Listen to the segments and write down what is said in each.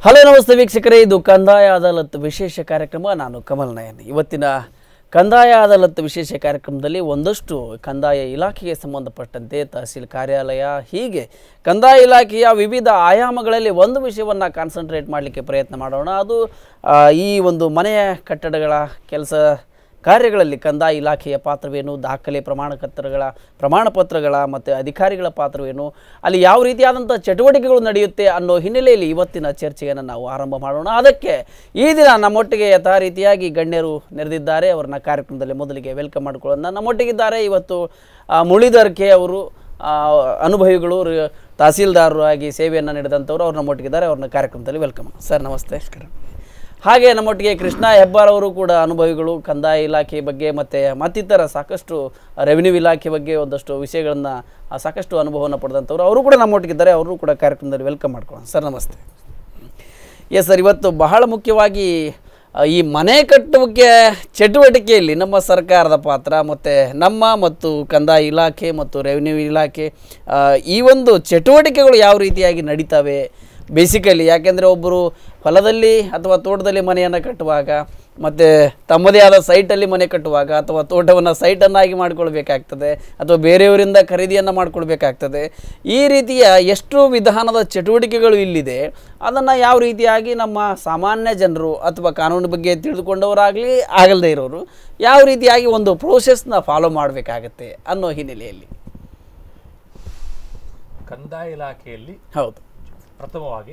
Hello ನಮಸ್ತೆ ವೀಕ್ಷಕರೇ, ಇದು ಕಂದಾಯ ಅದಾಲತ್ ವಿಶೇಷ ಕಾರ್ಯಕ್ರಮ. ನಾನು ಕಮಲ್ ನಯನ್. ಇವತ್ತಿನ ಕಂದಾಯ ಅದಾಲತ್ ವಿಶೇಷ ಕಾರ್ಯಕ್ರಮದಲ್ಲಿ ಒಂದಷ್ಟು ಕಂದಾಯ ಇಲಾಖೆಗೆ ಸಂಬಂಧಪಟ್ಟಂತೆ ತಹಸೀಲ್ ಕಾರ್ಯಾಲಯ ಹೀಗೆ ಕಂದಾಯ ಇಲಾಖೆಯ ವಿವಿಧ ಆಯಾಮಗಳಲ್ಲಿ ಒಂದು ವಿಷಯವನ್ನು ಕಾನ್ಸಂಟ್ರೇಟ್ ಮಾಡಲಿಕ್ಕೆ ಪ್ರಯತ್ನ ಮಾಡೋಣ. ಅದು ಈ ಒಂದು ಮನೆಯ ಕಟ್ಟಡಗಳ ಕೆಲಸ ಕಾರ್ಯಗಳಲ್ಲಿ ಕಂದಾಯ ಇಲಾಖೆಯ ಪಾತ್ರವೇನು, ದಾಖಲೆ ಪ್ರಮಾಣಪತ್ರಗಳ ಮತ್ತು ಅಧಿಕಾರಿಗಳ ಪಾತ್ರವೇನು, ಅಲ್ಲಿ ಯಾವ ರೀತಿಯಾದಂಥ ಚಟುವಟಿಕೆಗಳು ನಡೆಯುತ್ತೆ ಅನ್ನೋ ಹಿನ್ನೆಲೆಯಲ್ಲಿ ಇವತ್ತಿನ ಚರ್ಚೆಯನ್ನು ನಾವು ಆರಂಭ ಮಾಡೋಣ. ಅದಕ್ಕೆ ಈ ದಿನ ನಮ್ಮೊಟ್ಟಿಗೆ ಯಥಾ ರೀತಿಯಾಗಿ ಗಣ್ಯರು ನೆರೆದಿದ್ದಾರೆ. ಅವರನ್ನ ಕಾರ್ಯಕ್ರಮದಲ್ಲಿ ಮೊದಲಿಗೆ ವೆಲ್ಕಮ್ ಮಾಡ್ಕೊಳ್ಳೋಣ. ನಮ್ಮೊಟ್ಟಿಗಿದ್ದಾರೆ ಇವತ್ತು ಮುರಳೀಧರ್ ಕೆ ಅವರು, ಅನುಭವಿಗಳು, ತಹಸೀಲ್ದಾರರು ಆಗಿ ಸೇವೆಯನ್ನು ನೀಡಿದಂಥವ್ರು. ಅವ್ರು ನಮ್ಮೊಟ್ಟಿಗಿದ್ದಾರೆ. ಅವ್ರನ್ನ ಕಾರ್ಯಕ್ರಮದಲ್ಲಿ ವೆಲ್ಕಮ್ ಸರ್. ನಮಸ್ತೆ. ಹಾಗೆ ನಮ್ಮೊಟ್ಟಿಗೆ ಕೃಷ್ಣ ಹೆಬ್ಬಾರ್ ಅವರು ಕೂಡ ಅನುಭವಿಗಳು, ಕಂದಾಯ ಇಲಾಖೆ ಬಗ್ಗೆ ಮತ್ತು ಮತ್ತಿತರ ಸಾಕಷ್ಟು ರೆವಿನ್ಯೂ ಇಲಾಖೆ ಬಗ್ಗೆ ಒಂದಷ್ಟು ವಿಷಯಗಳನ್ನು ಸಾಕಷ್ಟು ಅನುಭವವನ್ನು ಪಡೆದಂಥವ್ರು. ಅವರು ಕೂಡ ನಮ್ಮೊಟ್ಟಿಗಿದ್ದಾರೆ. ಅವರು ಕೂಡ ಕಾರ್ಯಕ್ರಮದಲ್ಲಿ ವೆಲ್ಕಮ್ ಮಾಡ್ಕೊಳ್ಳೋಣ ಸರ್. ನಮಸ್ತೆ. ಎಸ್ ಸರ್, ಇವತ್ತು ಬಹಳ ಮುಖ್ಯವಾಗಿ ಈ ಮನೆ ಕಟ್ಟುವಿಕೆ ಚಟುವಟಿಕೆಯಲ್ಲಿ ನಮ್ಮ ಸರ್ಕಾರದ ಪಾತ್ರ ಮತ್ತು ಕಂದಾಯ ಇಲಾಖೆ ಮತ್ತು ರೆವಿನ್ಯೂ ಇಲಾಖೆ ಈ ಒಂದು ಚಟುವಟಿಕೆಗಳು ಯಾವ ರೀತಿಯಾಗಿ ನಡೀತವೆ ಬೇಸಿಕಲಿ. ಯಾಕೆಂದರೆ ಒಬ್ಬರು ಹೊಲದಲ್ಲಿ ಅಥವಾ ತೋಟದಲ್ಲಿ ಮನೆಯನ್ನು ಕಟ್ಟುವಾಗ ಮತ್ತು ತಮ್ಮದೇ ಆದ ಸೈಟಲ್ಲಿ ಮನೆ ಕಟ್ಟುವಾಗ ಅಥವಾ ತೋಟವನ್ನು ಸೈಟನ್ನಾಗಿ ಮಾಡಿಕೊಳ್ಬೇಕಾಗ್ತದೆ ಅಥವಾ ಬೇರೆಯವರಿಂದ ಖರೀದಿಯನ್ನು ಮಾಡಿಕೊಳ್ಬೇಕಾಗ್ತದೆ. ಈ ರೀತಿಯ ಎಷ್ಟು ವಿಧಾನದ ಚಟುವಟಿಕೆಗಳು ಇಲ್ಲಿದೆ, ಅದನ್ನು ಯಾವ ರೀತಿಯಾಗಿ ನಮ್ಮ ಸಾಮಾನ್ಯ ಜನರು ಅಥವಾ ಕಾನೂನು ಬಗ್ಗೆ ತಿಳಿದುಕೊಂಡವರಾಗಲಿ ಆಗಲ್ಲದೆ ಇರೋರು ಯಾವ ರೀತಿಯಾಗಿ ಒಂದು ಪ್ರೋಸೆಸ್ನ ಫಾಲೋ ಮಾಡಬೇಕಾಗತ್ತೆ ಅನ್ನೋ ಹಿನ್ನೆಲೆಯಲ್ಲಿ ಕಂದಾಯ ಇಲಾಖೆಯಲ್ಲಿ ಹೌದು ಪ್ರಥಮವಾಗಿ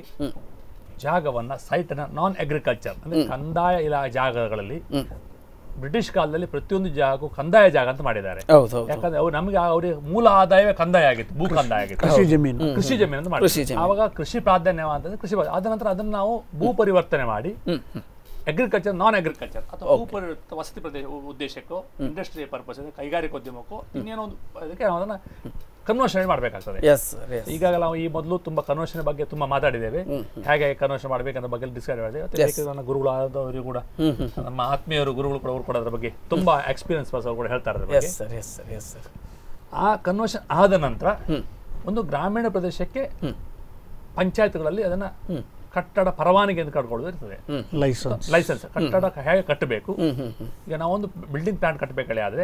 ಜಾಗವನ್ನ ಸೈಟ್ನ ನಾನ್ ಅಗ್ರಿಕಲ್ಚರ್ ಅಂದ್ರೆ ಕಂದಾಯ ಜಾಗಗಳಲ್ಲಿ ಬ್ರಿಟಿಷ್ ಕಾಲದಲ್ಲಿ ಪ್ರತಿಯೊಂದು ಜಾಗಕ್ಕೂ ಕಂದಾಯ ಜಾಗ ಅಂತ ಮಾಡಿದ್ದಾರೆ. ಯಾಕಂದ್ರೆ ಅವ್ರು ನಮಗೆ ಅವ್ರಿಗೆ ಮೂಲ ಆದಾಯವೇ ಕಂದಾಯ ಆಗಿತ್ತು, ಭೂ ಕಂದಾಯ ಆಗಿತ್ತು, ಕೃಷಿ ಜಮೀನು ಅಂತ ಮಾಡಿದ್ರು. ಆವಾಗ ಕೃಷಿ ಪ್ರಾಧಾನ್ಯ ಅಂತಂದ್ರೆ ಕೃಷಿ, ಆದ ನಂತರ ಅದನ್ನು ನಾವು ಭೂ ಪರಿವರ್ತನೆ ಮಾಡಿ ಅಗ್ರಿಕಲ್ಚರ್, ನಾನ್ ಅಗ್ರಿಕಲ್ಚರ್ ಅಥವಾ ಭೂ ಪರಿವರ್ತನೆ ವಸತಿ ಪ್ರದೇಶ ಉದ್ದೇಶಕ್ಕೋ, ಇಂಡಸ್ಟ್ರಿಯಲ್ ಪರ್ಪಸ್, ಕೈಗಾರಿಕೋದ್ಯಮಕ್ಕೋ ಇನ್ನೇನೋ ಒಂದು ಅದಕ್ಕೆ ನಾವು ಅದನ್ನ ಕನ್ವರ್ಷನ್ ಮಾಡಬೇಕಾಗ್ತದೆ. ಈಗಾಗಲೇ ನಾವು ಈ ಮೊದಲು ತುಂಬಾ ಕನ್ವರ್ಷನ್ ಬಗ್ಗೆ ತುಂಬಾ ಮಾತಾಡಿದ್ದೇವೆ. ಹೇಗೆ ಕನ್ವರ್ಷನ್ ಮಾಡಬೇಕಂತ ಬಗ್ಗೆ ಡಿಸ್ಕಸ್ ಮಾಡಿದ್ದೇವೆ. ನನ್ನ ಗುರುಗಳಾದವರು ಕೂಡ, ನಮ್ಮ ಆತ್ಮೀಯರು ಗುರುಗಳು ಕೂಡ, ಅವರು ಕೂಡ ಅದ್ರ ಬಗ್ಗೆ ತುಂಬಾ ಎಕ್ಸ್ಪೀರಿಯನ್ಸ್ ಅವರು ಕೂಡ ಹೇಳ್ತಾರೆ. ಆ ಕನ್ವರ್ಷನ್ ಆದ ನಂತರ ಒಂದು ಗ್ರಾಮೀಣ ಪ್ರದೇಶಕ್ಕೆ ಪಂಚಾಯತ್ಗಳಲ್ಲಿ ಅದನ್ನ ಕಟ್ಟಡ ಪರವಾನಗಿ ಅಂತ ಕಟ್ಕೊಳ್ಳೋದು ಇರ್ತದೆ. ಲೈಸೆನ್ಸ್ ಕಟ್ಟಡ ಹೇಗೆ ಕಟ್ಟಬೇಕು. ಈಗ ನಾವೊಂದು ಬಿಲ್ಡಿಂಗ್ ಪ್ಲಾನ್ ಕಟ್ಟಬೇಕಲ್ಲಿ ಆದ್ರೆ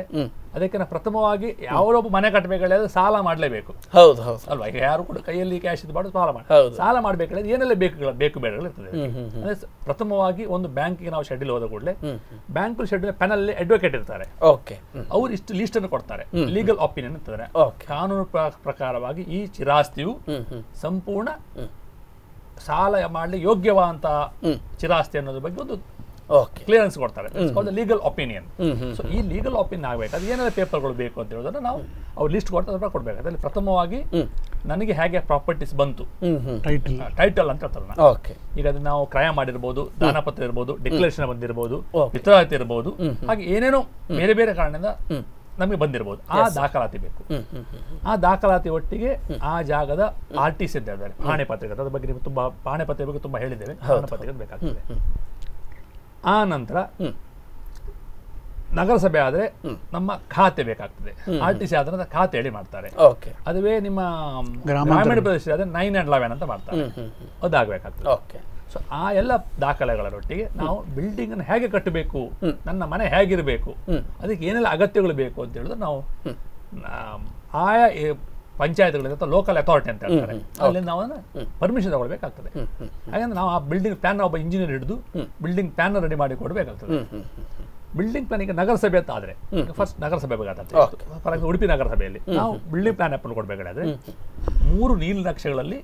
ಅದಕ್ಕೆ ನಾವು ಪ್ರಥಮವಾಗಿ ಯಾವೊಬ್ಬ ಮನೆ ಕಟ್ಟಬೇಕಲ್ಲಿ ಆದ್ರೆ ಸಾಲ ಮಾಡಲೇಬೇಕು ಅಲ್ವಾ. ಈಗ ಯಾರು ಕೂಡ ಕೈಯಲ್ಲಿ ಕ್ಯಾಶ್ ಇದು ಮಾಡೋದು ಸಾಲ ಮಾಡಬೇಕಲ್ಲಿ ಏನೆಲ್ಲ ಬೇಕು ಬೇಡಗಳು ಇರ್ತದೆ. ಅಂದ್ರೆ ಪ್ರಥಮವಾಗಿ ಒಂದು ಬ್ಯಾಂಕಿಗೆ ನಾವು ಶೆಡ್ಯೂಲ್ ಹೋದ ಕೂಡಲೇ ಬ್ಯಾಂಕ್ ಶೆಡ್ಯೂಲ್ ಪೆನಲ್ಲಿ ಅಡ್ವೊಕೇಟ್ ಇರ್ತಾರೆ. ಅವ್ರು ಇಷ್ಟು ಲೀಸ್ಟ್ ಅನ್ನು ಕೊಡ್ತಾರೆ, ಲೀಗಲ್ ಒಪಿನಿಯನ್ ಇರ್ತದೆ. ಕಾನೂನು ಪ್ರಕಾರವಾಗಿ ಈ ಚಿರಾಸ್ತಿಯು ಸಂಪೂರ್ಣ ಸಾಲ ಮಾಡಲಿ ಯೋಗ್ಯವಾದಂತ ಚಿರಾಸ್ತಿ ಅನ್ನೋದ್ರ ಬಗ್ಗೆ ಒಂದು ಕ್ಲಿಯರೆನ್ಸ್ ಕೊಡ್ತಾರೆ. Legal opinion. ಸೊ ಈ ಲೀಗಲ್ ಒಪಿನಿಯನ್ ಆಗ್ಬೇಕಾದ್ರೆ ಏನೆಲ್ಲ ಪೇಪರ್ಗಳು ಬೇಕು ಅಂತ ಹೇಳೋದನ್ನ ನಾವು ಅವ್ರು ಲಿಸ್ಟ್ ಕೊಡ್ಬೇಕಾದ್ರೆ ಅದರಲ್ಲಿ ಪ್ರಥಮವಾಗಿ ನನಗೆ ಹೇಗೆ ಪ್ರಾಪರ್ಟೀಸ್ ಬಂತು, ಟೈಟಲ್ ಅಂತ ಹೇಳ್ತಾರೆ. ಈಗ ಅದನ್ನ ನಾವು ಕ್ರಯ ಮಾಡಿರ್ಬೋದು, ದಾನಪತ್ರ ಇರ್ಬೋದು, ಡಿಕ್ಲರೇಷನ್ ಬಂದಿರಬಹುದು, ಪಿತ್ರಾತಿ ಇರಬಹುದು, ಹಾಗೆ ಏನೇನೋ ಬೇರೆ ಬೇರೆ ಕಾರಣದಿಂದ ನಮಗೆ ಬಂದಿರಬಹುದು. ಆ ದಾಖಲಾತಿ ಬೇಕು. ಆ ದಾಖಲಾತಿ ಒಟ್ಟಿಗೆ ಆ ಜಾಗದ RTC ಅಂತ ಹೇಳ್ತಾರೆ, ಪಾಣೆ ಪತ್ರಿಕೆ. ಅದ್ರ ಬಗ್ಗೆ ನೀವು ತುಂಬಾ ಪಾಣೆ ಪತ್ರಿಕೆ ಬಗ್ಗೆ ತುಂಬಾ ಹೇಳಿದ್ದೇವೆ. ಪಾಣೆ ಪತ್ರಿಕೆ ಬೇಕಾಗ್ತದೆ. ಆ ನಂತರ ನಗರಸಭೆ ಆದ್ರೆ ನಮ್ಮ ಖಾತೆ ಬೇಕಾಗ್ತದೆ. RTC ಆದ್ರೆ ಖಾತೆ ಹೇಳಿ ಮಾಡ್ತಾರೆ. ಅದುವೇ ನಿಮ್ಮ ಗ್ರಾಮೀಣ ಪ್ರದೇಶ ಆದ್ರೆ 9 and 11 ಅಂತ ಮಾಡ್ತಾರೆ. ಅದಾಗಬೇಕಾಗ್ತದೆ. ಸೊ ಆ ಎಲ್ಲ ದಾಖಲೆಗಳೊಟ್ಟಿಗೆ ನಾವು ಬಿಲ್ಡಿಂಗ್ ಅನ್ನು ಹೇಗೆ ಕಟ್ಟಬೇಕು, ನನ್ನ ಮನೆ ಹೇಗಿರಬೇಕು, ಅದಕ್ಕೆ ಏನೆಲ್ಲ ಅಗತ್ಯಗಳು ಬೇಕು ಅಂತ ಹೇಳಿದ್ರೆ ನಾವು ಆಯಾ ಪಂಚಾಯತ್ಗಳಿಂದ ಅಥವಾ ಲೋಕಲ್ ಅಥಾರಿಟಿ ಅಂತ ಹೇಳ್ತಾರೆ, ಅಲ್ಲಿ ನಾವು ಪರ್ಮಿಷನ್ ತಗೊಳ್ಬೇಕಾಗ್ತದೆ. ಹಾಗಂದ್ರೆ ನಾವು ಆ ಬಿಲ್ಡಿಂಗ್ ಪ್ಲಾನ್ ಒಬ್ಬ ಇಂಜಿನಿಯರ್ ಹಿಡಿದು ಬಿಲ್ಡಿಂಗ್ ಪ್ಲಾನ್ ರೆಡಿ ಮಾಡಿ ಕೊಡಬೇಕಾಗ್ತದೆ. ಬಿಲ್ಡಿಂಗ್ ಪ್ಲಾನ್ ಈಗ ನಗರಸಭೆ ಅಂತ ಆದ್ರೆ ಫಸ್ಟ್ ನಗರಸಭೆ ಬೇಕಾಗ್ತದೆ. ಫಾರ್ ಎಕ್ಸಾಂಪಲ್ ಉಡುಪಿ ನಗರಸಭೆಯಲ್ಲಿ ನಾವು ಬಿಲ್ಡಿಂಗ್ ಪ್ಲಾನ್ ಅಪ್ಲೋಡ್ ಕೊಡಬೇಕಾದ್ರೆ 3 ನೀಲನಕ್ಷೆಗಳಲ್ಲಿ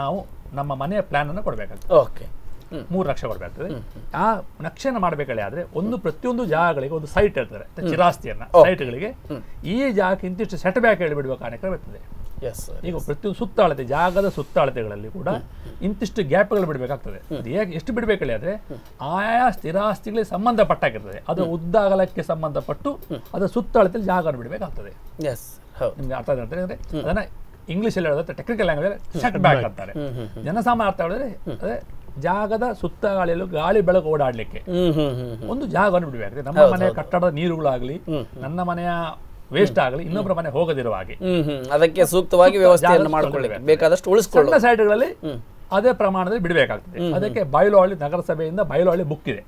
ನಾವು ನಮ್ಮ ಮನೆಯ ಪ್ಲಾನ್ ಅನ್ನು ಕೊಡಬೇಕಾಗ್ತದೆ. 3 ನಕ್ಷೆ ಕೊಡಬೇಕಾಗ್ತದೆ. ಆ ನಕ್ಷೆನ ಮಾಡಬೇಕಾದ್ರೆ ಆದ್ರೆ ಪ್ರತಿಯೊಂದು ಜಾಗಗಳಿಗೆ ಒಂದು ಸೈಟ್ ಇರ್ತದೆ, ಚಿರಾಸ್ತಿಯನ್ನ ಸೈಟ್ಗಳಿಗೆ ಈ ಜಾಗಕ್ಕೆ ಇಂತಿಷ್ಟು ಸೆಟ್ ಬ್ಯಾಕ್ ಹೇಳಿಬಿಡುವ ಕಾರ್ಯಕ್ರಮ ಇರ್ತದೆ. ಈಗ ಪ್ರತಿಯೊಂದು ಸುತ್ತಾಳತೆ, ಜಾಗದ ಸುತ್ತಾಳತೆಗಳಲ್ಲಿ ಕೂಡ ಇಂತಿಷ್ಟು ಗ್ಯಾಪ್ಗಳು ಬಿಡಬೇಕಾಗ್ತದೆ. ಅದು ಎಷ್ಟು ಬಿಡಬೇಕಲ್ಲಿ ಆದ್ರೆ ಆಯಾ ಸ್ಥಿರಾಸ್ತಿಗಳಿಗೆ ಸಂಬಂಧಪಟ್ಟಾಗಿರ್ತದೆ. ಅದರ ಉದ್ದಾಗಲಕ್ಕೆ ಸಂಬಂಧಪಟ್ಟು ಅದರ ಸುತ್ತಾಳತೆಯಲ್ಲಿ ಜಾಗವನ್ನು ಬಿಡಬೇಕಾಗ್ತದೆ. ನಿಮ್ಗೆ ಅರ್ಥ ಆಗ್ತದೆ ಅಂದ್ರೆ ಅದನ್ನ ಇಂಗ್ಲಿಷ್ ಅಲ್ಲಿ ಹೇಳೋದು ಟೆಕ್ನಿಕಲ್ ಲ್ಯಾಂಗ್ವೇಜ್ ಸೆಟ್ ಬ್ಯಾಕ್ ಅಂತಾರೆ. ಜನಸಾಮಾನ್ಯ ಅರ್ಥ ಹೇಳಿದ್ರೆ ಅದೇ ಜಾಗದ ಸುತ್ತಗಾಳಿಯಲ್ಲೂ ಗಾಳಿ ಬೆಳಕು ಓಡಾಡ್ಲಿಕ್ಕೆ ಒಂದು ಜಾಗವನ್ನು ಬಿಡಬೇಕಾಗ್ತದೆ. ನಮ್ಮ ಮನೆಯ ಕಟ್ಟಡದ ನೀರುಗಳಾಗ್ಲಿ, ನನ್ನ ಮನೆಯ ವೇಸ್ಟ್ ಆಗಲಿ, ಇನ್ನೊಬ್ಬರ ಮನೆ ಹೋಗದಿರುವ ಹಾಗೆ ಅದಕ್ಕೆ ಸೂಕ್ತವಾಗಿ ವ್ಯವಸ್ಥೆಯನ್ನು ಮಾಡಿಕೊಳ್ಳಬೇಕು, ಬೇಕಾದಷ್ಟು ಉಳಿಸಿಕೊಳ್ಳಿ. ಸಣ್ಣ ಸೈಟ್ಗಳಲ್ಲಿ ಅದೇ ಪ್ರಮಾಣದಲ್ಲಿ ಬಿಡಬೇಕಾಗ್ತದೆ. ಅದಕ್ಕೆ ಬೈಲಾ ಹಳ್ಳಿ ನಗರಸಭೆಯಿಂದ ಬೈಲಾ ಹಳ್ಳಿ ಬುಕ್ ಇದೆ.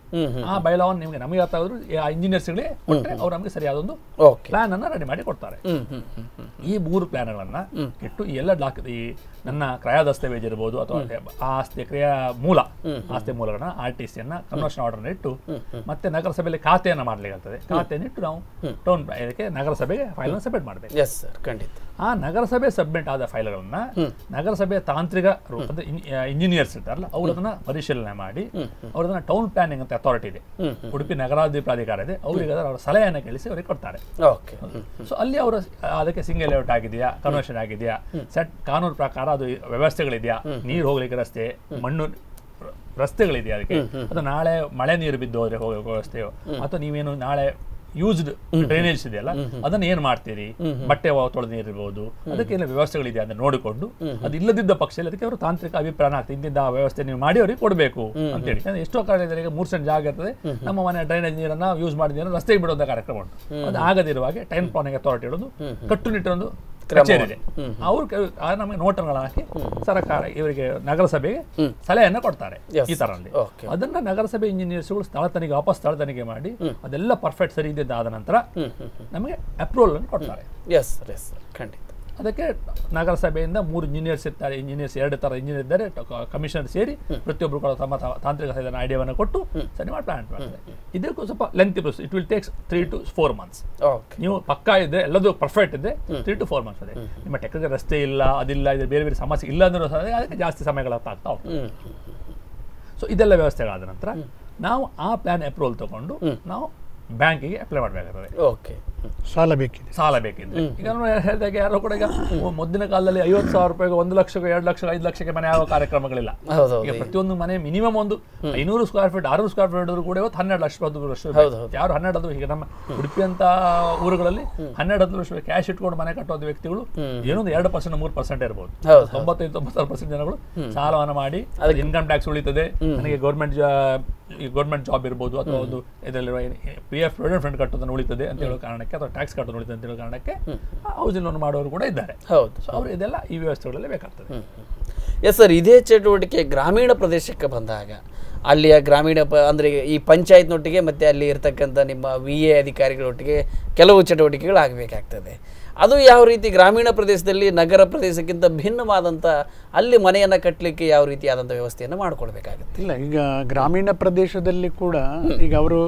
ಆ ಬೈಲಾವನ್ನು ನಿಮಗೆ ನಮಗೆ ಗೊತ್ತಾದ್ರು ಇಂಜಿನಿಯರ್ಸ್ಗಳೇ ಕೊಟ್ಟರೆ ಅವ್ರು ನಮಗೆ ಸರಿಯಾದ ಒಂದು ಪ್ಲಾನ್ ಅನ್ನ ರೆಡಿ ಮಾಡಿ ಕೊಡ್ತಾರೆ. ಈ 3 ಪ್ಲಾನ್ಗಳನ್ನ ಇಟ್ಟು ಈ ಎಲ್ಲ ಈ ನನ್ನ ಕ್ರಯ ದಸ್ತಾವೇಜ್ ಇರ್ಬೋದು ಅಥವಾ ಆಸ್ತಿ ಕ್ರಿಯಾ ಮೂಲ ಆಸ್ತಿ ಮೂಲಗಳನ್ನ RTC ಕನ್ವರ್ಷನ್ ಆರ್ಡರ್ ಇಟ್ಟು ಮತ್ತೆ ನಗರಸಭೆಯಲ್ಲಿ ಖಾತೆಯನ್ನ ಮಾಡ್ಲಿಕ್ಕೆ ಖಾತೆಯನ್ನು ಇಟ್ಟು ನಾವು ಟೌನ್ ಇದಕ್ಕೆ ನಗರಸಭೆಗೆ ಫೈಲ್ ಅನ್ನು ಸಬ್ಮಿಟ್ ಮಾಡಬೇಕು. ಆ ನಗರಸಭೆ ಸಬ್ಮಿಟ್ ಆದ ಫೈಲ್ಗಳನ್ನ ನಗರಸಭೆಯ ತಾಂತ್ರಿಕ ಇಂಜಿನಿಯರ್ಸ್ ಇರ್ತಾರಲ್ಲ ಅವ್ರು ಅದನ್ನ ಪರಿಶೀಲನೆ ಮಾಡಿ ಅವ್ರದನ್ನ ಟೌನ್ ಪ್ಲಾನಿಂಗ್ ಅಂತ ಅಥಾರಿಟಿ ಇದೆ, ಉಡುಪಿ ನಗರಾಭಿವೃದ್ಧಿ ಪ್ರಾಧಿಕಾರ ಇದೆ, ಅವರಿಗೆ ಅವರ ಸಲಹೆಯನ್ನು ಕೇಳಿಸಿ ಅವರಿಗೆ ಕೊಡ್ತಾರೆ. ಸೊ ಅಲ್ಲಿ ಅವರು ಅದಕ್ಕೆ ಸಿಂಗಲ್ ಲೇಔಟ್ ಆಗಿದೆಯಾ, ಕನ್ವರ್ಷನ್ ಆಗಿದೆಯಾ, ಸೆಟ್ ಕಾನೂನು ಪ್ರಕಾರ ಅದು ವ್ಯವಸ್ಥೆಗಳಿದೆಯಾ, ನೀರು ಹೋಗ್ಲಿಕ್ಕೆ ರಸ್ತೆ, ಮಣ್ಣು ರಸ್ತೆಗಳಿದೆಯಾ ಅದಕ್ಕೆ, ಅಥವಾ ನಾಳೆ ಮಳೆ ನೀರು ಬಿದ್ದು ಹೋದ್ರೆ ಹೋಗೋ ವ್ಯವಸ್ಥೆಯೋ, ಅಥವಾ ನೀವೇನು ನಾಳೆ ಯೂಸ್ಡ್ ಡ್ರೈನೇಜ್ ಇದೆಯಲ್ಲ ಅದನ್ನ ಏನ್ ಮಾಡ್ತೀರಿ, ಬಟ್ಟೆ ತೊಳೆದ ನೀರು ಇರ್ಬೋದು, ಅದಕ್ಕೆ ಏನು ವ್ಯವಸ್ಥೆಗಳಿದೆ ಅಂತ ನೋಡಿಕೊಂಡು ಅದು ಇಲ್ಲದಿದ್ದ ಪಕ್ಷದಲ್ಲಿ ಅದಕ್ಕೆ ಅವರು ತಾಂತ್ರಿಕ ಅಭಿಪ್ರಾಯ ಆಗ್ತದೆ, ಇಂತಿದ್ದ ವ್ಯವಸ್ಥೆ ನೀವು ಮಾಡಿ ಅವ್ರಿಗೆ ಕೊಡಬೇಕು ಅಂತೇಳಿ. ಎಷ್ಟೋ ಕಾರಣ ಈಗ 3 ಸೆಂಟ್ ಜಾಗ ಇರ್ತದೆ, ನಮ್ಮ ಮನೆ ಡ್ರೈನೇಜ್ ನೀರನ್ನ ಯೂಸ್ ಮಾಡಿದ ರಸ್ತೆಗೆ ಬಿಡುವಂತ ಕಾರ್ಯಕ್ರಮ ಉಂಟು. ಅದು ಆಗದಿರುವಾಗೆ ಟೈಮ್ ಪ್ಲಾನಿಂಗ್ ಅಥಾರಿಟಿ ಇಡೋದು ಕಟ್ಟುನಿಟ್ಟೊಂದು ಕಚೇರಿ ಇದೆ. ಅವ್ರು ನಮಗೆ ನೋಟಗಳನ್ನು ಹಾಕಿ ಸರ್ಕಾರ ಇವರಿಗೆ ನಗರಸಭೆಗೆ ಸಲಹೆಯನ್ನು ಕೊಡ್ತಾರೆ ಈ ತರಲ್ಲಿ. ಅದನ್ನ ನಗರಸಭೆ ಇಂಜಿನಿಯರ್ಸ್ಗಳು ಸ್ಥಳ ತನಿಖೆ ಮಾಡಿ ಅದೆಲ್ಲ ಪರ್ಫೆಕ್ಟ್ ಸರಿ ಇದ್ದಿದ್ದಾದ ನಂತರ ನಮಗೆ ಅಪ್ರೂವಲ್ ಅನ್ನು ಕೊಡ್ತಾರೆ. ಅದಕ್ಕೆ ನಗರಸಭೆಯಿಂದ 3 ಇಂಜಿನಿಯರ್ಸ್ ಇರ್ತಾರೆ. ಇಂಜಿನಿಯರ್ಸ್ 2 ತರ ಇಂಜಿನಿಯರ್ ಇದ್ದಾರೆ, ಕಮಿಷನರ್ ಸೇರಿ ಪ್ರತಿಯೊಬ್ಬರು ಕೂಡ ತಮ್ಮ ತಾಂತ್ರಿಕ ಐಡಿಯಾವನ್ನು ಕೊಟ್ಟು ಸರಿ ಮಾಡಿ ಪ್ಲಾನ್ ಮಾಡ್ತಾರೆ. ಇದಕ್ಕೂ ಸ್ವಲ್ಪ length process, it will takes 3 to 4 months. ನೀವು ಪಕ್ಕಾ ಇದ್ರೆ ಎಲ್ಲದೂ ಪರ್ಫೆಕ್ಟ್ ಇದೆ 3 to 4 months ಅದೇ. ನಿಮ್ಮ ಟೆಕ್ನಿಕಲ್ ರಸ್ತೆ ಇಲ್ಲ, ಅದಿಲ್ಲ, ಇದು ಬೇರೆ ಬೇರೆ ಸಮಸ್ಯೆ ಇಲ್ಲ ಅಂದ್ರೂ ಸಹ ಅದಕ್ಕೆ ಜಾಸ್ತಿ ಸಮಯಗಳಾಗ್ತಾ ಹೋಗ್ತದೆ. ಸೊ ಇದೆಲ್ಲ ವ್ಯವಸ್ಥೆಗಳಾದ ನಂತರ ನಾವು ಆ ಪ್ಲಾನ್ ಅಪ್ರೂವಲ್ ತಗೊಂಡು ನಾವು ಬ್ಯಾಂಕಿಗೆ ಅಪ್ಲೈ ಮಾಡಬೇಕಾಗ್ತದೆ. ಸಾಲ ಬೇಕಿದ್ರೆ ಈಗ ಹೇಳಿದಾಗ ಯಾರೋ ಕೂಡ ಈಗ ಮೊದಲಿನ ಕಾಲದಲ್ಲಿ 50,000 ರೂಪಾಯಿಗೆ 1 ಲಕ್ಷಕ್ಕೆ 2 ಲಕ್ಷ 5 ಲಕ್ಷಕ್ಕೆ ಮನೆ ಆಗೋ ಕಾರ್ಯಕ್ರಮಗಳಿಲ್ಲ. ಈಗ ಪ್ರತಿಯೊಂದು ಮನೆ ಮಿನಿಮಮ್ ಒಂದು 500 ಸ್ಕ್ವೇರ್ ಫೀಟ್ 600 ಸ್ಕ್ವೇರ್ ಫೀಟ್ ಕೂಡ ಇವತ್ತು 12 ಲಕ್ಷ 13 ಲಕ್ಷ. ಯಾರು 12 ಈಗ ನಮ್ಮ ಉಡುಪಿ ಅಂತ ಊರುಗಳಲ್ಲಿ 12 ಲಕ್ಷ ಕ್ಯಾಶ್ ಇಟ್ಕೊಂಡು ಮನೆ ಕಟ್ಟೋದು ವ್ಯಕ್ತಿಗಳು ಏನೊಂದು 2% 3% ಇರ್ಬೋದು. 95-96% ಜನಗಳು ಸಾಲವನ್ನು ಮಾಡಿ ಇನ್ಕಮ್ ಟ್ಯಾಕ್ಸ್ ಉಳಿತದೆ, ನನಗೆ ಗೌರ್ಮೆಂಟ್ ಜಾಬ್ ಇರ್ಬೋದು ಅಥವಾ ಒಂದು ಇದರಲ್ಲಿರುವ PF ಪ್ರಾವಿಡೆಂಟ್ ಫಂಡ್ ಕಟ್ಟೋದನ್ನು ಉಳಿತದೆ ಅಂತ ಹೇಳೋ ಕಾರಣಕ್ಕೆ ಅಥವಾ ಟ್ಯಾಕ್ಸ್ ಕಟ್ಟೋದು ಉಳಿತದೆ ಅಂತ ಹೇಳೋ ಕಾರಣಕ್ಕೆ ಹೌಸಿಂಗ್ ಲೋನ್ ಮಾಡೋರು ಕೂಡ ಇದ್ದಾರೆ. ಅವರು ಇದೆಲ್ಲ ಈ ವ್ಯವಸ್ಥೆಗಳಲ್ಲಿ ಬೇಕಾಗ್ತದೆ. ಎಸ್ ಸರ್, ಇದೇ ಚಟುವಟಿಕೆ ಗ್ರಾಮೀಣ ಪ್ರದೇಶಕ್ಕೆ ಬಂದಾಗ ಅಲ್ಲಿಯ ಗ್ರಾಮೀಣ ಅಂದರೆ ಈ ಪಂಚಾಯತ್ನೊಟ್ಟಿಗೆ ಮತ್ತು ಅಲ್ಲಿ ಇರ್ತಕ್ಕಂಥ ನಿಮ್ಮ VA ಅಧಿಕಾರಿಗಳೊಟ್ಟಿಗೆ ಕೆಲವು ಚಟುವಟಿಕೆಗಳು ಆಗಬೇಕಾಗ್ತದೆ. ಅದು ಯಾವ ರೀತಿ ಗ್ರಾಮೀಣ ಪ್ರದೇಶದಲ್ಲಿ ನಗರ ಪ್ರದೇಶಕ್ಕಿಂತ ಭಿನ್ನವಾದಂಥ ಅಲ್ಲಿ ಮನೆಯನ್ನು ಕಟ್ಟಲಿಕ್ಕೆ ಯಾವ ರೀತಿಯಾದಂಥ ವ್ಯವಸ್ಥೆಯನ್ನು ಮಾಡಿಕೊಳ್ಬೇಕಾಗುತ್ತೆ? ಇಲ್ಲ, ಈಗ ಗ್ರಾಮೀಣ ಪ್ರದೇಶದಲ್ಲಿ ಕೂಡ ಈಗ ಅವರು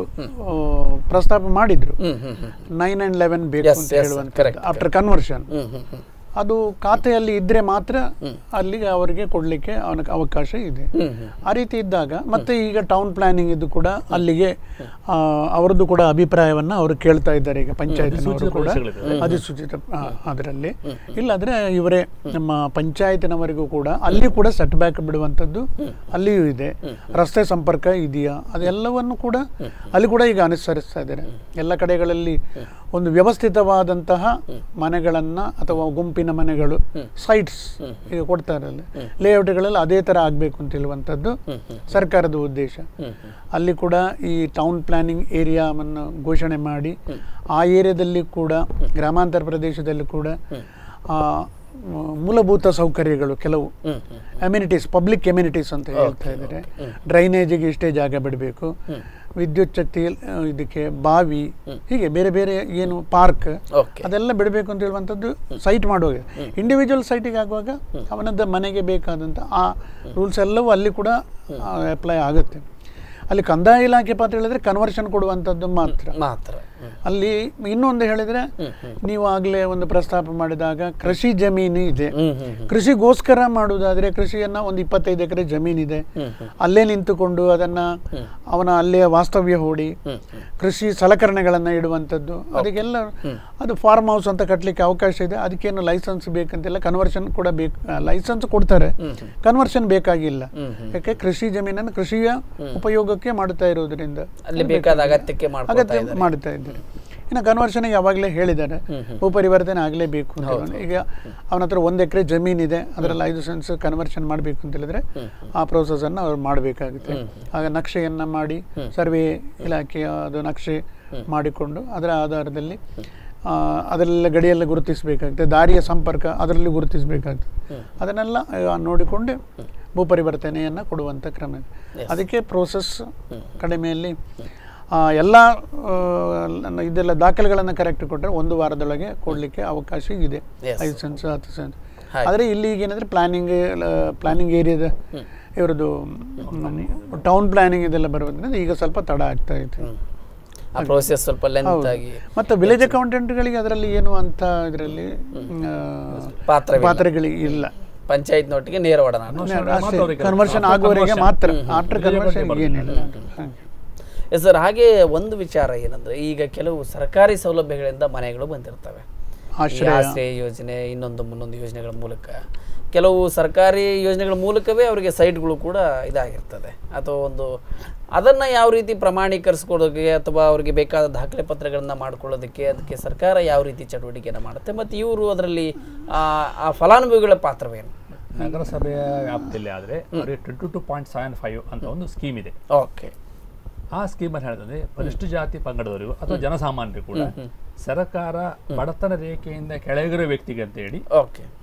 ಪ್ರಸ್ತಾಪ ಮಾಡಿದ್ರು 9 and 11 ಬೇಕು ಅಂತ ಹೇಳುವಂತ ಆಫ್ಟರ್ ಕನ್ವರ್ಷನ್. ಅದು ಖಾತೆಯಲ್ಲಿ ಇದ್ರೆ ಮಾತ್ರ ಅಲ್ಲಿಗೆ ಅವರಿಗೆ ಕೊಡ್ಲಿಕ್ಕೆ ಅವಕಾಶ ಇದೆ. ಆ ರೀತಿ ಇದ್ದಾಗ ಮತ್ತೆ ಈಗ ಟೌನ್ ಪ್ಲಾನಿಂಗ್ ಇದು ಕೂಡ ಅಲ್ಲಿಗೆ ಅವರದ್ದು ಕೂಡ ಅಭಿಪ್ರಾಯವನ್ನ ಅವರು ಕೇಳ್ತಾ ಇದ್ದಾರೆ. ಈಗ ಪಂಚಾಯತ್ನವರು ಕೂಡ ಅಧಿಸೂಚಿತ ಅದರಲ್ಲಿ ಇಲ್ಲಾಂದ್ರೆ ಇವರೇ ನಮ್ಮ ಪಂಚಾಯತ್ನವರಿಗೂ ಕೂಡ ಅಲ್ಲಿ ಕೂಡ ಸೆಟ್ ಬ್ಯಾಕ್ ಬಿಡುವಂಥದ್ದು ಅಲ್ಲಿಯೂ ಇದೆ. ರಸ್ತೆ ಸಂಪರ್ಕ ಇದೆಯಾ ಅದೆಲ್ಲವನ್ನು ಕೂಡ ಅಲ್ಲಿ ಕೂಡ ಈಗ ಅನುಸರಿಸ್ತಾ ಇದ್ದಾರೆ. ಎಲ್ಲ ಕಡೆಗಳಲ್ಲಿ ಒಂದು ವ್ಯವಸ್ಥಿತವಾದಂತಹ ಮನೆಗಳನ್ನ ಅಥವಾ ಗುಂಪಿನ ಮನೆಗಳು ಸೈಟ್ಸ್ ಈಗ ಕೊಡ್ತಾ ಇರಲ್ಲ, ಲೇಔಟ್ಗಳಲ್ಲಿ ಅದೇ ತರ ಆಗ್ಬೇಕು ಅಂತ ಹೇಳುವಂಥದ್ದು ಸರ್ಕಾರದ ಉದ್ದೇಶ. ಅಲ್ಲಿ ಕೂಡ ಈ ಟೌನ್ ಪ್ಲಾನಿಂಗ್ ಏರಿಯಾವನ್ನು ಘೋಷಣೆ ಮಾಡಿ ಆ ಏರಿಯಾದಲ್ಲಿ ಕೂಡ ಗ್ರಾಮಾಂತರ ಪ್ರದೇಶದಲ್ಲಿ ಕೂಡ ಮೂಲಭೂತ ಸೌಕರ್ಯಗಳು ಕೆಲವು ಅಮ್ಯುನಿಟೀಸ್, ಪಬ್ಲಿಕ್ ಅಮ್ಯುನಿಟೀಸ್ ಅಂತ ಹೇಳ್ತಾ ಇದ್ದಾರೆ. ಡ್ರೈನೇಜಿಗೆ ಇಷ್ಟೇ ಜಾಗ ಬಿಡಬೇಕು, ವಿದ್ಯುತ್ ಶಕ್ತಿ ಇದಕ್ಕೆ ಬಾವಿ, ಹೀಗೆ ಬೇರೆ ಬೇರೆ ಏನು ಪಾರ್ಕ್ ಅದೆಲ್ಲ ಬಿಡಬೇಕು ಅಂತ ಹೇಳುವಂಥದ್ದು ಸೈಟ್ ಮಾಡುವಾಗ ಇಂಡಿವಿಜುವಲ್ ಸೈಟಿಗೆ ಆಗುವಾಗ ಅವನದ್ದು ಮನೆಗೆ ಬೇಕಾದಂಥ ಆ ರೂಲ್ಸ್ ಎಲ್ಲವೂ ಅಲ್ಲಿ ಕೂಡ ಅಪ್ಲೈ ಆಗುತ್ತೆ. ಅಲ್ಲಿ ಕಂದಾಯ ಇಲಾಖೆ ಪಾತ್ರ ಹೇಳಿದ್ರೆ ಕನ್ವರ್ಷನ್ ಕೊಡುವಂಥದ್ದು ಮಾತ್ರ. ಅಲ್ಲಿ ಇನ್ನೊಂದು ಹೇಳಿದ್ರೆ ನೀವು ಆಗಲೇ ಒಂದು ಪ್ರಸ್ತಾಪ ಮಾಡಿದಾಗ ಕೃಷಿ ಜಮೀನು ಇದೆ, ಕೃಷಿಗೋಸ್ಕರ ಮಾಡುವುದಾದ್ರೆ ಕೃಷಿಯನ್ನ ಒಂದು 25 ಎಕರೆ ಜಮೀನಿದೆ, ಅಲ್ಲೇ ನಿಂತುಕೊಂಡು ಅದನ್ನ ಅವನ ಅಲ್ಲೇ ವಾಸ್ತವ್ಯ ಹೂಡಿ ಕೃಷಿ ಸಲಕರಣೆಗಳನ್ನ ಇಡುವಂಥದ್ದು, ಅದಕ್ಕೆಲ್ಲ ಅದು ಫಾರ್ಮ್ ಹೌಸ್ ಅಂತ ಕಟ್ಟಲಿಕ್ಕೆ ಅವಕಾಶ ಇದೆ. ಅದಕ್ಕೇನು ಲೈಸೆನ್ಸ್ ಬೇಕಂತಿಲ್ಲ, ಕನ್ವರ್ಷನ್ ಕೂಡ ಬೇಕು, ಲೈಸೆನ್ಸ್ ಕೊಡ್ತಾರೆ, ಕನ್ವರ್ಷನ್ ಬೇಕಾಗಿಲ್ಲ. ಯಾಕೆ ಕೃಷಿ ಜಮೀನನ್ನು ಕೃಷಿಯ ಉಪಯೋಗಕ್ಕೆ ಮಾಡುತ್ತಾ ಇರೋದ್ರಿಂದ ಅಲ್ಲಿ ಬೇಕಾದ ಅಗತ್ಯಕ್ಕೆ ಮಾಡ್ತಾ ಇದ್ದಾರೆ. ಇನ್ನು ಕನ್ವರ್ಷನ್ ಯಾವಾಗಲೇ ಹೇಳಿದ್ದಾರೆ ಭೂಪರಿವರ್ತನೆ ಆಗಲೇಬೇಕು ಅಂತ. ಈಗ ಅವನ ಹತ್ರ 1 ಎಕರೆ ಜಮೀನಿದೆ, ಅದರಲ್ಲಿ 5 ಸೆಂಟ್ಸ್ ಕನ್ವರ್ಷನ್ ಮಾಡಬೇಕು ಅಂತ ಹೇಳಿದ್ರೆ ಆ ಪ್ರೋಸೆಸ್ ಅನ್ನು ಅವ್ರು ಮಾಡಬೇಕಾಗುತ್ತೆ. ಆಗ ನಕ್ಷೆಯನ್ನ ಮಾಡಿ ಸರ್ವೆ ಇಲಾಖೆಯ ಅದು ನಕ್ಷೆ ಮಾಡಿಕೊಂಡು ಅದರ ಆಧಾರದಲ್ಲಿ ಅದರೆಲ್ಲ ಗಡಿಯೆಲ್ಲ ಗುರುತಿಸಬೇಕಾಗ್ತದೆ, ದಾರಿಯ ಸಂಪರ್ಕ ಅದರಲ್ಲಿ ಗುರುತಿಸಬೇಕಾಗ್ತದೆ. ಅದನ್ನೆಲ್ಲ ನೋಡಿಕೊಂಡು ಭೂ ಪರಿವರ್ತನೆಯನ್ನು ಕೊಡುವಂಥ ಕ್ರಮ ಇದೆ. ಅದಕ್ಕೆ ಪ್ರೋಸೆಸ್ ಕಡಿಮೆಯಲ್ಲಿ ಎಲ್ಲ ಇದೆಲ್ಲ ದಾಖಲೆಗಳನ್ನು ಕರೆಕ್ಟ್ ಕೊಟ್ಟರೆ 1 ವಾರದೊಳಗೆ ಕೊಡಲಿಕ್ಕೆ ಅವಕಾಶ ಇದೆ, 5 ಸೆನ್ಸ್ 10 ಸೆನ್ಸ್. ಆದರೆ ಇಲ್ಲಿ ಈಗ ಏನಂದರೆ ಪ್ಲಾನಿಂಗ್ ಏರಿಯಾದ ಇವರದ್ದು ಟೌನ್ ಪ್ಲಾನಿಂಗ್ ಇದೆಲ್ಲ ಬರೋದ್ರಿಂದ ಈಗ ಸ್ವಲ್ಪ ತಡ ಆಗ್ತಾ ಇದೆ. ಮತ್ತು ವಿಲೇಜ್ ಅಕೌಂಟೆಂಟ್ಗಳಿಗೆ ಅದರಲ್ಲಿ ಏನು ಅಂತ ಇದರಲ್ಲಿ ಪಾತ್ರಗಳಿಗೆ ಇಲ್ಲ. ಪಂಚಾಯತ್ನೊಟ್ಟಿಗೆ ನೇರ ಕನ್ವರ್ಷನ್ ಆಗುವವರೆಗೆ ಮಾತ್ರ, ಆಫ್ಟರ್ ಕನ್ವರ್ಷನ್ ಏನಿಲ್ಲ. ಸರ್, ಹಾಗೆ ಒಂದು ವಿಚಾರ ಏನಂದ್ರೆ, ಈಗ ಕೆಲವು ಸರ್ಕಾರಿ ಸೌಲಭ್ಯಗಳಿಂದ ಮನೆಗಳು ಬಂದಿರ್ತವೆ, ಆಶ್ರಯ ಯೋಜನೆ, ಇನ್ನೊಂದು ಯೋಜನೆಗಳ ಮೂಲಕ, ಕೆಲವು ಸರ್ಕಾರಿ ಯೋಜನೆಗಳ ಮೂಲಕವೇ ಅವರಿಗೆ ಸೈಟ್ಗಳು ಕೂಡ ಇದಾಗಿರ್ತದೆ. ಅಥವಾ ಅದನ್ನು ಯಾವ ರೀತಿ ಪ್ರಮಾಣೀಕರಿಸ್ಕೊಳ್ಳೋದಕ್ಕೆ ಅಥವಾ ಅವರಿಗೆ ಬೇಕಾದ ದಾಖಲೆ ಪತ್ರಗಳನ್ನು ಮಾಡ್ಕೊಳ್ಳೋದಕ್ಕೆ ಅದಕ್ಕೆ ಸರ್ಕಾರ ಯಾವ ರೀತಿ ಚಟುವಟಿಕೆಯನ್ನು ಮಾಡುತ್ತೆ, ಮತ್ತು ಇವರು ಅದರಲ್ಲಿ ಆ ಫಲಾನುಭವಿಗಳ ಪಾತ್ರವೇನು? ನಗರಸಭೆಯ ವ್ಯಾಪ್ತಿಯಲ್ಲಿ ಆದರೆ ಅವರಿಗೆ 22.75 ಅಂತ ಒಂದು ಸ್ಕೀಮ್ ಇದೆ. ಓಕೆ. ಆ ಸ್ಕೀಮಲ್ಲಿ ಹೇಳಿದ್ರೆ ಪರಿಶಿಷ್ಟ ಜಾತಿ ಪಂಗಡದವರಿಗೂ ಅಥವಾ ಜನಸಾಮಾನ್ಯರು ಕೂಡ ಸರ್ಕಾರ ಬಡತನ ರೇಖೆಯಿಂದ ಕೆಳಗಿರೋ ವ್ಯಕ್ತಿಗೆ ಅಂತ ಹೇಳಿ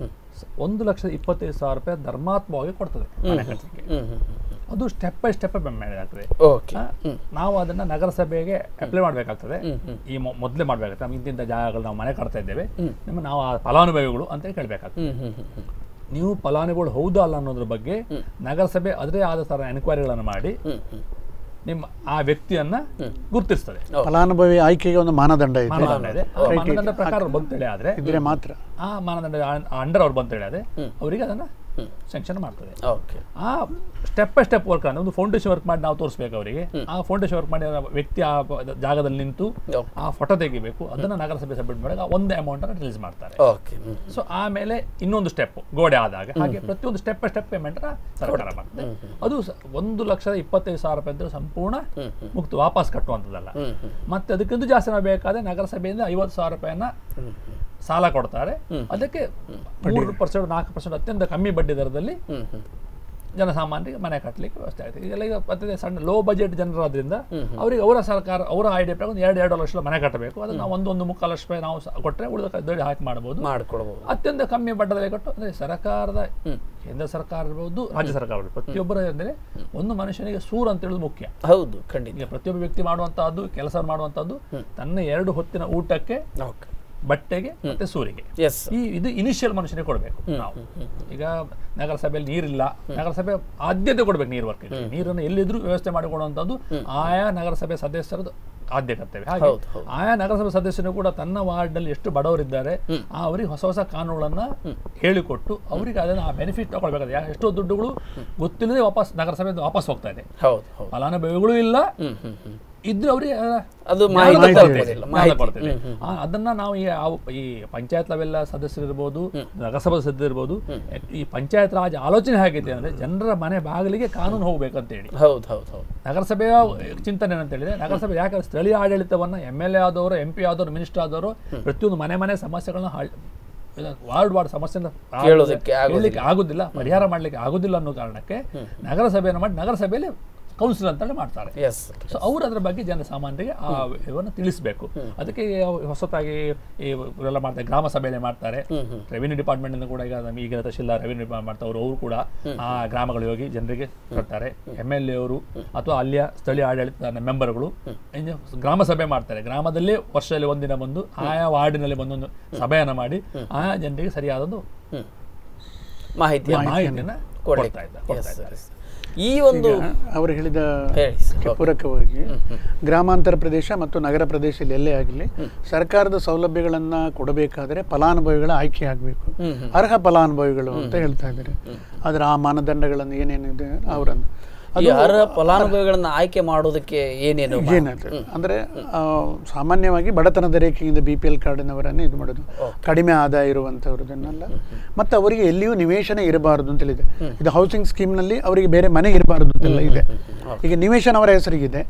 1,25,000 ರೂಪಾಯಿ ಧರ್ಮಾತ್ಮವಾಗಿ ಕೊಡ್ತದೆ ಮನೆ ಕಟ್ಟಲಿಕ್ಕೆ. ಅದು ಸ್ಟೆಪ್ ಬೈ ಸ್ಟೆಪ್ ಮಾಡಿದಾಗ್ತದೆ. ನಾವು ಅದನ್ನ ನಗರಸಭೆಗೆ ಅಪ್ಲೈ ಮಾಡಬೇಕಾಗ್ತದೆ. ಈ ಮೊದಲೇ ಮಾಡಬೇಕಾಗ್ತದೆ. ನಮ್ಗೆ ಇಂತಿಂಥ ಜಾಗಗಳು ನಾವು ಮನೆ ಕಟ್ತಾ ಇದ್ದೇವೆ, ನಾವು ಆ ಫಲಾನುಭವಿಗಳು ಅಂತ ಕೇಳಬೇಕಾಗ್ತದೆ. ನೀವು ಫಲಾನುಭವಿಗಳು ಹೌದಾ ಅಲ್ಲ ಅನ್ನೋದ್ರ ಬಗ್ಗೆ ನಗರಸಭೆ ಅದರೇ ಆದ ಥರ ಎನ್ಕ್ವೈರಿಗಳನ್ನು ಮಾಡಿ ನಿಮ್ಮ ಆ ವ್ಯಕ್ತಿಯನ್ನ ಗುರುತಿಸ್ತದೆ. ಫಲಾನುಭವಿ ಆಯ್ಕೆಗೆ ಒಂದು ಮಾನದಂಡ ಇದೆ. ಮಾನದಂಡ ಪ್ರಕಾರ ಬಂತೇಳಿ ಆದ್ರೆ ಇದ್ರೆ ಮಾತ್ರ ಆ ಮಾನದಂಡ ಅಂಡರ್ ಅವ್ರು ಬಂತೇಳಿ ಆದ್ರೆ ಅವರಿಗೆ ಅದನ್ನ ಸ್ಯಾಂಕ್ಷನ್ ಮಾಡ್ತದೆ. ಆ ಸ್ಟೆಪ್ ಬೈ ಸ್ಟೆಪ್ ವರ್ಕ್ ಅಂದ್ರೆ ಒಂದು ಫೌಂಡೇಶನ್ ವರ್ಕ್ ಮಾಡಿ ನಾವು ತೋರಿಸ್ಬೇಕು ಅವರಿಗೆ. ಆ ಫೌಂಡೇಶನ್ ವರ್ಕ್ ಮಾಡಿ ವ್ಯಕ್ತಿ ಆ ಜಾಗದಲ್ಲಿ ನಿಂತು ಆ ಫೋಟೋ ತೆಗಿಬೇಕು. ಅದನ್ನ ನಗರಸಭೆ ಸಬ್ಮಿಟ್ ಮಾಡಿದಾಗ ಒಂದು ಅಮೌಂಟ್ ಅನ್ನು ರಿಲೀಸ್ ಮಾಡ್ತಾರೆ. ಸೊ ಆಮೇಲೆ ಇನ್ನೊಂದು ಸ್ಟೆಪ್ ಗೋಡೆ ಆದಾಗ ಹಾಗೆ ಪ್ರತಿಯೊಂದು ಸ್ಟೆಪ್ ಬೈ ಸ್ಟೆಪ್ ಪೇಮೆಂಟ್ ಸರ್ಕಾರ ಮಾಡ್ತದೆ. ಅದು 1,25,000 ರೂಪಾಯಿ ಅಂದ್ರೆ ಸಂಪೂರ್ಣ ಮುಕ್ತ ವಾಪಸ್ ಕಟ್ಟುವಂಥದ್ದಲ್ಲ. ಮತ್ತೆ ಅದಕ್ಕಿಂತ ಜಾಸ್ತಿ ನಾವು ಬೇಕಾದ್ರೆ ನಗರಸಭೆಯಿಂದ 50,000 ರೂಪಾಯಿಯನ್ನ ಸಾಲ ಕೊಡ್ತಾರೆ. ಅದಕ್ಕೆ 3% 4% ಅತ್ಯಂತ ಕಮ್ಮಿ ಬಡ್ಡಿ ದರದಲ್ಲಿ ಜನಸಾಮಾನ್ಯರಿಗೆ ಮನೆ ಕಟ್ಟಲಿಕ್ಕೆ ವ್ಯವಸ್ಥೆ ಆಗುತ್ತೆ. ಇದೆಲ್ಲ ಈಗ ಮತ್ತೆ ಸಣ್ಣ ಲೋ ಬಜೆಟ್ ಜನರಾದ್ರಿಂದ ಅವರಿಗೆ ಅವರ ಸರ್ಕಾರ ಅವರ ಐಡಿಯಾ ಪ್ರಕಾರ ಒಂದು 2 ಲಕ್ಷ ಮನೆ ಕಟ್ಟಬೇಕು. ಅದನ್ನ ನಾವು 1.25 ಲಕ್ಷ ರೂಪಾಯಿ ನಾವು ಕೊಟ್ಟರೆ ಉಳಿದ ದೊಡ್ಡ ಹಾಕಿ ಮಾಡ್ಕೊಳ್ಬಹುದು. ಅತ್ಯಂತ ಕಮ್ಮಿ ಬಡ್ಡದಲ್ಲಿ ಕಟ್ಟು ಅಂದ್ರೆ ಸರ್ಕಾರದ ಕೇಂದ್ರ ಸರ್ಕಾರ ಇರ್ಬೋದು, ರಾಜ್ಯ ಸರ್ಕಾರ ಇರ್ಬೋದು, ಪ್ರತಿಯೊಬ್ಬರ ಅಂದರೆ ಒಂದು ಮನುಷ್ಯನಿಗೆ ಸೂರು ಅಂತ ಹೇಳೋದು ಮುಖ್ಯ. ಹೌದು, ಖಂಡಿತ. ಈಗ ಪ್ರತಿಯೊಬ್ಬ ವ್ಯಕ್ತಿ ಮಾಡುವಂತಹದ್ದು, ಕೆಲಸ ಮಾಡುವಂತಹದ್ದು ತನ್ನ 2 ಹೊತ್ತಿನ ಊಟಕ್ಕೆ, ಬಟ್ಟೆಗೆ ಮತ್ತೆ ಸೂರಿಗೆ. ಇದು ಇನಿಷಿಯಲ್ ಮನುಷ್ಯನಿಗೆ ಕೊಡಬೇಕು. ನಾವು ಈಗ ನಗರಸಭೆಯಲ್ಲಿ ನೀರಿಲ್ಲ, ನಗರಸಭೆ ಆದ್ಯತೆ ಕೊಡ್ಬೇಕು ನೀರು ವರ್ಕ್. ನೀರನ್ನು ಎಲ್ಲಿದ್ರೂ ವ್ಯವಸ್ಥೆ ಮಾಡಿಕೊಡುವಂಥದ್ದು ಆಯಾ ನಗರಸಭೆ ಸದಸ್ಯರದ್ದು ಆದ್ಯ ಕರ್ತವ್ಯ. ಹಾಗೆ ಆಯಾ ನಗರಸಭೆ ಸದಸ್ಯರು ಕೂಡ ತನ್ನ ವಾರ್ಡ್ನಲ್ಲಿ ಎಷ್ಟು ಬಡವರಿದ್ದಾರೆ ಅವರಿಗೆ ಹೊಸ ಹೊಸ ಕಾನೂನುಗಳನ್ನ ಹೇಳಿಕೊಟ್ಟು ಅವರಿಗೆ ಅದನ್ನ ಆ ಬೆನಿಫಿಟ್ ತಗೊಳ್ಬೇಕಾದ್ರೆ ಎಷ್ಟೋ ದುಡ್ಡುಗಳು ಗೊತ್ತಿಲ್ಲದೆ ವಾಪಸ್ ನಗರಸಭೆ ವಾಪಸ್ ಹೋಗ್ತಾ ಇದೆ. ಫಲಾನುಭವಿಗಳು ಇಲ್ಲ, ಇದ್ರೆ ಅವರಿಗೆ ಅದು ಕೊಡ್ತೇವೆ. ಅದನ್ನ ನಾವು ಈ ಪಂಚಾಯತ್ ಲೆವೆಲ್ ಸದಸ್ಯರಿರ್ಬೋದು, ನಗರಸಭಾ ಸದಸ್ಯರಿರ್ಬೋದು, ಈ ಪಂಚಾಯತ್ ರಾಜ್ ಆಲೋಚನೆ ಹೇಗಿದೆ ಅಂದ್ರೆ ಜನರ ಮನೆ ಬಾಗಿಲಿಗೆ ಕಾನೂನು ಹೋಗ್ಬೇಕಂತ ಹೇಳಿ. ನಗರಸಭೆಯ ಚಿಂತನೆ ಏನಂತ ಹೇಳಿದ್ರೆ, ನಗರಸಭೆ ಯಾಕಂದ್ರೆ ಸ್ಥಳೀಯ ಆಡಳಿತವನ್ನ MLA ಆದವರು, MP ಆದವರು, ಮಿನಿಸ್ಟರ್ ಆದವರು ಪ್ರತಿಯೊಂದು ಮನೆ ಸಮಸ್ಯೆಗಳನ್ನ ವಾರ್ಡ್ ಸಮಸ್ಯೆನ ಹೇಳಲಿಕ್ಕೆ ಆಗುದಿಲ್ಲ, ಪರಿಹಾರ ಮಾಡ್ಲಿಕ್ಕೆ ಆಗುದಿಲ್ಲ ಅನ್ನೋ ಕಾರಣಕ್ಕೆ ನಗರಸಭೆಯನ್ನು ಮಾಡಿ ನಗರಸಭೆಯಲ್ಲಿ ಕೌನ್ಸಿಲ್ ಅಂತ ಮಾಡ್ತಾರೆ. ಸೊ ಅವರು ಅದರ ಬಗ್ಗೆ ಜನಸಾಮಾನ್ಯರಿಗೆ ಆ ಇದನ್ನು ತಿಳಿಸಬೇಕು. ಅದಕ್ಕೆ ಹೊಸತಾಗಿ ಇವರೆಲ್ಲ ಮಾಡ್ತಾರೆ, ಗ್ರಾಮ ಸಭೆಯಲ್ಲಿ ಮಾಡ್ತಾರೆ. ರೆವಿನ್ಯೂ ಡಿಪಾರ್ಟ್ಮೆಂಟ್ ಇಂದ ಕೂಡ ಈಗ ತಹಶೀಲ್ದಾರ್ ರೆವಿನ್ಯೂ ಡಿಪಾರ್ಟ್ಮೆಂಟ್ ಮಾಡ್ತಾರೆ, ಅವರು ಕೂಡ ಆ ಗ್ರಾಮಗಳಿಗೆ ಹೋಗಿ ಜನರಿಗೆ ಕೊಡ್ತಾರೆ. MLA ಅವರು ಅಥವಾ ಅಲ್ಲಿಯ ಸ್ಥಳೀಯ ಆಡಳಿತ ಮೆಂಬರ್ಗಳು ಗ್ರಾಮ ಸಭೆ ಮಾಡ್ತಾರೆ. ಗ್ರಾಮದಲ್ಲಿ ವರ್ಷದಲ್ಲಿ ಒಂದಿನ ಬಂದು ಆಯಾ ವಾರ್ಡಿನಲ್ಲಿ ಬಂದೊಂದು ಸಭೆಯನ್ನು ಮಾಡಿ ಆಯಾ ಜನರಿಗೆ ಸರಿಯಾದದ್ದು ಮಾಹಿತಿಯನ್ನು ಕೊಡ್ತಾ ಇದ್ದಾರೆ. ಈ ಒಂದು ಅವರು ಹೇಳಿದ ಪೂರಕವಾಗಿ ಗ್ರಾಮಾಂತರ ಪ್ರದೇಶ ಮತ್ತು ನಗರ ಪ್ರದೇಶದಲ್ಲಿ ಎಲ್ಲೇ ಆಗಲಿ ಸರ್ಕಾರದ ಸೌಲಭ್ಯಗಳನ್ನು ಕೊಡಬೇಕಾದ್ರೆ ಫಲಾನುಭವಿಗಳ ಆಯ್ಕೆ ಆಗಬೇಕು. ಅರ್ಹ ಫಲಾನುಭವಿಗಳು ಅಂತ ಹೇಳ್ತಾ ಇದ್ದಾರೆ. ಅದರ ಆ ಮಾನದಂಡಗಳನ್ನು ಏನೇನಿದೆ ಅವರನ್ನು ಅರ್ಹ ಫಲಾನುಭವಿಗಳನ್ನ ಆಯ್ಕೆ ಮಾಡೋದಕ್ಕೆ ಏನೇನು ಅಂದ್ರೆ ಸಾಮಾನ್ಯವಾಗಿ ಬಡತನದ ರೇಖೆಯಿಂದ BPL ಕಾರ್ಡಿನವರನ್ನೇ ಇದು ಮಾಡೋದು, ಕಡಿಮೆ ಆದಾಯ ಇರುವಂತವ್ರದನ್ನೆಲ್ಲ, ಮತ್ತೆ ಅವರಿಗೆ ಎಲ್ಲಿಯೂ ನಿವೇಶನ ಇರಬಾರದು ಅಂತ ಹೇಳಿದೆ. ಇದು ಹೌಸಿಂಗ್ ಸ್ಕೀಮ್ ನಲ್ಲಿ ಅವರಿಗೆ ಬೇರೆ ಮನೆ ಇರಬಾರದು ಅಂತೆಲ್ಲ ಇದೆ. ಈಗ ನಿವೇಶನ ಅವರ ಹೆಸರಿಗಿದೆ,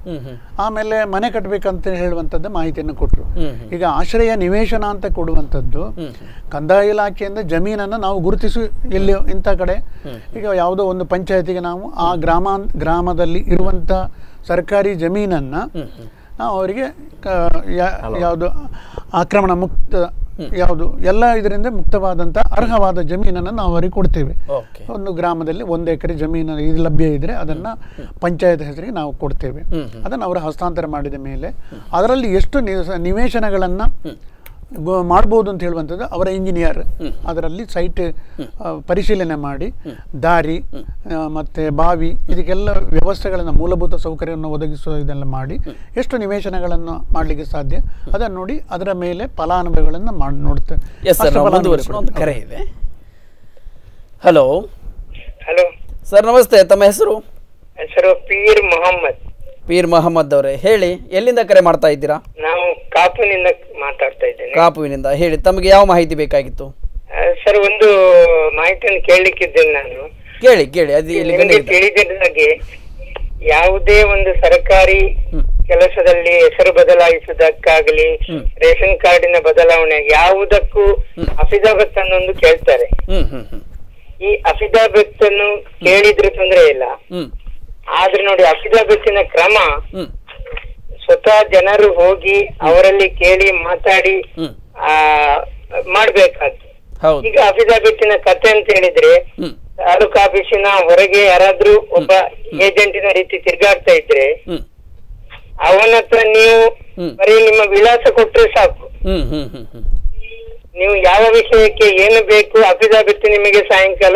ಆಮೇಲೆ ಮನೆ ಕಟ್ಟಬೇಕಂತ ಹೇಳುವಂತದ್ದು ಮಾಹಿತಿಯನ್ನು ಕೊಟ್ಟರು. ಈಗ ಆಶ್ರಯ ನಿವೇಶನ ಅಂತ ಕೊಡುವಂಥದ್ದು ಕಂದಾಯ ಇಲಾಖೆಯಿಂದ ಜಮೀನನ್ನು ನಾವು ಗುರುತಿಸಿ ಎಲ್ಲಿ ಇಂಥ ಕಡೆ, ಈಗ ಯಾವುದೋ ಒಂದು ಪಂಚಾಯತಿಗೆ ನಾವು ಆ ಗ್ರಾಮದಲ್ಲಿ ಇರುವಂತ ಸರ್ಕಾರಿ ಜಮೀನನ್ನ ನಾವು ಅವರಿಗೆ ಯಾವುದು ಆಕ್ರಮಣ ಮುಕ್ತ ಯಾವುದು ಎಲ್ಲ ಇದರಿಂದ ಮುಕ್ತವಾದಂಥ ಅರ್ಹವಾದ ಜಮೀನನ್ನು ನಾವು ಅವರಿಗೆ ಕೊಡ್ತೇವೆ. ಒಂದು ಗ್ರಾಮದಲ್ಲಿ 1 ಎಕರೆ ಜಮೀನು ಇದು ಲಭ್ಯ ಇದ್ದರೆ ಅದನ್ನು ಪಂಚಾಯತ್ ಹೆಸರಿಗೆ ನಾವು ಕೊಡ್ತೇವೆ. ಅದನ್ನು ಅವರು ಹಸ್ತಾಂತರ ಮಾಡಿದ ಮೇಲೆ ಅದರಲ್ಲಿ ಎಷ್ಟು ನಿವೇಶನಗಳನ್ನು ಮಾಡ್ಬೋದು ಅಂತ ಹೇಳುವಂಥದ್ದು ಅವರ ಇಂಜಿನಿಯರ್ ಅದರಲ್ಲಿ ಸೈಟ್ ಪರಿಶೀಲನೆ ಮಾಡಿ ದಾರಿ ಮತ್ತು ಬಾವಿ ಇದಕ್ಕೆಲ್ಲ ವ್ಯವಸ್ಥೆಗಳನ್ನು ಮೂಲಭೂತ ಸೌಕರ್ಯವನ್ನು ಒದಗಿಸುವ ಇದೆಲ್ಲ ಮಾಡಿ ಎಷ್ಟು ನಿವೇಶನಗಳನ್ನು ಮಾಡಲಿಕ್ಕೆ ಸಾಧ್ಯ ಅದನ್ನು ನೋಡಿ ಅದರ ಮೇಲೆ ಫಲಾನುಭವಿಗಳನ್ನು ಮಾಡಿ ನೋಡ್ತೇವೆ. ಕರೆ ಇದೆ. ಹಲೋ ಹಲೋ ಸರ್, ನಮಸ್ತೆ. ತಮ್ಮ ಹೆಸರು? ಹೆಸರು ಪೀರ್ ಮೊಹಮ್ಮದ್. ಪೀರ್ ಮೊಹಮ್ಮದ್ ಅವರೇ, ಹೇಳಿ, ಎಲ್ಲಿಂದ ಕರೆ ಮಾಡ್ತಾ ಇದ್ದೀರಾ? ನಾವು ಕಾಪುವಿನಿಂದ ಮಾತಾಡ್ತಾ ಇದ್ದೇನೆ. ಕಾಪುವಿನಿಂದ. ಹೇಳಿ, ತಮಗೆ ಯಾವ ಮಾಹಿತಿ ಬೇಕಾಗಿತ್ತು? ಸರ್, ಒಂದು ಮಾಹಿತಿಯನ್ನು ಕೇಳಲಿಕ್ಕಿದ್ದೇನೆ ನಾನು. ಕೇಳಿ ಕೇಳಿ. ಅದು ನಿಮಗೆ ತಿಳಿದಿದ್ದಾಗೆ ಯಾವುದೇ ಒಂದು ಸರ್ಕಾರಿ ಕೆಲಸದಲ್ಲಿ ಹೆಸರು ಬದಲಾಯಿಸುವುದಕ್ಕಾಗಲಿ ರೇಷನ್ ಕಾರ್ಡಿನ ಬದಲಾವಣೆ ಯಾವುದಕ್ಕೂ ಅಫಿದಾಬತ್ ಅನ್ನೊಂದು ಕೇಳ್ತಾರೆ. ಈ ಅಫಿದಾಬತ್ ಅನ್ನು ಕೇಳಿದ್ರೆ ತೊಂದರೆ ಇಲ್ಲ, ಆದ್ರೆ ನೋಡಿ ಅಫಿದಾಬತ್ತಿನ ಕ್ರಮ ಸ್ವತಃ ಜನರು ಹೋಗಿ ಅವರಲ್ಲಿ ಕೇಳಿ ಮಾತಾಡಿ ಮಾಡ್ಬೇಕಾದ್ದು. ಈಗ ಅಫಿದಾಬತ್ತಿನ ಕತೆ ಅಂತ ಹೇಳಿದ್ರೆ ತಾಲೂಕು ಆಫೀಸಿನ ಹೊರಗೆ ಯಾರಾದ್ರೂ ಒಬ್ಬ ಏಜೆಂಟಿನ ರೀತಿ ತಿರ್ಗಾಡ್ತಾ ಇದ್ರೆ ಅವನ ಹತ್ರ ನೀವು ಬರೀ ನಿಮ್ಮ ವಿಳಾಸ ಕೊಟ್ರೆ ಸಾಕು, ನೀವು ಯಾವ ವಿಷಯಕ್ಕೆ ಏನು ಬೇಕು ಅಫಿದಾಬತ್ ನಿಮಗೆ ಸಾಯಂಕಾಲ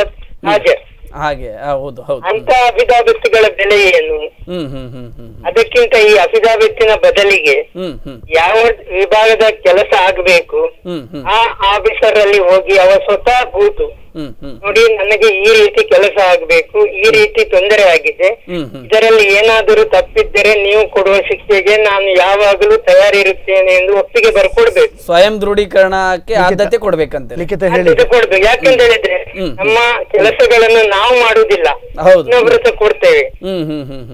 ಹಾಜರ್. ಹಾಗೆ ಹೌದು ಹೌದು. ಅಂತ ಅಫಿದಾಬತ್ಗಳ ಬೆಲೆ ಏನು? ಅದಕ್ಕಿಂತ ಈ ಅಫಿದಾಬತ್ತಿನ ಬದಲಿಗೆ ಯಾವ ವಿಭಾಗದ ಕೆಲಸ ಆಗಬೇಕು ಆ ಆಫೀಸರ್ ಅಲ್ಲಿ ಹೋಗಿ ಅವ ಸ್ವತಃ ಕೂತು ನೋಡಿ ನನಗೆ ಈ ರೀತಿ ಕೆಲಸ ಆಗ್ಬೇಕು, ಈ ರೀತಿ ತೊಂದರೆ ಆಗಿದೆ, ಇದರಲ್ಲಿ ಏನಾದರೂ ತಪ್ಪಿದ್ದರೆ ನೀವು ಕೊಡುವ ಶಿಕ್ಷೆಗೆ ನಾನು ಯಾವಾಗಲೂ ತಯಾರಿರುತ್ತೇನೆ ಎಂದು ಒಪ್ಪಿಗೆ ಬರ್ಕೊಡ್ಬೇಕು. ಸ್ವಯಂ ದೃಢೀಕರಣಕ್ಕೆ ಆದ್ಯತೆ ಕೊಡ್ಬೇಕಂತ ಕೊಡ್ಬೇಕು. ಯಾಕಂತ ಹೇಳಿದ್ರೆ ನಮ್ಮ ಕೆಲಸಗಳನ್ನು ನಾವು ಮಾಡುವುದಿಲ್ಲ, ಇನ್ನೊಬ್ಬರ ಕೊಡ್ತೇವೆ.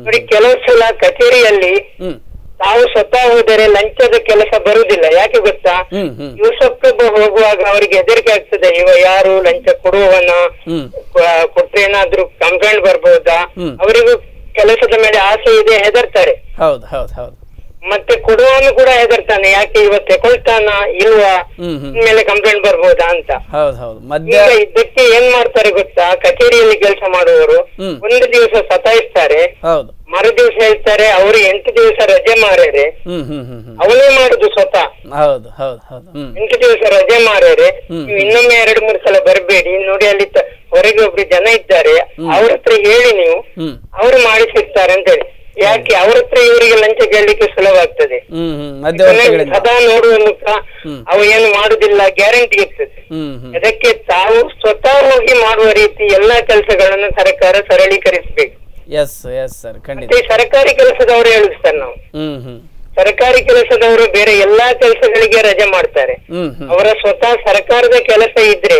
ನೋಡಿ ಕೆಲವು ಸಲ ಕಚೇರಿಯಲ್ಲಿ ತಾವು ಸ್ವತಃ ಹೋದರೆ ಲಂಚದ ಕೆಲಸ ಬರುವುದಿಲ್ಲ. ಯಾಕೆ ಗೊತ್ತಾ? ಯೂಸಫ್ಗೊಬ್ಬ ಹೋಗುವಾಗ ಅವರಿಗೆ ಹೆದರಿಕೆ ಆಗ್ತದೆ, ಇವ ಯಾರು ಲಂಚ ಕೊಡುವವನ, ಕೊಟ್ರೆ ಏನಾದ್ರೂ ಕಂಪ್ಲೇಂಟ್ ಬರ್ಬೋದಾ, ಅವರಿಗೂ ಕೆಲಸದ ಮೇಲೆ ಆಸೆ ಇದೆ, ಹೆದರ್ತಾರೆ. ಮತ್ತೆ ಕೊಡುವವನು ಕೂಡ ಹೆದರ್ತಾನೆ, ಯಾಕೆ ಇವ ತಗೊಳ್ತಾನ ಇಲ್ವಾ, ಮೇಲೆ ಕಂಪ್ಲೇಂಟ್ ಬರ್ಬೋದಾ ಅಂತ. ಈಗ ಇದಕ್ಕೆ ಏನ್ ಮಾಡ್ತಾರೆ ಗೊತ್ತಾ? ಕಚೇರಿಯಲ್ಲಿ ಕೆಲಸ ಮಾಡುವವರು ಒಂದು ದಿವಸ ಸತಾಯಿಸ್ತಾರೆ, ಮರು ದಿವಸ ಹೇಳ್ತಾರೆ ಅವರು 8 ದಿವಸ ರಜೆ ಮಾರ್ಯಾರೆ, ಅವನೇ ಮಾಡುದು ಸ್ವತಃ 8 ದಿವಸ ರಜೆ ಮಾರ್ಯಾರೆ, ನೀವು ಇನ್ನೊಮ್ಮೆ 2-3 ಸಲ ಬರಬೇಡಿ, ನೋಡಿ ಅಲ್ಲಿ ಹೊರಗೆ ಒಬ್ರು ಜನ ಇದ್ದಾರೆ ಅವ್ರ ಹತ್ರ ಹೇಳಿ ನೀವು, ಅವರು ಮಾಡಿಸಿರ್ತಾರೆ ಅಂತ ಹೇಳಿ. ಯಾಕೆ ಅವ್ರ ಹತ್ರ ಇವರಿಗೆ ಲಂಚ ಕೇಳಲಿಕ್ಕೆ ಸುಲಭ ಆಗ್ತದೆ, ಸದಾ ನೋಡುವ ಮುಖ ಅವು ಏನು ಮಾಡುದಿಲ್ಲ ಗ್ಯಾರಂಟಿ ಇರ್ತದೆ. ಅದಕ್ಕೆ ತಾವು ಸ್ವತಃ ಹೋಗಿ ಮಾಡುವ ರೀತಿ ಎಲ್ಲಾ ಕೆಲಸಗಳನ್ನು ಸರ್ಕಾರ ಸರಳೀಕರಿಸಬೇಕು. ಸರ್ಕಾರಿ ಕೆಲಸದವರು ಹೇಳುದು ಸರ್, ನಾವು ಸರ್ಕಾರಿ ಕೆಲಸದವರು ಬೇರೆ ಎಲ್ಲಾ ಕೆಲಸಗಳಿಗೆ ರಜೆ ಮಾಡ್ತಾರೆ, ಅವರ ಸ್ವತಃ ಸರ್ಕಾರದ ಕೆಲಸ ಇದ್ರೆ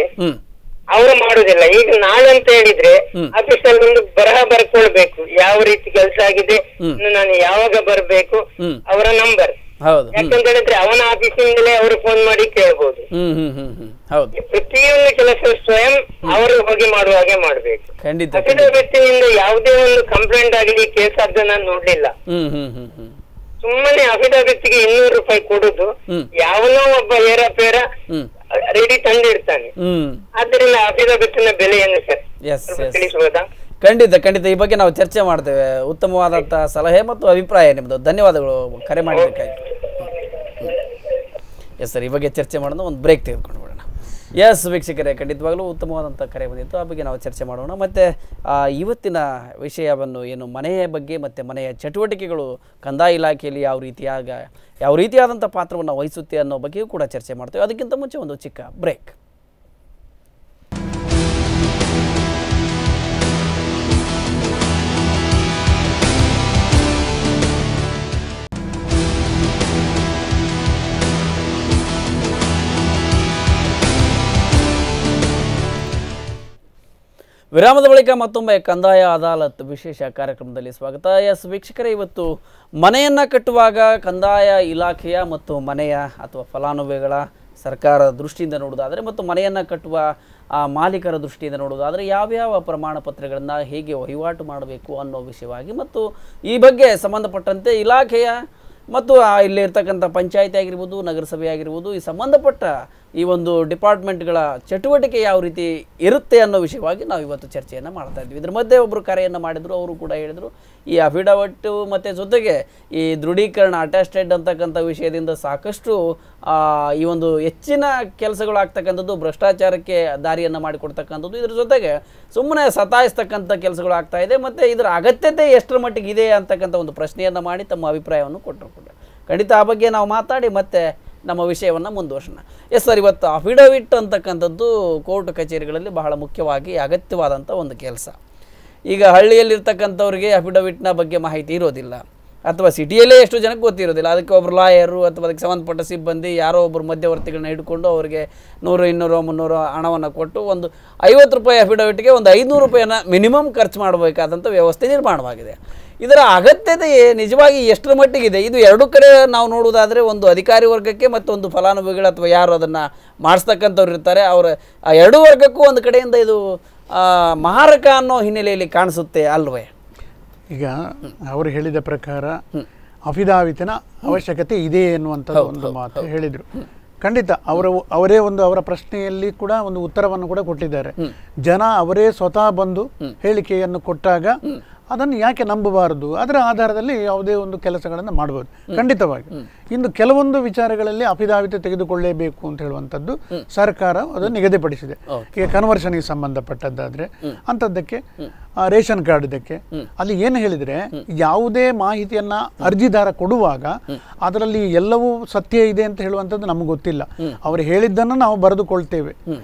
ಅವರು ಮಾಡುದಿಲ್ಲ. ಈಗ ನಾಳೆ ಅಂತ ಹೇಳಿದ್ರೆ ಆಫೀಸಲ್ಲಿ ಒಂದು ಬರಹ ಬರ್ಕೊಳ್ಬೇಕು, ಯಾವ ರೀತಿ ಕೆಲಸ ಆಗಿದೆ, ನಾನು ಯಾವಾಗ ಬರ್ಬೇಕು, ಅವರ ನಂಬರ್. ಯಾಕಂತ ಹೇಳಿದ್ರೆ ಅವನ ಆಫೀಸಿನಿಂದಲೇ ಅವರು ಫೋನ್ ಮಾಡಿ ಕೇಳ್ಬೋದು. ಪ್ರತಿಯೊಂದು ಕೆಲಸ ಸ್ವಯಂ ಅವರು ಹೋಗಿ ಮಾಡುವ ಹಾಗೆ ಮಾಡ್ಬೇಕು. ಅಫಿಡವಿಟ್ಟಿನಿಂದ ಯಾವುದೇ ಒಂದು ಕಂಪ್ಲೇಂಟ್ ಆಗಲಿ ಕೇಸ್ ಆದ ನಾನು ನೋಡ್ಲಿಲ್ಲ. ಸುಮ್ಮನೆ ಅಫಿಡವಿಟ್ಗೆ 200 ರೂಪಾಯಿ ಕೊಡುದು, ಯಾವನೋ ಒಬ್ಬ ಏರಪೇರ ರೆಡಿ ತಂದಿಡ್ತಾನೆ. ಆದ್ದರಿಂದ ಅಫಿಡವಿಟ್ಟಿನ ಬೆಲೆ ಏನು ಸರ್ ತಿಳಿಸಬಹುದಾ? ಖಂಡಿತ ಈ ಬಗ್ಗೆ ನಾವು ಚರ್ಚೆ ಮಾಡ್ತೇವೆ. ಉತ್ತಮವಾದಂತಹ ಸಲಹೆ ಮತ್ತು ಅಭಿಪ್ರಾಯ ನಿಮ್ಮದು. ಧನ್ಯವಾದಗಳು ಕರೆ ಮಾಡಿದ್ದಕ್ಕಾಗಿ. ಎಸ್ ಸರ್, ಈ ಬಗ್ಗೆ ಚರ್ಚೆ ಮಾಡೋಣ, ಒಂದು ಬ್ರೇಕ್ ತೆಗೆದುಕೊಂಡು ಬಿಡೋಣ. ಎಸ್ ವೀಕ್ಷಕರೇ, ಖಂಡಿತವಾಗಲೂ ಉತ್ತಮವಾದಂಥ ಕರೆ ಬಂದಿತ್ತು, ಆ ಬಗ್ಗೆ ನಾವು ಚರ್ಚೆ ಮಾಡೋಣ. ಮತ್ತು ಇವತ್ತಿನ ವಿಷಯವನ್ನು ಏನು ಮನೆಯ ಬಗ್ಗೆ ಮತ್ತು ಮನೆಯ ಚಟುವಟಿಕೆಗಳು ಕಂದಾಯ ಇಲಾಖೆಯಲ್ಲಿ ಯಾವ ರೀತಿಯಾದಂಥ ಪಾತ್ರವನ್ನು ವಹಿಸುತ್ತೆ ಅನ್ನೋ ಬಗ್ಗೆಯೂ ಕೂಡ ಚರ್ಚೆ ಮಾಡ್ತೇವೆ. ಅದಕ್ಕಿಂತ ಮುಂಚೆ ಒಂದು ಚಿಕ್ಕ ಬ್ರೇಕ್. ವಿರಾಮದ ಬಳಿಕ ಮತ್ತೊಮ್ಮೆ ಕಂದಾಯ ಅದಾಲತ್ ವಿಶೇಷ ಕಾರ್ಯಕ್ರಮದಲ್ಲಿ ಸ್ವಾಗತ. ಎಸ್ ವೀಕ್ಷಕರೇ, ಇವತ್ತು ಮನೆಯನ್ನು ಕಟ್ಟುವಾಗ ಕಂದಾಯ ಇಲಾಖೆಯ ಮತ್ತು ಮನೆಯ ಅಥವಾ ಫಲಾನುಭವಿಗಳ ಸರ್ಕಾರ ದೃಷ್ಟಿಯಿಂದ ನೋಡೋದಾದರೆ ಮತ್ತು ಮನೆಯನ್ನು ಕಟ್ಟುವ ಮಾಲೀಕರ ದೃಷ್ಟಿಯಿಂದ ನೋಡೋದಾದರೆ ಯಾವ್ಯಾವ ಪ್ರಮಾಣ ಪತ್ರಗಳನ್ನು ಹೇಗೆ ವಹಿವಾಟು ಮಾಡಬೇಕು ಅನ್ನೋ ವಿಷಯವಾಗಿ ಮತ್ತು ಈ ಬಗ್ಗೆ ಸಂಬಂಧಪಟ್ಟಂತೆ ಇಲಾಖೆಯ ಮತ್ತು ಇಲ್ಲಿ ಇರ್ತಕ್ಕಂಥ ಪಂಚಾಯತಿ ಆಗಿರ್ಬೋದು, ನಗರಸಭೆ ಆಗಿರ್ಬೋದು, ಈ ಸಂಬಂಧಪಟ್ಟ ಈ ಒಂದು ಡಿಪಾರ್ಟ್ಮೆಂಟ್ಗಳ ಚಟುವಟಿಕೆ ಯಾವ ರೀತಿ ಇರುತ್ತೆ ಅನ್ನೋ ವಿಷಯವಾಗಿ ನಾವು ಇವತ್ತು ಚರ್ಚೆಯನ್ನು ಮಾಡ್ತಾ ಇದ್ವಿ. ಇದ್ರ ಮಧ್ಯೆ ಒಬ್ಬರು ಕರೆಯನ್ನು ಮಾಡಿದರು. ಅವರು ಕೂಡ ಹೇಳಿದರು ಈ ಅಫಿಡವಿಟ್ ಮತ್ತು ಜೊತೆಗೆ ಈ ದೃಢೀಕರಣ ಅಟೆಸ್ಟೆಡ್ ಅಂತಕ್ಕಂಥ ವಿಷಯದಿಂದ ಸಾಕಷ್ಟು ಈ ಒಂದು ಹೆಚ್ಚಿನ ಕೆಲಸಗಳು ಆಗ್ತಕ್ಕಂಥದ್ದು, ಭ್ರಷ್ಟಾಚಾರಕ್ಕೆ ದಾರಿಯನ್ನು ಮಾಡಿಕೊಡ್ತಕ್ಕಂಥದ್ದು, ಇದ್ರ ಜೊತೆಗೆ ಸುಮ್ಮನೆ ಸತಾಯಿಸ್ತಕ್ಕಂಥ ಕೆಲಸಗಳು ಆಗ್ತಾ ಇದೆ. ಮತ್ತು ಇದರ ಅಗತ್ಯತೆ ಎಷ್ಟರ ಮಟ್ಟಿಗೆ ಇದೆ ಅಂತಕ್ಕಂಥ ಒಂದು ಪ್ರಶ್ನೆಯನ್ನು ಮಾಡಿ ತಮ್ಮ ಅಭಿಪ್ರಾಯವನ್ನು ಕೊಟ್ಟರು. ಖಂಡಿತ ಆ ಬಗ್ಗೆ ನಾವು ಮಾತಾಡಿ ಮತ್ತೆ ನಮ್ಮ ವಿಷಯವನ್ನು ಮುಂದುವರ್ಸೋಣ. ಎಸ್ ಸರ್, ಇವತ್ತು ಅಫಿಡವಿಟ್ ಅಂತಕ್ಕಂಥದ್ದು ಕೋರ್ಟ್ ಕಚೇರಿಗಳಲ್ಲಿ ಬಹಳ ಮುಖ್ಯವಾಗಿ ಅಗತ್ಯವಾದಂಥ ಒಂದು ಕೆಲಸ. ಈಗ ಹಳ್ಳಿಯಲ್ಲಿರ್ತಕ್ಕಂಥವ್ರಿಗೆ ಅಫಿಡವಿಟ್ನ ಬಗ್ಗೆ ಮಾಹಿತಿ ಇರೋದಿಲ್ಲ, ಅಥವಾ ಸಿಟಿಯಲ್ಲೇ ಎಷ್ಟು ಜನಕ್ಕೆ ಗೊತ್ತಿರೋದಿಲ್ಲ. ಅದಕ್ಕೆ ಒಬ್ಬರು ಲಾಯರು ಅಥವಾ ಅದಕ್ಕೆ ಸಂಬಂಧಪಟ್ಟ ಸಿಬ್ಬಂದಿ ಯಾರೋ ಒಬ್ಬರು ಮಧ್ಯವರ್ತಿಗಳನ್ನ ಹಿಡ್ಕೊಂಡು ಅವರಿಗೆ 100, 200, 300 ಹಣವನ್ನು ಕೊಟ್ಟು ಒಂದು 50 ರೂಪಾಯಿ ಅಫಿಡವಿಟ್ಗೆ ಒಂದು 500 ರೂಪಾಯಿನ ಮಿನಿಮಮ್ ಖರ್ಚು ಮಾಡಬೇಕಾದಂಥ ವ್ಯವಸ್ಥೆ ನಿರ್ಮಾಣವಾಗಿದೆ. ಇದರ ಅಗತ್ಯತೆ ನಿಜವಾಗಿ ಎಷ್ಟರ ಮಟ್ಟಿಗಿದೆ? ಇದು ಎರಡು ಕಡೆ ನಾವು ನೋಡುವುದಾದರೆ ಒಂದು ಅಧಿಕಾರಿ ವರ್ಗಕ್ಕೆ ಮತ್ತು ಒಂದು ಫಲಾನುಭವಿಗಳು ಅಥವಾ ಯಾರು ಅದನ್ನು ಮಾಡಿಸ್ತಕ್ಕಂಥವ್ರು ಇರ್ತಾರೆ, ಅವರ ಆ ಎರಡೂ ವರ್ಗಕ್ಕೂ ಒಂದು ಕಡೆಯಿಂದ ಇದು ಮಾರಕ ಅನ್ನೋ ಹಿನ್ನೆಲೆಯಲ್ಲಿ ಕಾಣಿಸುತ್ತೆ ಅಲ್ವೇ? ಈಗ ಅವರು ಹೇಳಿದ ಪ್ರಕಾರ ಅಫಿಡವಿಟಿನ ಅವಶ್ಯಕತೆ ಇದೆ ಎನ್ನುವಂಥದ್ದು ಒಂದು ಮಾತು ಹೇಳಿದರು. ಖಂಡಿತ ಅವರೇ ಅವರ ಪ್ರಶ್ನೆಯಲ್ಲಿ ಕೂಡ ಒಂದು ಉತ್ತರವನ್ನು ಕೂಡ ಕೊಟ್ಟಿದ್ದಾರೆ. ಜನ ಅವರೇ ಸ್ವತಃ ಬಂದು ಹೇಳಿಕೆಯನ್ನು ಕೊಟ್ಟಾಗ ಅದನ್ನು ಯಾಕೆ ನಂಬಬಾರದು? ಅದರ ಆಧಾರದಲ್ಲಿ ಯಾವುದೇ ಒಂದು ಕೆಲಸಗಳನ್ನು ಮಾಡಬಹುದು ಖಂಡಿತವಾಗಿ. ಇನ್ನು ಕೆಲವೊಂದು ವಿಚಾರಗಳಲ್ಲಿ ಅಫಿಡವಿಟ್ ತೆಗೆದುಕೊಳ್ಳಲೇಬೇಕು ಅಂತ ಹೇಳುವಂಥದ್ದು ಸರ್ಕಾರ ಅದನ್ನು ನಿಗದಿಪಡಿಸಿದೆ. ಈಗ ಕನ್ವರ್ಷನ್ಗೆ ಸಂಬಂಧಪಟ್ಟದ್ದಾದರೆ ಅಂಥದ್ದಕ್ಕೆ ರೇಷನ್ ಕಾರ್ಡ್ ಇದಕ್ಕೆ ಅಲ್ಲಿ ಏನು ಹೇಳಿದರೆ, ಯಾವುದೇ ಮಾಹಿತಿಯನ್ನು ಅರ್ಜಿದಾರ ಕೊಡುವಾಗ ಅದರಲ್ಲಿ ಎಲ್ಲವೂ ಸತ್ಯ ಇದೆ ಅಂತ ಹೇಳುವಂಥದ್ದು ನಮ್ಗೆ ಗೊತ್ತಿಲ್ಲ. ಅವರು ಹೇಳಿದ್ದನ್ನು ನಾವು ಬರೆದುಕೊಳ್ತೇವೆ,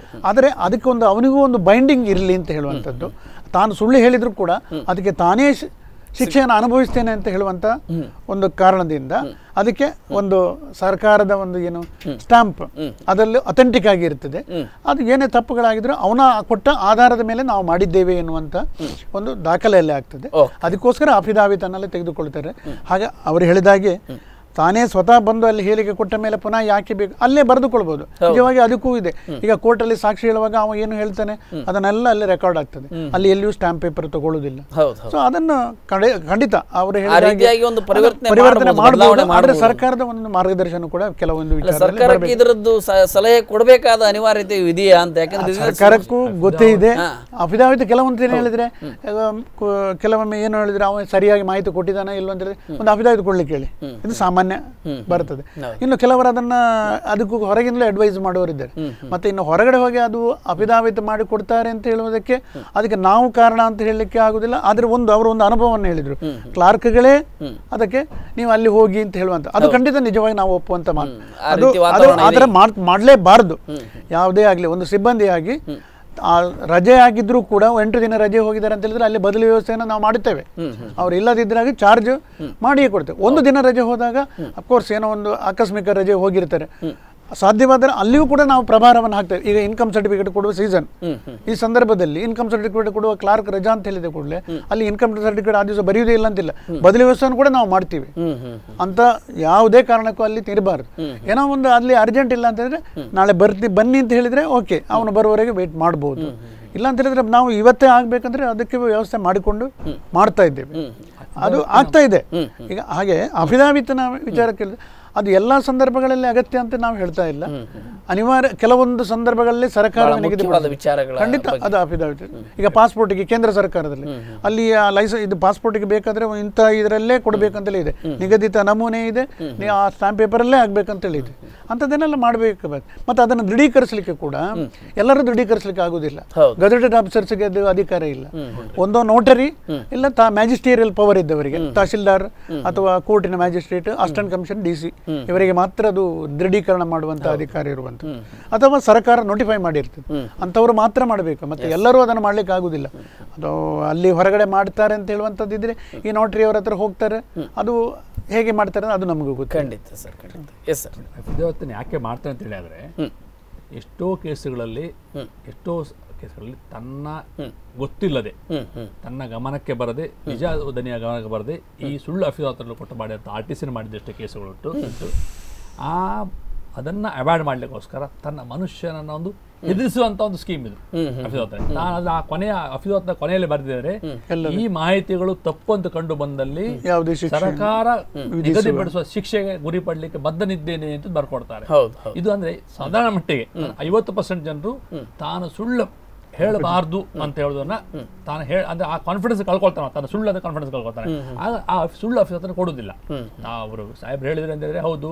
ಆದರೆ ಅದಕ್ಕೆ ಅವನಿಗೂ ಒಂದು ಬೈಂಡಿಂಗ್ ಇರಲಿ ಅಂತ ಹೇಳುವಂಥದ್ದು. ತಾನು ಸುಳ್ಳು ಹೇಳಿದ್ರು ಕೂಡ ಅದಕ್ಕೆ ತಾನೇ ಶಿಕ್ಷೆಯನ್ನು ಅನುಭವಿಸ್ತೇನೆ ಅಂತ ಹೇಳುವಂಥ ಒಂದು ಕಾರಣದಿಂದ ಅದಕ್ಕೆ ಒಂದು ಸರ್ಕಾರದ ಒಂದು ಏನು ಸ್ಟಾಂಪ್ ಅದರಲ್ಲಿ ಅಥೆಂಟಿಕ್ ಆಗಿರ್ತದೆ. ಅದು ಏನೇ ತಪ್ಪುಗಳಾಗಿದ್ರು ಅವನ ಕೊಟ್ಟ ಆಧಾರದ ಮೇಲೆ ನಾವು ಮಾಡಿದ್ದೇವೆ ಎನ್ನುವಂಥ ಒಂದು ದಾಖಲೆಯಲ್ಲಿ ಆಗ್ತದೆ. ಅದಕ್ಕೋಸ್ಕರ ಅಫಿಡವಿಟ್ ಅನ್ನಲ್ಲಿ ತೆಗೆದುಕೊಳ್ತಾರೆ. ಹಾಗೆ ಅವರು ಹೇಳಿದಾಗೆ ತಾನೇ ಸ್ವತಃ ಬಂದು ಅಲ್ಲಿ ಹೇಳಿಕೆ ಕೊಟ್ಟ ಮೇಲೆ ಪುನಃ ಯಾಕೆ ಬೇಕು ಅಲ್ಲೇ ಬರೆದುಕೊಳ್ಬಹುದು. ನಿಜವಾಗಿ ಅದಕ್ಕೂ ಇದೆ. ಈಗ ಕೋರ್ಟಲ್ಲಿ ಸಾಕ್ಷಿ ಹೇಳುವಾಗ ಅವ ಏನು ಹೇಳ್ತಾನೆ ಅದನ್ನೆಲ್ಲ ಅಲ್ಲಿ ರೆಕಾರ್ಡ್ ಆಗ್ತದೆ. ಅಲ್ಲಿ ಎಲ್ಲಿಯೂ ಸ್ಟಾಂಪ್ ಪೇಪರ್ ತಗೊಳ್ಳೋದಿಲ್ಲ. ಸೊ ಅದನ್ನು ಖಂಡಿತ ಅವರು ಪರಿವರ್ತನೆ ಮಾಡಬಹುದು. ಆದರೆ ಸರ್ಕಾರದ ಒಂದು ಮಾರ್ಗದರ್ಶನ ಕೂಡ ಕೆಲವೊಂದು ಇದರದ್ದು ಸಲಹೆ ಕೊಡಬೇಕಾದ ಅನಿವಾರ್ಯತೆ ಇದೆಯಾ ಅಂತ. ಯಾಕಂದ್ರೆ ಸರ್ಕಾರಕ್ಕೂ ಗೊತ್ತೇ ಇದೆ. ಅಫಿಡವಿಟ್ ಕೆಲವೊಂದು ಏನು ಹೇಳಿದ್ರೆ, ಕೆಲವೊಮ್ಮೆ ಏನು ಹೇಳಿದ್ರೆ ಅವ ಸರಿಯಾಗಿ ಮಾಹಿತಿ ಕೊಟ್ಟಿದ್ದಾನೆ ಇಲ್ಲ ಅಂತ ಹೇಳಿದ್ರೆ ಒಂದು ಅಫಿಡವಿಟ್ ಕೊಡ್ಲಿಕ್ಕೆ ಹೇಳಿ, ಇದು ಸಾಮಾನ್ಯ ಬರ್ತದೆ. ಇನ್ನು ಕೆಲವರು ಅದನ್ನ ಅದಕ್ಕೂ ಹೊರಗಿಂದಲೇ ಅಡ್ವೈಸ್ ಮಾಡುವವರಿದ್ದಾರೆ. ಮತ್ತೆ ಇನ್ನು ಹೊರಗಡೆ ಹೋಗಿ ಅದು ಅಫಿಡವಿಟ್ ಮಾಡಿ ಕೊಡ್ತಾರೆ ಅಂತ ಹೇಳುವುದಕ್ಕೆ ಅದಕ್ಕೆ ನಾವು ಕಾರಣ ಅಂತ ಹೇಳಲಿಕ್ಕೆ ಆಗುದಿಲ್ಲ. ಆದ್ರೆ ಅವರು ಒಂದು ಅನುಭವವನ್ನು ಹೇಳಿದ್ರು, ಕ್ಲಾರ್ಕ್ಗಳೇ ಅದಕ್ಕೆ ನೀವು ಅಲ್ಲಿ ಹೋಗಿ ಅಂತ ಹೇಳುವಂತ, ಅದು ಖಂಡಿತ ನಿಜವಾಗಿ ನಾವು ಒಪ್ಪುವಂತ ಮಾತು. ಅದು ಆದ್ರೆ ಮಾಡಲೇಬಾರದು. ಯಾವುದೇ ಆಗ್ಲಿ ಒಂದು ಸಿಬ್ಬಂದಿಯಾಗಿ ರಜೆ ಆಗಿದ್ರು ಕೂಡ 8 ದಿನ ರಜೆ ಹೋಗಿದ್ದಾರೆ ಅಂತ ಹೇಳಿದ್ರೆ ಅಲ್ಲಿ ಬದಲಿ ವ್ಯವಸ್ಥೆಯನ್ನು ನಾವು ಮಾಡುತ್ತೇವೆ. ಅವ್ರು ಇಲ್ಲದಿದ್ರಾಗ ಚಾರ್ಜ್ ಮಾಡಿಯೇ ಕೊಡ್ತೇವೆ. 1 ದಿನ ರಜೆ ಹೋದಾಗ ಅಫ್ಕೋರ್ಸ್ ಏನೋ ಒಂದು ಆಕಸ್ಮಿಕ ರಜೆ ಹೋಗಿರ್ತಾರೆ, ಸಾಧ್ಯವಾದರೆ ಅಲ್ಲಿಯೂ ಕೂಡ ನಾವು ಪ್ರಭಾರವನ್ನು ಹಾಕ್ತೇವೆ. ಈಗ ಇನ್ಕಮ್ ಸರ್ಟಿಫಿಕೇಟ್ ಕೊಡುವ ಸೀಸನ್, ಈ ಸಂದರ್ಭದಲ್ಲಿ ಇನ್ಕಮ್ ಸರ್ಟಿಫಿಕೇಟ್ ಕೊಡುವ ಕ್ಲಾರ್ಕ್ ರಜಾ ಅಂತ ಹೇಳಿದ ಕೂಡಲೇ ಅಲ್ಲಿ ಇನ್ಕಮ್ ಸರ್ಟಿಫಿಕೇಟ್ ಆ ದಿವಸ ಬರೆಯುವುದೇ ಇಲ್ಲ ಅಂತಿಲ್ಲ, ಬದಲಿ ವ್ಯವಸ್ಥೆಯನ್ನು ಕೂಡ ನಾವು ಮಾಡ್ತೀವಿ. ಅಂತ ಯಾವುದೇ ಕಾರಣಕ್ಕೂ ಅಲ್ಲಿ ಇರಬಾರ್ದು. ಏನೋ ಒಂದು ಅಲ್ಲಿ ಅರ್ಜೆಂಟ್ ಇಲ್ಲ ಅಂತ ಹೇಳಿದ್ರೆ ನಾಳೆ ಬನ್ನಿ ಅಂತ ಹೇಳಿದ್ರೆ ಓಕೆ, ಅವನು ಬರುವವರೆಗೆ ವೆಯ್ಟ್ ಮಾಡ್ಬೋದು. ಇಲ್ಲ ಅಂತ ಹೇಳಿದ್ರೆ ನಾವು ಇವತ್ತೇ ಆಗ್ಬೇಕಂದ್ರೆ ಅದಕ್ಕೆ ವ್ಯವಸ್ಥೆ ಮಾಡಿಕೊಂಡು ಮಾಡ್ತಾ ಇದ್ದೇವೆ. ಅದು ಆಗ್ತಾ ಇದೆ. ಈಗ ಹಾಗೆ ಅಫಿಡವಿಟ್ನ ವಿಚಾರಕ್ಕೆ ಅದು ಎಲ್ಲ ಸಂದರ್ಭಗಳಲ್ಲಿ ಅಗತ್ಯ ಅಂತ ನಾವು ಹೇಳ್ತಾ ಇಲ್ಲ. ಅನಿವಾರ್ಯ ಕೆಲವೊಂದು ಸಂದರ್ಭಗಳಲ್ಲಿ ಸರ್ಕಾರ ಖಂಡಿತ ಅದು ಅಫಿಡವಿಟ್. ಈಗ ಪಾಸ್ಪೋರ್ಟಿಗೆ ಕೇಂದ್ರ ಸರ್ಕಾರದಲ್ಲಿ ಅಲ್ಲಿ ಲೈಸೆನ್ಸ್ ಇದು ಪಾಸ್ಪೋರ್ಟಿಗೆ ಬೇಕಾದ್ರೆ ಇಂಥ ಇದರಲ್ಲೇ ಕೊಡಬೇಕಂತಲೇ ಇದೆ, ನಿಗದಿತ ನಮೂನೆ ಇದೆ, ಆ ಸ್ಟಾಂಪ್ ಪೇಪರಲ್ಲೇ ಆಗ್ಬೇಕಂತೇಳಿ ಇದೆ. ಅಂಥದ್ದನ್ನೆಲ್ಲ ಮಾಡಬೇಕು. ಮತ್ತು ಅದನ್ನು ದೃಢೀಕರಿಸಲಿಕ್ಕೆ ಕೂಡ ಎಲ್ಲರೂ ದೃಢೀಕರಿಸಲಿಕ್ಕೆ ಆಗುದಿಲ್ಲ. ಗೆಜೆಟೆಡ್ ಆಫೀಸರ್ಸ್ಗೆ ಅದು ಅಧಿಕಾರ ಇಲ್ಲ. ಒಂದೋ ನೋಟರಿ ಇಲ್ಲ ಮ್ಯಾಜಿಸ್ಟ್ರೇರಿಯಲ್ ಪವರ್ ಇದ್ದವರಿಗೆ, ತಹಶೀಲ್ದಾರ್ ಅಥವಾ ಕೋರ್ಟಿನ ಮ್ಯಾಜಿಸ್ಟ್ರೇಟ್, ಅಸಿಸ್ಟೆಂಟ್ ಕಮಿಷನ್, DC ಇವರಿಗೆ ಮಾತ್ರ ಅದು ದೃಢೀಕರಣ ಮಾಡುವಂತ ಅಧಿಕಾರ ಇರುವಂತ, ಅಥವಾ ಸರ್ಕಾರ ನೋಟಿಫೈ ಮಾಡಿರ್ತದೆ ಅಂತವ್ರು ಮಾತ್ರ ಮಾಡಬೇಕು. ಮತ್ತೆ ಎಲ್ಲರೂ ಅದನ್ನು ಮಾಡ್ಲಿಕ್ಕೆ ಆಗುದಿಲ್ಲ. ಅದು ಅಲ್ಲಿ ಹೊರಗಡೆ ಮಾಡ್ತಾರೆ ಅಂತ ಹೇಳುವಂಥದ್ದು ಇದ್ರೆ ಈ ನೋಟರಿ ಅವರ ಹತ್ರ ಹೋಗ್ತಾರೆ, ಅದು ಹೇಗೆ ಮಾಡ್ತಾರೆ ಅದು ನಮಗೂ ಗೊತ್ತು. ಖಂಡಿತ ಸರ್, ಖಂಡಿತ. ಎಸ್ ಸರ್, ಅಫಿಡವಿಟ್ ಯಾಕೆ ಮಾಡ್ತಾರೆ ಅಂತ ಹೇಳಿದ್ರೆ ಎಷ್ಟೋ ಕೇಸುಗಳಲ್ಲಿ ತನ್ನ ಗೊತ್ತಿಲ್ಲದೆ, ತನ್ನ ಗಮನಕ್ಕೆ ಬರದೆ, ನಿಜ ದನಿಯ ಗಮನಕ್ಕೆ ಬರದೆ ಈ ಸುಳ್ಳು ಅಫಿಡವಿಟ್ ಕೊಟ್ಟು ಮಾಡಿದಂಥ RTC ಮಾಡಿದಷ್ಟು ಕೇಸುಗಳುಂಟು. ಆ ಅದನ್ನ ಅವಾಯ್ಡ್ ಮಾಡ್ಲಿಕ್ಕೋಸ್ಕರ ತನ್ನ ಮನುಷ್ಯನನ್ನ ಒಂದು ಎದುರಿಸುವಂತ ಒಂದು ಸ್ಕೀಮ್ ಇದು ಅಫಿದೋತ್. ನಾನು ಅದು ಆ ಅಫಿದೋತ್ನ ಕೊನೆಯಲ್ಲಿ ಬರೆದಿದ್ದಾರೆ, ಈ ಮಾಹಿತಿಗಳು ತಪ್ಪು ಅಂತ ಕಂಡು ಬಂದಲ್ಲಿ ಸರ್ಕಾರ ನಿಗದಿಪಡಿಸುವ ಶಿಕ್ಷೆಗೆ ಗುರಿ ಪಡಲಿಕ್ಕೆ ಬದ್ಧನಿದ್ದೇನೆ ಅಂತ ಬರ್ಕೊಡ್ತಾರೆ. ಇದು ಅಂದ್ರೆ ಸಾಧಾರಣ ಮಟ್ಟಿಗೆ 50% ಜನರು ತಾನು ಸುಳ್ಳು ಹೇಳಬಾರ್ದು ಅಂತ ಹೇಳೋದನ್ನ ತಾನು ಅಂದ್ರೆ ಆ ಕಾನ್ಫಿಡೆನ್ಸ್ ಕಳ್ಕೊಳ್ತಾನೆ, ತನ್ನ ಸುಳ್ಳದ ಕಾನ್ಫಿಡೆನ್ಸ್ ಕಳ್ಕೊಳ್ತಾನೆ. ಆಗ ಆ ಸುಳ್ಳು ಅಫಿಸರ್ ಕೊಡುದಿಲ್ಲ. ಅವರು ಸಾಹೇಬ್ರು ಹೇಳಿದ್ರೆ ಅಂದ್ರೆ ಹೌದು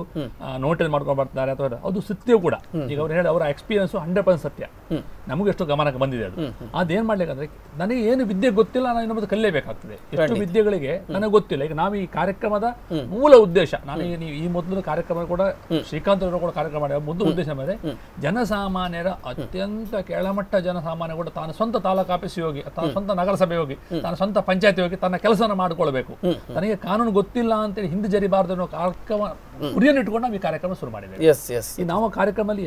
ನೋಟಿಸ್ ಮಾಡ್ಕೊಂಡು ಬರ್ತಾರೆ ಅಥವಾ ಅದು ಸತ್ಯವೂ ಕೂಡ. ಈಗ ಅವ್ರು ಹೇಳಿ ಅವರ ಎಕ್ಸ್ಪೀರಿಯನ್ಸ್ 100% ಸತ್ಯ, ನಮಗೂ ಎಷ್ಟು ಗಮನಕ್ಕೆ ಬಂದಿದೆ ಅದು. ಅದೇನ್ ಮಾಡ್ಲಿಕ್ಕಂದ್ರೆ ನನಗೆ ಏನು ವಿದ್ಯೆ ಗೊತ್ತಿಲ್ಲ, ನಾನು ಇನ್ನೊಬ್ಬರು ಕಲಿಯಬೇಕಾಗ್ತದೆ. ಎಷ್ಟು ವಿದ್ಯೆಗಳಿಗೆ ನನಗೆ ಗೊತ್ತಿಲ್ಲ. ಈಗ ನಾವು ಈ ಕಾರ್ಯಕ್ರಮದ ಮೂಲ ಉದ್ದೇಶ, ನಾನು ಈ ಮೊದಲು ಕಾರ್ಯಕ್ರಮ ಕೂಡ ಶ್ರೀಕಾಂತ್ ಅವರು ಕೂಡ ಕಾರ್ಯಕ್ರಮ ಮಾಡಿದ ಮೊದಲು ಉದ್ದೇಶ ಅಂದರೆ ಜನಸಾಮಾನ್ಯರ ಅತ್ಯಂತ ಕೆಳಮಟ್ಟ ಜನಸಾಮಾನ್ಯ ಕೂಡ ತಾನು ಸ್ವಂತ ತಾಲೂಕು ಆಫೀಸ್ ಹೋಗಿ, ತಾನು ಸ್ವಂತ ನಗರಸಭೆ ಹೋಗಿ, ತಾನು ಸ್ವಂತ ಪಂಚಾಯತಿ ಹೋಗಿ ತನ್ನ ಕೆಲಸವನ್ನು ಮಾಡಿಕೊಳ್ಬೇಕು. ನನಗೆ ಕಾನೂನು ಗೊತ್ತಿಲ್ಲ ಅಂತೇಳಿ ಹಿಂದೆ ಜರಿಬಾರ್ದು ಅನ್ನೋ ಕಾರ್ಯಕ್ರಮ ಗುರಿಯನ್ನು ಇಟ್ಕೊಂಡು ನಾವು ಈ ಕಾರ್ಯಕ್ರಮ ಶುರು ಮಾಡಿದ್ದೇವೆ. ಈ ನಾವು ಕಾರ್ಯಕ್ರಮದಲ್ಲಿ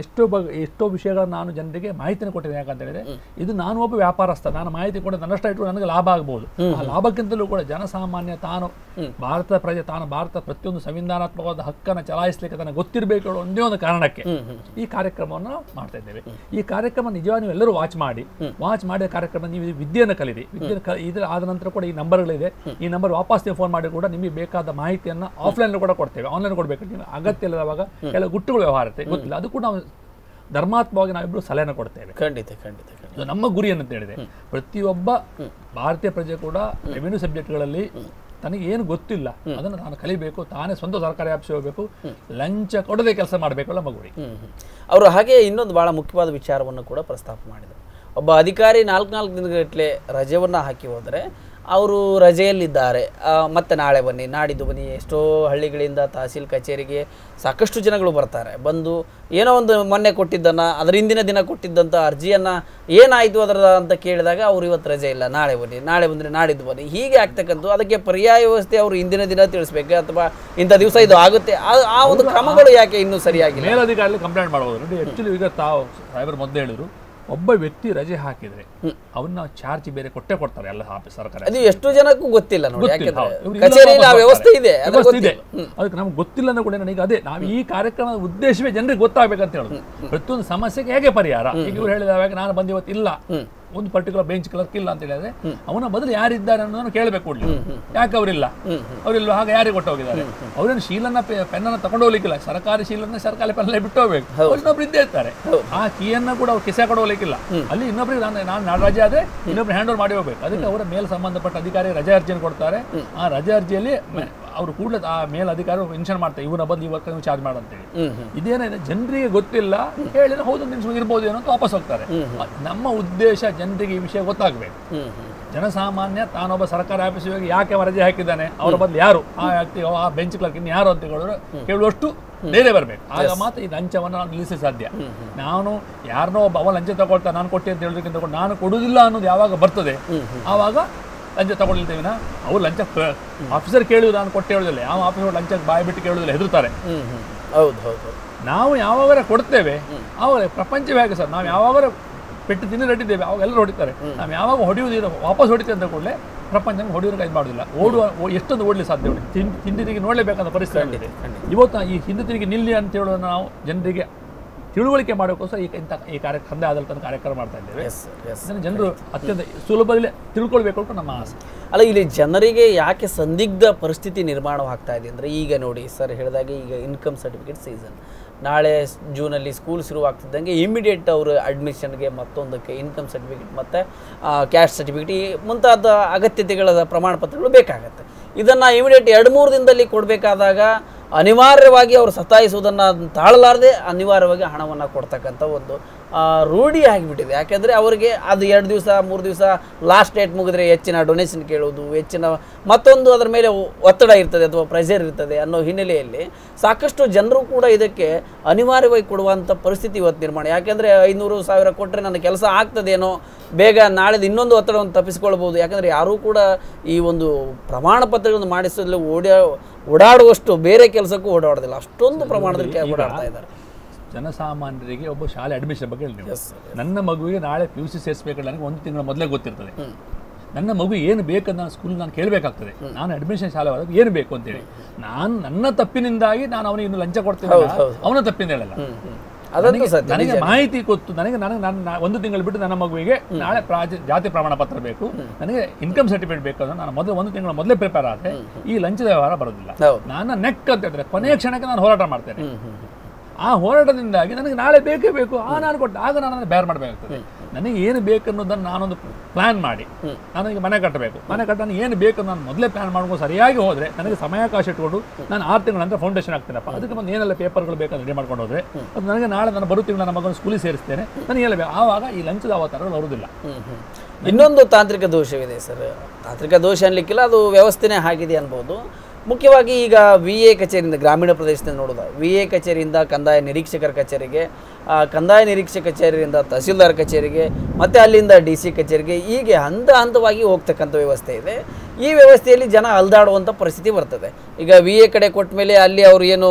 ಎಷ್ಟೋ ವಿಷಯಗಳನ್ನು ನಾನು ಜನರಿಗೆ ಮಾಹಿತಿಯನ್ನು ಕೊಟ್ಟಿದ್ದೇನೆ. ಯಾಕಂತ ಹೇಳಿದ್ರೆ ಇದು ನಾನು ಒಬ್ಬ ವ್ಯಾಪಾರಸ್ಥ, ನಾನು ಮಾಹಿತಿ ಕೊಟ್ಟು ನನ್ನಷ್ಟ ಇಟ್ಟು ನನಗೆ ಲಾಭ ಆಗಬಹುದು. ಆ ಲಾಭಕ್ಕಿಂತಲೂ ಕೂಡ ಜನಸಾಮಾನ್ಯ ತಾನು ಭಾರತದ ಪ್ರಜೆ, ತಾನು ಭಾರತ ಪ್ರತಿಯೊಂದು ಸಂವಿಧಾನಾತ್ಮಕವಾದ ಹಕ್ಕನ್ನು ಚಲಾಯಿಸಲಿಕ್ಕೆ ತನಗೆ ಗೊತ್ತಿರಬೇಕು ಒಂದೇ ಒಂದು ಕಾರಣಕ್ಕೆ ಈ ಕಾರ್ಯಕ್ರಮವನ್ನು ಮಾಡ್ತಾ ಇದ್ದೇವೆ. ಈ ಕಾರ್ಯಕ್ರಮ ನಿಜವಾಗಿ ನೀವು ಎಲ್ಲರೂ ವಾಚ್ ಮಾಡಿದ ಕಾರ್ಯಕ್ರಮ ನೀವು ವಿದ್ಯೆಯನ್ನು ಕಲೀರಿ. ಇದ್ರ ಆದ ನಂತರ ಕೂಡ ಈ ನಂಬರ್ಗಳಿದೆ, ಈ ನಂಬರ್ ವಾಪಸ್ ನೀವು ಫೋನ್ ಮಾಡಿ ಕೂಡ ನಿಮಗೆ ಬೇಕಾದ ಮಾಹಿತಿಯನ್ನು ಆಫ್ಲೈನ್ ಕೂಡ ಕೊಡ್ತೇವೆ. ಆನ್ಲೈನ್ ಕೊಡಬೇಕು, ನೀವು ಅಗತ್ಯ ಇಲ್ಲದವಾಗ ಕೆಲವು ಗುಟ್ಟುಗಳು ವ್ಯವಹಾರ ಇರುತ್ತೆ, ಗೊತ್ತಿಲ್ಲ, ಅದು ಕೂಡ ನಾವು ಧರ್ಮಾತ್ಮವಾಗಿ ನಾವಿಬ್ರು ಸಲಹೆಯನ್ನು ಕೊಡ್ತೇವೆ. ಖಂಡಿತ. ನಮ್ಮ ಗುರಿ ಏನಂತ ಹೇಳಿದೆ, ಪ್ರತಿಯೊಬ್ಬ ಭಾರತೀಯ ಪ್ರಜೆ ಕೂಡ ರೆವಿನ್ಯೂ ಸಬ್ಜೆಕ್ಟ್ಗಳಲ್ಲಿ ತನಗೆ ಏನು ಗೊತ್ತಿಲ್ಲ ಅದನ್ನು ನಾನು ಕಲಿಬೇಕು, ತಾನೇ ಸ್ವಂತ ಸರ್ಕಾರಿ ಆಫೀಸ್ ಹೋಗಬೇಕು, ಲಂಚ ಕೊಡದೆ ಕೆಲಸ ಮಾಡಬೇಕು ನಮ್ಮ ಗುರಿ. ಅವರು ಹಾಗೆ ಇನ್ನೊಂದು ಬಹಳ ಮುಖ್ಯವಾದ ವಿಚಾರವನ್ನು ಕೂಡ ಪ್ರಸ್ತಾಪ ಮಾಡಿದರು. ಒಬ್ಬ ಅಧಿಕಾರಿ 4 ದಿನಗಟ್ಟಲೆ ರಜೆಯನ್ನು ಹಾಕಿ ಹೋದರೆ ಅವರು ರಜೆಯಲ್ಲಿದ್ದಾರೆ, ಮತ್ತೆ ನಾಳೆ ಬನ್ನಿ, ನಾಡಿದ್ದು ಬನ್ನಿ. ಎಷ್ಟೋ ಹಳ್ಳಿಗಳಿಂದ ತಹಸೀಲ್ ಕಚೇರಿಗೆ ಸಾಕಷ್ಟು ಜನಗಳು ಬರ್ತಾರೆ. ಬಂದು ಏನೋ ಒಂದು ಮೊನ್ನೆ ಕೊಟ್ಟಿದ್ದನ್ನು, ಅದರ ಹಿಂದಿನ ದಿನ ಕೊಟ್ಟಿದ್ದಂಥ ಅರ್ಜಿಯನ್ನು ಏನಾಯಿತು ಅದರ ಅಂತ ಕೇಳಿದಾಗ ಅವರು ಇವತ್ತು ರಜೆ ಇಲ್ಲ, ನಾಳೆ ಬನ್ನಿ, ನಾಳೆ ಬಂದರೆ ನಾಡಿದ್ದು ಬನ್ನಿ, ಹೀಗೆ ಆಗ್ತಕ್ಕಂಥ ಅದಕ್ಕೆ ಪರ್ಯಾಯ ವ್ಯವಸ್ಥೆ ಅವರು ಹಿಂದಿನ ದಿನ ತಿಳಿಸ್ಬೇಕು, ಅಥವಾ ಇಂಥ ದಿವಸ ಇದು ಆಗುತ್ತೆ, ಆ ಒಂದು ಕ್ರಮಗಳು ಯಾಕೆ ಇನ್ನೂ ಸರಿಯಾಗಿ ಮೇಲಧಿಕಾರಿ ಕಂಪ್ಲೇಂಟ್ ಮಾಡಬಹುದು. ಆ್ಯಕ್ಚುಲಿ ಈಗ ತಾವು ಸಾಹೇಬರು ಮೊದಲು ಹೇಳಿದ್ರು, ಒಬ್ಬ ವ್ಯಕ್ತಿ ರಜೆ ಹಾಕಿದ್ರೆ ಅವನ್ನ ಚಾರ್ಜ್ ಬೇರೆ ಕೊಡ್ತಾರೆ ಎಲ್ಲ ಸರ್ಕಾರ. ಅದು ಎಷ್ಟು ಜನಕ್ಕೂ ಗೊತ್ತಿಲ್ಲ ನೋಡಿ, ಕಚೇರಿಯಲ್ಲಿ ಆ ವ್ಯವಸ್ಥೆ ಇದೆ, ಅದಕ್ಕೆ ನಮ್ಗೆ ಗೊತ್ತಿಲ್ಲ ಅಂದ್ರೆ ಕೂಡ ನನಗೆ ಅದೇ ನಾವು ಈ ಕಾರ್ಯಕ್ರಮದ ಉದ್ದೇಶವೇ ಜನರಿಗೆ ಗೊತ್ತಾಗಬೇಕಂತ ಹೇಳುದು. ಪ್ರತಿಯೊಂದು ಸಮಸ್ಯೆಗೆ ಹೇಗೆ ಪರಿಹಾರ. ಈಗ ಇವ್ರು ಹೇಳಿದಾಗ ನಾನು ಬಂದು ಇವತ್ತು ಇಲ್ಲ, ಒಂದು ಪರ್ಟಿಕ್ಯುಲರ್ ಬೆಂಚ್ ಕ್ಲರ್ಕ್ ಇಲ್ಲ ಅಂತ ಹೇಳಿದ್ರೆ ಅವನ ಬದಲು ಯಾರಿದ್ದಾರೆ ಅನ್ನೋದನ್ನು ಕೇಳಬೇಕು. ಯಾಕೆ ಅವರಿಲ್ಲ ಹಾಗೆ ಯಾರಿಗೆ ಕೊಟ್ಟು ಹೋಗಿದ್ದಾರೆ, ಅವ್ರೇನು ಶೀಲನ್ನ ಪೆನ್ನನ್ನು ತಗೊಂಡು ಹೋಗ್ಲಿಕ್ಕಿಲ್ಲ, ಸರ್ಕಾರಿ ಶೀಲನ್ನ ಸರ್ಕಾರಿ ಪೆನ್ನಲ್ಲಿ ಬಿಟ್ಟು ಹೋಗ್ಬೇಕು, ಇನ್ನೊಬ್ರು ಇದ್ದೇ ಇರ್ತಾರೆ. ಆ ಕೀಯನ್ನ ಕೂಡ ಅವ್ರು ಕಿಸೆ ಕೊಡು ಹೋಗ್ಲಿಕ್ಕಿಲ್ಲ, ಅಲ್ಲಿ ಇನ್ನೊಬ್ರಿಗೆ ನಾನು ರಜೆ ಆದ್ರೆ ಇನ್ನೊಬ್ರು ಹ್ಯಾಂಡ್ ಓವರ್ ಮಾಡಿ ಹೋಗ್ಬೇಕು. ಅದಕ್ಕೆ ಅವರ ಮೇಲೆ ಸಂಬಂಧಪಟ್ಟ ಅಧಿಕಾರಿ ರಜೆ ಅರ್ಜಿಯನ್ನು ಕೊಡ್ತಾರೆ. ಆ ರಜೆ ಅರ್ಜಿಯಲ್ಲಿ ಅವರು ಕೂಡಲೇ ಆ ಮೇಲ್ ಅಧಿಕಾರಿ ಮೆನ್ಷನ್ ಮಾಡ್ತಾರೆ, ಇವನ ಬಂದು ಈ ವರ್ಕ್ ನೀವು ಚಾರ್ಜ್ ಮಾಡಂತೇಳಿ. ಇದೇನಿದೆ ಜನರಿಗೆ ಗೊತ್ತಿಲ್ಲ, ಹೇಳಿದ್ರೆ ಹೌದು ನಿನ್ಸು ಇರ್ಬೋದು ಏನೋ ಅಂತ ವಾಪಸ್ ಹೋಗ್ತಾರೆ. ನಮ್ಮ ಉದ್ದೇಶ ಜನರಿಗೆ ಈ ವಿಷಯ ಗೊತ್ತಾಗಬೇಕು. ಜನಸಾಮಾನ್ಯ ತಾನೊಬ್ಬ ಸರ್ಕಾರಿ ಆಫೀಸ್ ಹೋಗಿ ಯಾಕೆ ವರದಿ ಹಾಕಿದ್ದಾನೆ, ಅವರ ಬದಲು ಯಾರು ಆ ವ್ಯಕ್ತಿ, ಆ ಬೆಂಚ್ ಕ್ಲರ್ಕ್ ಇನ್ನು ಯಾರು ಅಂತ ಕೇಳುವಷ್ಟು ಬೇರೆ ಬರಬೇಕು. ಆಗ ಮಾತ್ರ ಈ ಲಂಚವನ್ನು ನಾವು ನಿಲ್ಲಿಸಿ ಸಾಧ್ಯ. ನಾನು ಯಾರನ್ನೋ ಒಬ್ಬ ಅವ ಲಂಚ ತಗೊಳ್ತಾ ನಾನು ಕೊಟ್ಟೆ ಅಂತ ಹೇಳೋದಕ್ಕಿಂತ ನಾನು ಕೊಡುವುದಿಲ್ಲ ಅನ್ನೋದು ಯಾವಾಗ ಬರ್ತದೆ ಆವಾಗ ಲಂಚ ತಗೊಳ್ತೇವಿನ. ಅವ್ರು ಲಂಚ ಆಫೀಸರ್ ಕೇಳುವುದು ನಾನು ಕೊಟ್ಟೆ ಹೇಳೋದಿಲ್ಲ, ಯಾವ ಆಫೀಸರ್ ಲಂಚಕ್ಕೆ ಬಾಯಿ ಬಿಟ್ಟು ಕೇಳೋದಿಲ್ಲ, ಹೆದರ್ತಾರೆ. ನಾವು ಯಾವಾಗ ಕೊಡ್ತೇವೆ ಆವಾಗ ಪ್ರಪಂಚವೇ ಹಾಗೆ ಸರ್. ನಾವು ಯಾವಾಗ ಪೆಟ್ಟು ತಿಂದು ಹೊಡಿದ್ದೇವೆ ಅವಾಗ ಎಲ್ಲರೂ ಹೊಡಿತಾರೆ. ನಾವು ಯಾವಾಗ ಹೊಡೆಯುವುದಿಲ್ಲ ವಾಪಸ್ ಹೊಡಿತೇವೆ ಅಂತ ಕೂಡಲೇ ಪ್ರಪಂಚ ಹೊಡೆಯೋರಿಗೆ ಇದು ಮಾಡೋದಿಲ್ಲ. ಎಷ್ಟೊಂದು ಓಡಲಿ ಸಾಧ್ಯ, ಹಿಂದೆ ತಿರುಗಿ ನೋಡಲೇಬೇಕಾದ ಪರಿಸ್ಥಿತಿ ಆಗಿದೆ ಇವತ್ತು. ಈ ಹಿಂದೆ ತಿರುಗಿ ನಿಲ್ಲಿ ಅಂತ ಹೇಳೋದು ನಾವು ಜನರಿಗೆ ತಿಳುವಳಿಕೆ ಮಾಡೋಕ್ಕೋಸ್ಕರ ಈ ಕಂದಾಯ ಅದಾಲತ್ ಕಾರ್ಯಕ್ರಮ ಮಾಡ್ತಾ ಇದ್ದೇವೆ. ಜನರು ಅತ್ಯಂತ ಸುಲಭದಲ್ಲಿ ತಿಳ್ಕೊಳ್ಬೇಕು ಅಂತ ನಮ್ಮ ಆಸೆ. ಅಲ್ಲ, ಇಲ್ಲಿ ಜನರಿಗೆ ಯಾಕೆ ಸಂದಿಗ್ಧ ಪರಿಸ್ಥಿತಿ ನಿರ್ಮಾಣವಾಗ್ತಾ ಇದೆ ಅಂದರೆ, ಈಗ ನೋಡಿ ಸರ್ ಹೇಳಿದಾಗೆ ಈಗ ಇನ್ಕಮ್ ಸರ್ಟಿಫಿಕೇಟ್ ಸೀಸನ್, ನಾಳೆ ಜೂನಲ್ಲಿ ಸ್ಕೂಲ್ ಶುರುವಾಗ್ತಿದ್ದಂಗೆ ಇಮಿಡಿಯೇಟ್ ಅವರು ಅಡ್ಮಿಷನ್ಗೆ ಮತ್ತೊಂದಕ್ಕೆ ಇನ್ಕಮ್ ಸರ್ಟಿಫಿಕೇಟ್ ಮತ್ತು ಕ್ಯಾಸ್ಟ್ ಸರ್ಟಿಫಿಕೇಟ್ ಈ ಮುಂತಾದ ಅಗತ್ಯತೆಗಳ ಪ್ರಮಾಣ ಪತ್ರಗಳು ಬೇಕಾಗತ್ತೆ. ಇದನ್ನು ಇಮಿಡಿಯೇಟ್ 2-3 ದಿನದಲ್ಲಿ ಕೊಡಬೇಕಾದಾಗ ಅನಿವಾರ್ಯವಾಗಿ ಅವರು ಸತಾಯಿಸುವುದನ್ನು ತಾಳಲಾರದೆ ಅನಿವಾರ್ಯವಾಗಿ ಹಣವನ್ನು ಕೊಡ್ತಕ್ಕಂಥ ಒಂದು ರೂಢಿ ಆಗಿಬಿಟ್ಟಿದೆ. ಯಾಕೆಂದರೆ ಅವರಿಗೆ ಅದು 2 ದಿವಸ 3 ದಿವಸ ಲಾಸ್ಟ್ ಡೇಟ್ ಮುಗಿದ್ರೆ ಹೆಚ್ಚಿನ ಡೊನೇಷನ್ ಕೇಳೋದು, ಹೆಚ್ಚಿನ ಮತ್ತೊಂದು ಅದರ ಮೇಲೆ ಒತ್ತಡ ಇರ್ತದೆ ಅಥವಾ ಪ್ರೆಷರ್ ಇರ್ತದೆ ಅನ್ನೋ ಹಿನ್ನೆಲೆಯಲ್ಲಿ ಸಾಕಷ್ಟು ಜನರು ಕೂಡ ಇದಕ್ಕೆ ಅನಿವಾರ್ಯವಾಗಿ ಕೊಡುವಂಥ ಪರಿಸ್ಥಿತಿ ಇವತ್ತು ನಿರ್ಮಾಣ. ಯಾಕೆಂದರೆ 500,000 ಕೊಟ್ಟರೆ ನನ್ನ ಕೆಲಸ ಆಗ್ತದೇನೋ, ಬೇಗ ನಾಳೆದು ಇನ್ನೊಂದು ಒತ್ತಡವನ್ನು ತಪ್ಪಿಸ್ಕೊಳ್ಬೋದು. ಯಾಕಂದರೆ ಯಾರೂ ಕೂಡ ಈ ಒಂದು ಪ್ರಮಾಣ ಪತ್ರಗಳನ್ನು ಮಾಡಿಸಲು ಓಡಾಡುವಷ್ಟು ಬೇರೆ ಕೆಲಸಕ್ಕೂ ಓಡಾಡೋದಿಲ್ಲ, ಅಷ್ಟೊಂದು ಪ್ರಮಾಣದಲ್ಲಿ ಓಡಾಡ್ತಾ ಇದ್ದಾರೆ. ಜನಸಾಮಾನ್ಯರಿಗೆ ಒಬ್ಬ ಶಾಲೆ ಅಡ್ಮಿಷನ್ ಬಗ್ಗೆ ಹೇಳಿ, ನನ್ನ ಮಗುವಿಗೆ ನಾಳೆ PUC ಸೇರಿಸಬೇಕು ನನಗೆ 1 ತಿಂಗಳ ಮೊದಲೇ ಗೊತ್ತಿರ್ತದೆ. ನನ್ನ ಮಗು ಏನು ಬೇಕಂತ ನಾನು ಸ್ಕೂಲ್ ನಾನು ಕೇಳಬೇಕಾಗ್ತದೆ. ನಾನು ಅಡ್ಮಿಷನ್ ಶಾಲೆ ಹೋದಾಗ ಏನು ಬೇಕು ಅಂತೇಳಿ ನಾನು ನನ್ನ ತಪ್ಪಿನಿಂದಾಗಿ ನಾನು ಅವನಿಗೆ ಇನ್ನು ಲಂಚ ಕೊಡ್ತೀನಿ, ಅವನ ತಪ್ಪಿಂದ ಹೇಳಲ್ಲ. ನನಗೆ ಮಾಹಿತಿ ಗೊತ್ತು, ನನಗೆ ಒಂದು ತಿಂಗಳು ಬಿಟ್ಟು ನನ್ನ ಮಗುವಿಗೆ ನಾಳೆ ಜಾತಿ ಪ್ರಮಾಣ ಪತ್ರ ಬೇಕು, ನನಗೆ ಇನ್ಕಮ್ ಸರ್ಟಿಫಿಕೇಟ್ ಬೇಕು ಅಂದ್ರೆ ನಾನು ಒಂದು ತಿಂಗಳ ಮೊದಲೇ ಪ್ರಿಪೇರ್ ಆದರೆ ಈ ಲಂಚದ ವ್ಯವಹಾರ ಬರೋದಿಲ್ಲ. ನಾನು ನೆಕ್ ಅಂತ ಹೇಳಿದ್ರೆ ಕೊನೆಯ ಕ್ಷಣಕ್ಕೆ ನಾನು ಹೋರಾಟ ಮಾಡ್ತೇನೆ. ಆ ಹೋರಾಟದಿಂದಾಗಿ ನನಗೆ ನಾಳೆ ಬೇಕೇ ಬೇಕು, ನಾನು ಕೊಟ್ಟು ಆಗ ನಾನು ಬೇರೆ ಮಾಡಬೇಕಾಗ್ತದೆ. ನನಗೆ ಏನು ಬೇಕನ್ನೋದನ್ನು ನಾನೊಂದು ಪ್ಲಾನ್ ಮಾಡಿ, ನನಗೆ ಮನೆ ಕಟ್ಟಬೇಕು, ಮನೆ ಕಟ್ಟ ಏನು ಬೇಕು ನಾನು ಮೊದಲೇ ಪ್ಲಾನ್ ಮಾಡ್ಕೊಂಡು ಸರಿಯಾಗಿ ಹೋದರೆ ನನಗೆ ಸಮಯಾವಕಾಶ ಇಟ್ಕೊಂಡು ನಾನು 6 ತಿಂಗಳ ನಂತರ ಫೌಂಡೇಶನ್ ಆಗ್ತೀನಪ್ಪ. ಅದಕ್ಕೆ ಒಂದು ಏನೆಲ್ಲ ಪೇಪರ್ಗಳು ಬೇಕಾದ್ರೆ ರೆಡಿ ಮಾಡ್ಕೊಂಡು ಹೋದರೆ ಅದು ನನಗೆ ನಾಳೆ ನಾನು ಬರೋ ತಿಂಗಳು ನನ್ನ ಮಗನ ಸ್ಕೂಲಿಗೆ ಸೇರಿಸ್ತೇನೆ, ನನಗೆ ಎಲ್ಲ ಬೇಕು. ಆವಾಗ ಈ ಲಂಚದ ಅವತಾರಗಳು ಬರುವುದಿಲ್ಲ. ಇನ್ನೊಂದು ತಾಂತ್ರಿಕ ದೋಷವಿದೆ ಸರ್, ತಾಂತ್ರಿಕ ದೋಷ ಅನ್ಲಿಕ್ಕಿಲ್ಲ, ಅದು ವ್ಯವಸ್ಥೆನೇ ಆಗಿದೆ ಅನ್ಬೋದು. ಮುಖ್ಯವಾಗಿ ಈಗ VA ಕಚೇರಿಯಿಂದ, ಗ್ರಾಮೀಣ ಪ್ರದೇಶದಿಂದ ನೋಡೋದು, VA ಕಚೇರಿಯಿಂದ ಕಂದಾಯ ನಿರೀಕ್ಷಕರ ಕಚೇರಿಗೆ, ಕಂದಾಯ ನಿರೀಕ್ಷಕ ಕಚೇರಿಯಿಂದ ತಹಸೀಲ್ದಾರ್ ಕಚೇರಿಗೆ, ಮತ್ತು ಅಲ್ಲಿಂದ DC ಕಚೇರಿಗೆ, ಹೀಗೆ ಹಂತವಾಗಿ ಹೋಗ್ತಕ್ಕಂಥ ವ್ಯವಸ್ಥೆ ಇದೆ. ಈ ವ್ಯವಸ್ಥೆಯಲ್ಲಿ ಜನ ಅಲ್ದಾಡುವಂಥ ಪರಿಸ್ಥಿತಿ ಬರ್ತದೆ. ಈಗ VA ಕಡೆ ಕೊಟ್ಟ ಮೇಲೆ ಅಲ್ಲಿ ಅವರು ಏನು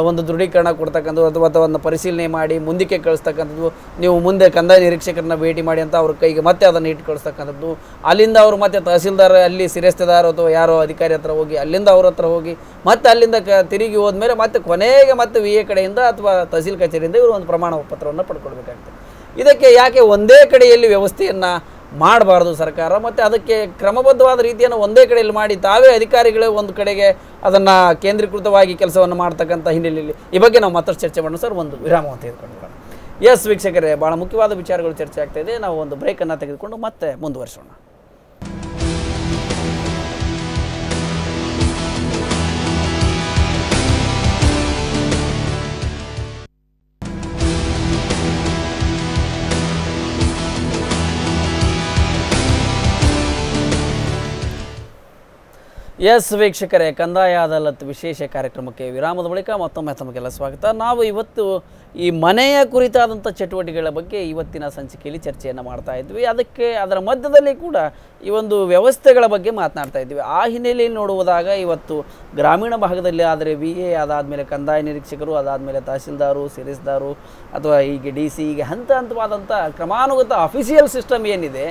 ಒಂದು ದೃಢೀಕರಣ ಕೊಡ್ತಕ್ಕಂಥದ್ದು ಅಥವಾ ಒಂದು ಪರಿಶೀಲನೆ ಮಾಡಿ ಮುಂದಕ್ಕೆ ಕಳಿಸ್ತಕ್ಕಂಥದ್ದು, ನೀವು ಮುಂದೆ ಕಂದಾಯ ನಿರೀಕ್ಷಕರನ್ನ ಭೇಟಿ ಮಾಡಿ ಅಂತ ಅವ್ರ ಕೈಗೆ ಮತ್ತೆ ಅದನ್ನು ಇಟ್ಟು ಕಳಿಸ್ತಕ್ಕಂಥದ್ದು, ಅಲ್ಲಿಂದ ಅವರು ಮತ್ತೆ ತಹಸೀಲ್ದಾರ್ ಅಲ್ಲಿ ಶಿರಸ್ತೇದಾರ್ ಅಥವಾ ಯಾರೋ ಅಧಿಕಾರಿ ಹತ್ರ ಹೋಗಿ ಅಲ್ಲಿಂದ ಅವ್ರ ಹತ್ರ ಹೋಗಿ ಮತ್ತೆ ಅಲ್ಲಿಂದ ತಿರುಗಿ ಹೋದ್ಮೇಲೆ ಮತ್ತೆ ಕೊನೆಗೆ ಮತ್ತೆ VA ಕಡೆಯಿಂದ ಅಥವಾ ತಹಸೀಲ್ ಕಚೇರಿಯಿಂದ ಇವರು ಒಂದು ಪ್ರಮಾಣ ಪತ್ರವನ್ನು ಪಡ್ಕೊಳ್ಬೇಕಾಗ್ತದೆ. ಇದಕ್ಕೆ ಯಾಕೆ ಒಂದೇ ಕಡೆಯಲ್ಲಿ ವ್ಯವಸ್ಥೆಯನ್ನು ಮಾಡಬಾರ್ದು ಸರ್ಕಾರ, ಮತ್ತು ಅದಕ್ಕೆ ಕ್ರಮಬದ್ಧವಾದ ರೀತಿಯನ್ನು ಒಂದೇ ಕಡೆಯಲ್ಲಿ ಮಾಡಿ ತಾವೇ ಅಧಿಕಾರಿಗಳೇ ಒಂದು ಕಡೆಗೆ ಅದನ್ನು ಕೇಂದ್ರೀಕೃತವಾಗಿ ಕೆಲಸವನ್ನು ಮಾಡ್ತಕ್ಕಂಥ ಹಿನ್ನೆಲೆಯಲ್ಲಿ ಈ ಬಗ್ಗೆ ನಾವು ಮತ್ತಷ್ಟು ಚರ್ಚೆ ಮಾಡೋಣ ಸರ್. ಒಂದು ವಿರಾಮವನ್ನು ತೆಗೆದುಕೊಂಡು ಎಸ್ ವೀಕ್ಷಕರೇ, ಭಾಳ ಮುಖ್ಯವಾದ ವಿಚಾರಗಳು ಚರ್ಚೆ ಆಗ್ತಾ ಇದೆ. ನಾವು ಒಂದು ಬ್ರೇಕನ್ನು ತೆಗೆದುಕೊಂಡು ಮತ್ತೆ ಮುಂದುವರಿಸೋಣ. ಎಸ್ ವೀಕ್ಷಕರೇ, ಕಂದಾಯ ಅದಾಲತ್ ವಿಶೇಷ ಕಾರ್ಯಕ್ರಮಕ್ಕೆ ವಿರಾಮದ ಬಳಿಕ ಮತ್ತೊಮ್ಮೆ ತಮಗೆಲ್ಲ ಸ್ವಾಗತ. ನಾವು ಇವತ್ತು ಈ ಮನೆಯ ಕುರಿತಾದಂಥ ಚಟುವಟಿಕೆಗಳ ಬಗ್ಗೆ ಇವತ್ತಿನ ಸಂಚಿಕೆಯಲ್ಲಿ ಚರ್ಚೆಯನ್ನು ಮಾಡ್ತಾ ಇದ್ವಿ. ಅದರ ಮಧ್ಯದಲ್ಲಿ ಕೂಡ ಈ ಒಂದು ವ್ಯವಸ್ಥೆಗಳ ಬಗ್ಗೆ ಮಾತನಾಡ್ತಾ ಇದ್ವಿ. ಆ ಹಿನ್ನೆಲೆಯಲ್ಲಿ ನೋಡುವುದಾಗ ಇವತ್ತು ಗ್ರಾಮೀಣ ಭಾಗದಲ್ಲಿ ಆದರೆ VA, ಅದಾದಮೇಲೆ ಕಂದಾಯ ನಿರೀಕ್ಷಕರು, ಅದಾದಮೇಲೆ ತಹಸೀಲ್ದಾರು, ಶಿರಸ್ತೇದಾರು ಅಥವಾ ಹೀಗೆ DC, ಹೀಗೆ ಹಂತವಾದಂಥ ಕ್ರಮಾನುಗತ ಅಫಿಷಿಯಲ್ ಸಿಸ್ಟಮ್ ಏನಿದೆ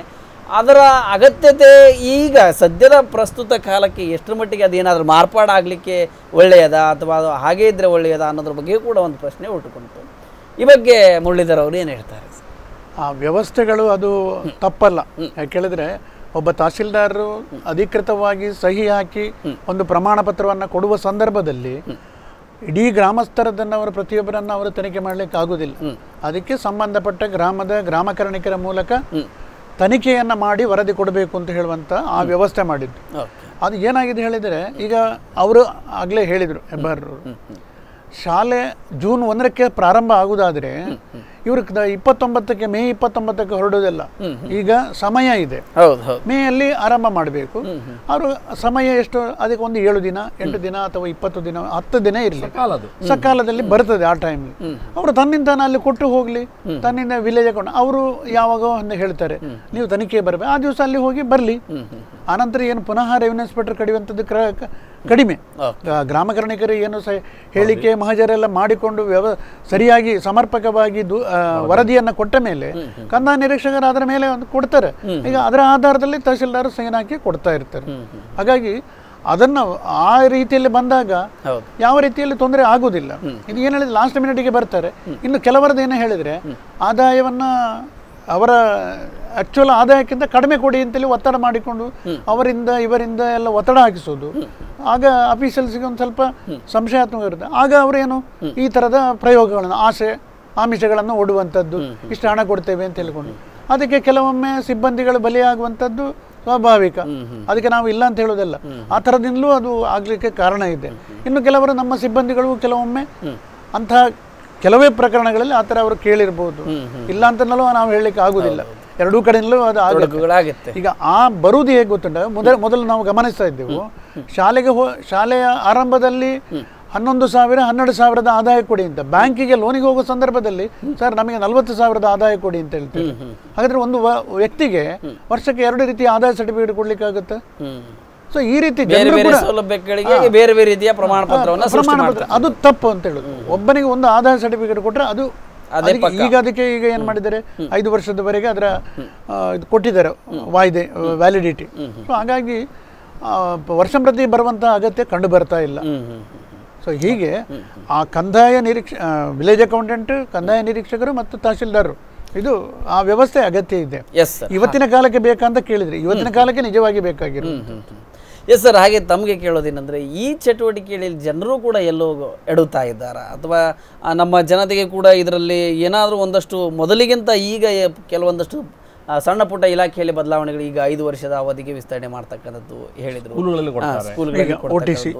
ಅದರ ಅಗತ್ಯತೆ ಈಗ ಸದ್ಯದ ಪ್ರಸ್ತುತ ಕಾಲಕ್ಕೆ ಎಷ್ಟರ ಮಟ್ಟಿಗೆ ಅದೇನಾದರೂ ಮಾರ್ಪಾಡಾಗಲಿಕ್ಕೆ ಒಳ್ಳೆಯದಾ ಅಥವಾ ಅದು ಹಾಗೇ ಇದ್ದರೆ ಒಳ್ಳೆಯದಾ ಅನ್ನೋದ್ರ ಬಗ್ಗೆ ಕೂಡ ಒಂದು ಪ್ರಶ್ನೆ ಹುಟ್ಟುಕೊಂಡಿತು. ಈ ಬಗ್ಗೆ ಮುರಳೀಧರ್ ಅವರು ಏನು ಹೇಳ್ತಾರೆ? ಆ ವ್ಯವಸ್ಥೆಗಳು ಅದು ತಪ್ಪಲ್ಲ. ಯಾಕೆ ಹೇಳಿದ್ರೆ ಒಬ್ಬ ತಹಸೀಲ್ದಾರರು ಅಧಿಕೃತವಾಗಿ ಸಹಿ ಹಾಕಿ ಒಂದು ಪ್ರಮಾಣ ಪತ್ರವನ್ನು ಕೊಡುವ ಸಂದರ್ಭದಲ್ಲಿ ಇಡೀ ಗ್ರಾಮಸ್ಥರದನ್ನವರು ಪ್ರತಿಯೊಬ್ಬರನ್ನು ಅವರು ತನಿಖೆ ಮಾಡಲಿಕ್ಕೆ ಆಗೋದಿಲ್ಲ. ಅದಕ್ಕೆ ಸಂಬಂಧಪಟ್ಟ ಗ್ರಾಮಕರ್ಣಿಕರ ಮೂಲಕ ತನಿಖೆಯನ್ನು ಮಾಡಿ ವರದಿ ಕೊಡಬೇಕು ಅಂತ ಹೇಳುವಂಥ ಆ ವ್ಯವಸ್ಥೆ ಮಾಡಿದ್ದು. ಅದು ಏನಾಗಿದೆ ಹೇಳಿದರೆ, ಈಗ ಅವರು ಆಗಲೇ ಹೇಳಿದರು ಹೆಬ್ಬಾರರು, ಶಾಲೆ ಜೂನ್ 1ಕ್ಕೆ ಪ್ರಾರಂಭ ಆಗುವುದಾದರೆ ಇವರು 29ಕ್ಕೆ ಮೇ 29ಕ್ಕೆ ಹೊರಡೋದಿಲ್ಲ. ಈಗ ಸಮಯ ಇದೆ, ಮೇಯಲ್ಲಿ ಆರಂಭ ಮಾಡಬೇಕು. ಅವರು ಸಮಯ ಎಷ್ಟು, ಅದಕ್ಕೆ ಒಂದು 7 ದಿನ 8 ದಿನ ಅಥವಾ 20 ದಿನ 10 ದಿನ ಇರಲಿ, ಸಕಾಲದಲ್ಲಿ ಬರ್ತದೆ. ಆ ಟೈಮ್ ಅವರು ತನ್ನಿಂದ ಅಲ್ಲಿ ಕೊಟ್ಟು ಹೋಗ್ಲಿ, ತನ್ನಿಂದ ವಿಲೇಜ್ ಅಕೌಂಟ್ ಅವರು ಯಾವಾಗ ಹೇಳ್ತಾರೆ ನೀವು ತನಿಖೆ ಬರಬೇಕು, ಆ ದಿವಸ ಅಲ್ಲಿ ಹೋಗಿ ಬರಲಿ. ಆನಂತರ ಏನು ಪುನಃ ರೆವಿನ್ಯೂ ಇನ್ಸ್ಪೆಕ್ಟರ್ ಕಡಿಯುವಂಥದ್ದು ಕಡಿಮೆ. ಗ್ರಾಮಕರ್ಣಿಕರು ಏನು ಹೇಳಿಕೆ ಮಹಜರೆಲ್ಲ ಮಾಡಿಕೊಂಡು ಸರಿಯಾಗಿ ಸಮರ್ಪಕವಾಗಿ ವರದಿಯನ್ನು ಕೊಟ್ಟ ಮೇಲೆ ಕಂದಾಯ ನಿರೀಕ್ಷಕರು ಅದರ ಮೇಲೆ ಒಂದು ಕೊಡ್ತಾರೆ. ಈಗ ಅದರ ಆಧಾರದಲ್ಲಿ ತಹಸೀಲ್ದಾರ್ ಸೈನ್ ಹಾಕಿ ಕೊಡ್ತಾ ಇರ್ತಾರೆ. ಹಾಗಾಗಿ ಅದನ್ನು ಆ ರೀತಿಯಲ್ಲಿ ಬಂದಾಗ ಯಾವ ರೀತಿಯಲ್ಲಿ ತೊಂದರೆ ಆಗುವುದಿಲ್ಲ. ಇದು ಏನು ಹೇಳಿದ್ರೆ ಲಾಸ್ಟ್ ಮಿನಿಟಿಗೆ ಬರ್ತಾರೆ. ಇನ್ನು ಕೆಲವರದ್ದು ಏನು ಹೇಳಿದರೆ ಆದಾಯವನ್ನ ಅವರ ಆಕ್ಚುಯಲ್ ಆದಾಯಕ್ಕಿಂತ ಕಡಿಮೆ ಕೊಡಿ ಅಂತೇಳಿ ಒತ್ತಡ ಮಾಡಿಕೊಂಡು ಅವರಿಂದ ಇವರಿಂದ ಎಲ್ಲ ಒತ್ತಡ ಹಾಕಿಸೋದು. ಆಗ ಅಫೀಷಿಯಲ್ಸ್ಗೆ ಒಂದು ಸ್ವಲ್ಪ ಸಂಶಯಾತ್ಮಕ ಇರುತ್ತೆ. ಆಗ ಅವರೇನು ಈ ಥರದ ಪ್ರಯೋಗಗಳನ್ನು ಆಮಿಷಗಳನ್ನು ಓಡುವಂಥದ್ದು, ಇಷ್ಟು ಹಣ ಕೊಡ್ತೇವೆ ಅಂತ ಹೇಳ್ಕೊಂಡು ಅದಕ್ಕೆ ಕೆಲವೊಮ್ಮೆ ಸಿಬ್ಬಂದಿಗಳು ಬಲಿಯಾಗುವಂಥದ್ದು ಸ್ವಾಭಾವಿಕ. ಅದಕ್ಕೆ ನಾವು ಇಲ್ಲ ಅಂತ ಹೇಳೋದಲ್ಲ, ಆ ಥರದಿಂದಲೂ ಅದು ಆಗಲಿಕ್ಕೆ ಕಾರಣ ಇದೆ. ಇನ್ನು ಕೆಲವರು ನಮ್ಮ ಸಿಬ್ಬಂದಿಗಳು ಕೆಲವೊಮ್ಮೆ ಅಂಥ ಕೆಲವೇ ಪ್ರಕರಣಗಳಲ್ಲಿ ಆ ಥರ ಅವರು ಕೇಳಿರ್ಬೋದು, ಇಲ್ಲ ಅಂತನೂ ನಾವು ಹೇಳಲಿಕ್ಕೆ ಆಗುದಿಲ್ಲ. ಎರಡೂ ಕಡೆಯಲ್ಲೂ ಅದು ಆಗುತ್ತೆ. ಈಗ ಆ ಬರುವುದು ಹೇಗೆ ಗೊತ್ತುಂಟ, ಮೊದಲು ನಾವು ಗಮನಿಸ್ತಾ ಇದ್ದೆವು, ಶಾಲೆಯ ಆರಂಭದಲ್ಲಿ 11,000 12,000 ಆದಾಯ ಕೊಡಿ ಅಂತ, ಬ್ಯಾಂಕಿಗೆ ಲೋನಿಗೆ ಹೋಗೋ ಸಂದರ್ಭದಲ್ಲಿ ಸರ್ ನಮಗೆ 40,000 ಆದಾಯ ಕೊಡಿ ಅಂತ ಹೇಳ್ತೀವಿ. ಹಾಗಾದ್ರೆ ಒಂದು ವ್ಯಕ್ತಿಗೆ ವರ್ಷಕ್ಕೆ 2 ರೀತಿಯ ಆದಾಯ ಸರ್ಟಿಫಿಕೇಟ್ ಕೊಡ್ಲಿಕ್ಕೆ ಆಗುತ್ತೆ. ಸೊ ಈ ರೀತಿ ಬೇರೆ ಬೇರೆ ರೀತಿಯ ಪ್ರಮಾಣ ಪತ್ರ ಅದು ತಪ್ಪು ಅಂತ ಹೇಳುದು. ಒಬ್ಬನಿಗೆ ಒಂದು ಆದಾಯ ಸರ್ಟಿಫಿಕೇಟ್ ಕೊಟ್ಟರೆ ಅದು ಈಗ ಅದಕ್ಕೆ ಈಗ ಏನ್ ಮಾಡಿದ್ದಾರೆ 5 ವರ್ಷದವರೆಗೆ ಅದರ ಇದು ಕೊಟ್ಟಿದ್ದಾರೆ ವಾಯ್ದೆ ವ್ಯಾಲಿಡಿಟಿ. ಸೊ ಹಾಗಾಗಿ ವರ್ಷ ಪ್ರತಿ ಬರುವಂತಹ ಅಗತ್ಯ ಕಂಡು ಬರ್ತಾ ಇಲ್ಲ. ಸೊ ಹೀಗೆ ಆ ಕಂದಾಯ ವಿಲೇಜ್ ಅಕೌಂಟೆಂಟ್, ಕಂದಾಯ ನಿರೀಕ್ಷಕರು ಮತ್ತು ತಹಶೀಲ್ದಾರರು ಇದು ಆ ವ್ಯವಸ್ಥೆ ಅಗತ್ಯ ಇದೆ. ಇವತ್ತಿನ ಕಾಲಕ್ಕೆ ಬೇಕಂತ ಕೇಳಿದ್ರೆ ಇವತ್ತಿನ ಕಾಲಕ್ಕೆ ನಿಜವಾಗಿ ಬೇಕಾಗಿರೋದು. ಎಸ್ ಸರ್, ಹಾಗೆ ತಮಗೆ ಕೇಳೋದೇನೆಂದರೆ ಈ ಚಟುವಟಿಕೆಯಲ್ಲಿ ಜನರು ಕೂಡ ಎಲ್ಲೋ ಎಡುತ್ತಾ ಇದ್ದಾರಾ, ಅಥವಾ ನಮ್ಮ ಜನತೆಗೆ ಕೂಡ ಇದರಲ್ಲಿ ಏನಾದರೂ ಒಂದಷ್ಟು ಮೊದಲಿಗಿಂತ ಈಗ ಕೆಲವೊಂದಷ್ಟು ಸಣ್ಣ ಪುಟ್ಟ ಇಲಾಖೆಯಲ್ಲಿ ಬದಲಾವಣೆಗಳು ಈಗ 5 ವರ್ಷದ ಅವಧಿಗೆ ವಿಸ್ತರಣೆ ಮಾಡ್ತಕ್ಕಂಥದ್ದು ಹೇಳಿದ್ರು, ಸ್ಕೂಲ್ಗಳಲ್ಲಿ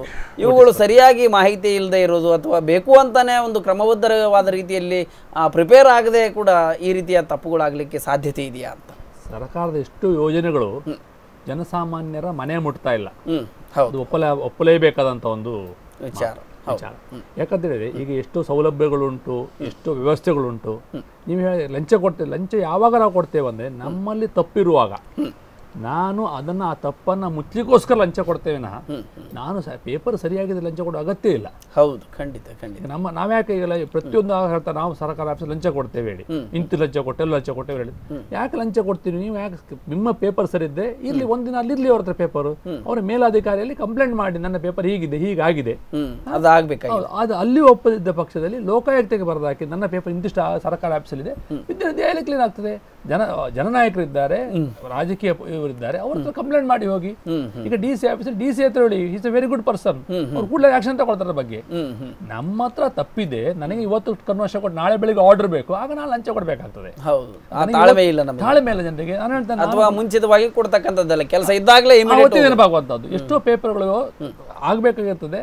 ಇವುಗಳು ಸರಿಯಾಗಿ ಮಾಹಿತಿ ಇಲ್ಲದೆ ಇರೋದು ಅಥವಾ ಬೇಕು ಅಂತಾನೆ ಒಂದು ಕ್ರಮಬದ್ಧವಾದ ರೀತಿಯಲ್ಲಿ ಪ್ರಿಪೇರ್ ಆಗದೆ ಕೂಡ ಈ ರೀತಿಯ ತಪ್ಪುಗಳಾಗಲಿಕ್ಕೆ ಸಾಧ್ಯತೆ ಇದೆಯಾ ಅಂತ? ಸರ್ಕಾರದ ಎಷ್ಟು ಯೋಜನೆಗಳು ಜನಸಾಮಾನ್ಯರ ಮನೆ ಮುಟ್ತಾ ಇಲ್ಲ, ಅದು ಒಪ್ಪಲೇಬೇಕಾದಂಥ ಒಂದು ವಿಚಾರ. ಯಾಕಂತ ಹೇಳಿದ್ರೆ ಈಗ ಎಷ್ಟು ಸೌಲಭ್ಯಗಳುಂಟು, ಎಷ್ಟು ವ್ಯವಸ್ಥೆಗಳುಂಟು. ನೀವು ಲಂಚ ಯಾವಾಗ ನಾವು ಕೊಡ್ತೇವೆ ಅಂದರೆ ನಮ್ಮಲ್ಲಿ ತಪ್ಪಿರುವಾಗ ನಾನು ಅದನ್ನು ಆ ತಪ್ಪನ್ನು ಮುಚ್ಚಲಿಕ್ಕೋಸ್ಕರ ಲಂಚ ಕೊಡ್ತೇವೆ. ನಾನು ಪೇಪರ್ ಸರಿಯಾಗಿದೆ ಲಂಚ ಕೊಡೋ ಅಗತ್ಯ ಇಲ್ಲ. ಹೌದು, ಖಂಡಿತ ಖಂಡಿತ. ನಾವ್ಯಾಕೆ ಈಗ ಪ್ರತಿಯೊಂದು ಹೇಳ್ತಾ ನಾವು ಸರ್ಕಾರ ಆಫೀಸ್ ಲಂಚ ಕೊಡ್ತೇವೆ ಹೇಳಿ, ಇಂತು ಲಂಚ ಕೊಟ್ಟೆಲ್ಲ ಲಂಚ ಕೊಟ್ಟೇವೆ ಹೇಳಿ. ಯಾಕೆ ಲಂಚ ಕೊಡ್ತೀವಿ? ನೀವು ಯಾಕೆ ನಿಮ್ಮ ಪೇಪರ್ ಸರಿ ಇದ್ದೆ ಇರ್ಲಿ, ಒಂದಿನ ಅಲ್ಲಿರ್ಲಿ ಅವ್ರ ಹತ್ರ ಪೇಪರ್, ಅವರ ಮೇಲಾಧಿಕಾರಿಯಲ್ಲಿ ಕಂಪ್ಲೇಂಟ್ ಮಾಡಿ ನನ್ನ ಪೇಪರ್ ಹೀಗಿದೆ ಹೀಗಾಗಿದೆ ಅದು ಅಲ್ಲಿ ಒಪ್ಪದಿದ್ದ ಪಕ್ಷದಲ್ಲಿ ಲೋಕಾಯುಕ್ತಕ್ಕೆ ಬರೆದಾಕಿ ನನ್ನ ಪೇಪರ್ ಇಂತಿಷ್ಟು ಸರ್ಕಾರ ಆಫೀಸಲ್ಲಿದೆ, ವಿದ್ಯಾರ್ಥಿ ಕ್ಲೀನ್ ಆಗ್ತದೆ. ಜನನಾಯಕರಿದ್ದಾರೆ, ರಾಜಕೀಯ ಇದ್ದಾರೆ, ಅವ್ರ ಹತ್ರ ಕಂಪ್ಲೇಂಟ್ ಮಾಡಿ ಹೋಗಿ. ಈಗ DC ಆಫೀಸರ್ DC ಹತ್ರ ಹೇಳಿ, is A very good person, ಅವ್ರು ಕೂಡಲೇ ಆಕ್ಷನ್ ತಗೊಳ್ತಾರೆ ಬಗ್ಗೆ. ನಮ್ಮ ಹತ್ರ ತಪ್ಪಿದೆ, ನನಗೆ ಇವತ್ತು ಕನ್ವರ್ಷನ್ ಕೊಟ್ಟು ನಾಳೆ ಬೆಳಿಗ್ಗೆ ಆರ್ಡರ್ ಬೇಕು, ಆಗ ನಾನು ಲಂಚ ಕೊಡಬೇಕಾಗ್ತದೆ. ತಾಳ್ಮೆ ಇಲ್ಲ ಜನರಿಗೆ. ನಾನು ಹೇಳ್ತೇನೆ, ಅಥವಾ ಮುಂಚಿತವಾಗಿ ಕೊಡ್ತಕ್ಕಂಥದ್ದಲ್ಲ, ಕೆಲಸ ಇದ್ದಾಗಲೇ ನೆನಪಾಗುವಂಥದ್ದು. ಎಷ್ಟೋ ಪೇಪರ್ಗಳು ಆಗ್ಬೇಕಾಗಿರ್ತದೆ,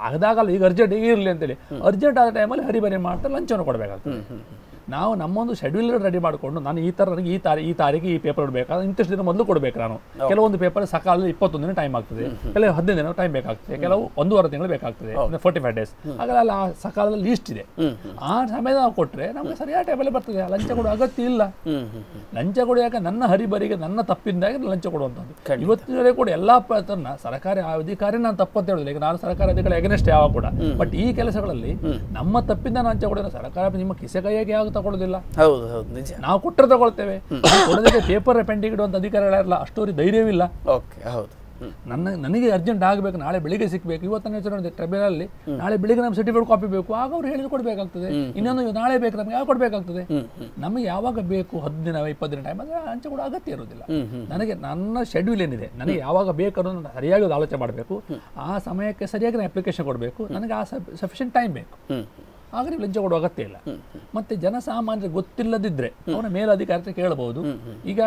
ಆದಾಗಲ್ಲ ಈಗ ಅರ್ಜೆಂಟ್ ಇರಲಿ ಅಂತೇಳಿ ಅರ್ಜೆಂಟ್ ಆದ ಟೈಮಲ್ಲಿ ಹರಿಬರಿ ಮಾಡ್ತಾರೆ, ಲಂಚವನ್ನು ಕೊಡಬೇಕಾಗ್ತದೆ. ನಾವು ನಮ್ಮೊಂದು ಶೆಡ್ಯೂಲ್ ರೆಡಿ ಮಾಡಿಕೊಂಡು ನಾನು ಈ ಥರ ನನಗೆ ಈ ತಾರೀಕು ಈ ಪೇಪರ್ ಕೊಡಬೇಕಾದ್ರೆ ಇಂತಿಷ್ಟು ದಿನ ಮೊದಲು ಕೊಡಬೇಕು. ನಾನು ಕೆಲವೊಂದು ಪೇಪರ್ ಸಕಾಲದಲ್ಲಿ 21 ದಿನ ಟೈಮ್ ಆಗ್ತದೆ, ಕೆಲವು 15 ದಿನ ಟೈಮ್ ಬೇಕಾಗ್ತದೆ, ಕೆಲವು 1.5 ತಿಂಗಳು ಬೇಕಾಗ್ತದೆ, 45 ಡೇಸ್. ಹಾಗಾದ್ರೆ ಆ ಸಕಾಲದಲ್ಲಿ ಲೀಸ್ಟ್ ಇದೆ, ಆ ಸಮಯ ನಾವು ಕೊಟ್ಟರೆ ನಮಗೆ ಸರಿಯಾದ ಟೈಮಲ್ಲಿ ಬರ್ತದೆ. ಲಂಚ ಕೊಡೋ ಅಗತ್ಯ ಇಲ್ಲ. ಲಂಚ ಕೊಡುವಾಗ ನನ್ನ ಹರಿಬರಿಗೆ ನನ್ನ ತಪ್ಪಿಂದಾಗಿ ಲಂಚ ಕೊಡುವಂಥದ್ದು. ಇವತ್ತಿನ ಕೂಡ ಎಲ್ಲ ಸರ್ಕಾರಿ ಅಧಿಕಾರಿ ನಾನು ತಪ್ಪು ಅಂತ ಹೇಳೋದಿಲ್ಲ. ಈಗ ನಾನು ಸರ್ಕಾರಿ ಅಧಿಕಾರಿ ಅಗೇನೆಸ್ಟ್ ಯಾವಾಗ ಕೂಡ, ಬಟ್ ಈ ಕೆಲಸಗಳಲ್ಲಿ ನಮ್ಮ ತಪ್ಪಿಂದ ಲಂಚ ಕೊಡೋದು ಸರ್ಕಾರ ನಿಮ್ಮ ಕಿಸೆ ಕೈಯಾಗಿ ಯಾವಾಗ ತಗೊಳ್ಳೋದಿಲ್ಲ. ನಾವು ಕೊಟ್ಟರೆ ತಗೊಳ್ತೇವೆ, ಕೊಡೋದಕ್ಕೆ ಪೇಪರ್ ಪೆಂಡಿಂಗ್ ಇಡುವಂತ ಅಧಿಕಾರಿಗಳಲ್ಲ, ಅಷ್ಟೋರಿ ಧೈರ್ಯವಿಲ್ಲ. ನನಗೆ ಅರ್ಜೆಂಟ್ ಆಗಬೇಕು, ನಾಳೆ ಬೆಳಿಗ್ಗೆ ಸಿಕ್ಬೇಕು, ಇವತ್ತನೇ ಟ್ರಿಬ್ಯುನಲ್ ನಾಳೆ ಬೆಳಿಗ್ಗೆ ನಮ್ಮ ಸರ್ಟಿಫಿಕೇಟ್ ಕಾಪಿ ಬೇಕು, ಆಗ ಅವ್ರು ಹೇಳಿದ್ರು ಕೊಡಬೇಕಾಗ್ತದೆ. ಇನ್ನೊಂದು ನಾಳೆ ಬೇಕು ನಮಗೆ, ಯಾವಾಗ ಕೊಡಬೇಕಾಗ್ತದೆ? ನಮಗೆ ಯಾವಾಗ ಬೇಕು 10 ದಿನ 20 ದಿನ ಟೈಮ್ ಅಂದರೆ ಲಂಚ ಕೊಡೋ ಅಗತ್ಯ ಇರೋದಿಲ್ಲ. ನನಗೆ ನನ್ನ ಶೆಡ್ಯೂಲ್ ಏನಿದೆ, ನನಗೆ ಯಾವಾಗ ಬೇಕು ಅನ್ನೋದು ಸರಿಯಾಗಿ ಆಲೋಚನೆ ಮಾಡಬೇಕು, ಆ ಸಮಯಕ್ಕೆ ಸರಿಯಾಗಿ ನಾನು ಅಪ್ಲಿಕೇಶನ್ ಕೊಡಬೇಕು, ನನಗೆ ಆ ಸಫಿಷಿಯಂಟ್ ಟೈಮ್ ಬೇಕು, ಆಗ ನೀವು ಲಂಚ ಕೊಡುವ ಅಗತ್ಯ ಇಲ್ಲ. ಮತ್ತೆ ಜನಸಾಮಾನ್ಯರಿಗೆ ಗೊತ್ತಿಲ್ಲದಿದ್ದರೆ ಅವರ ಮೇಲಧಿಕಾರಿ ಕೇಳಬಹುದು. ಈಗ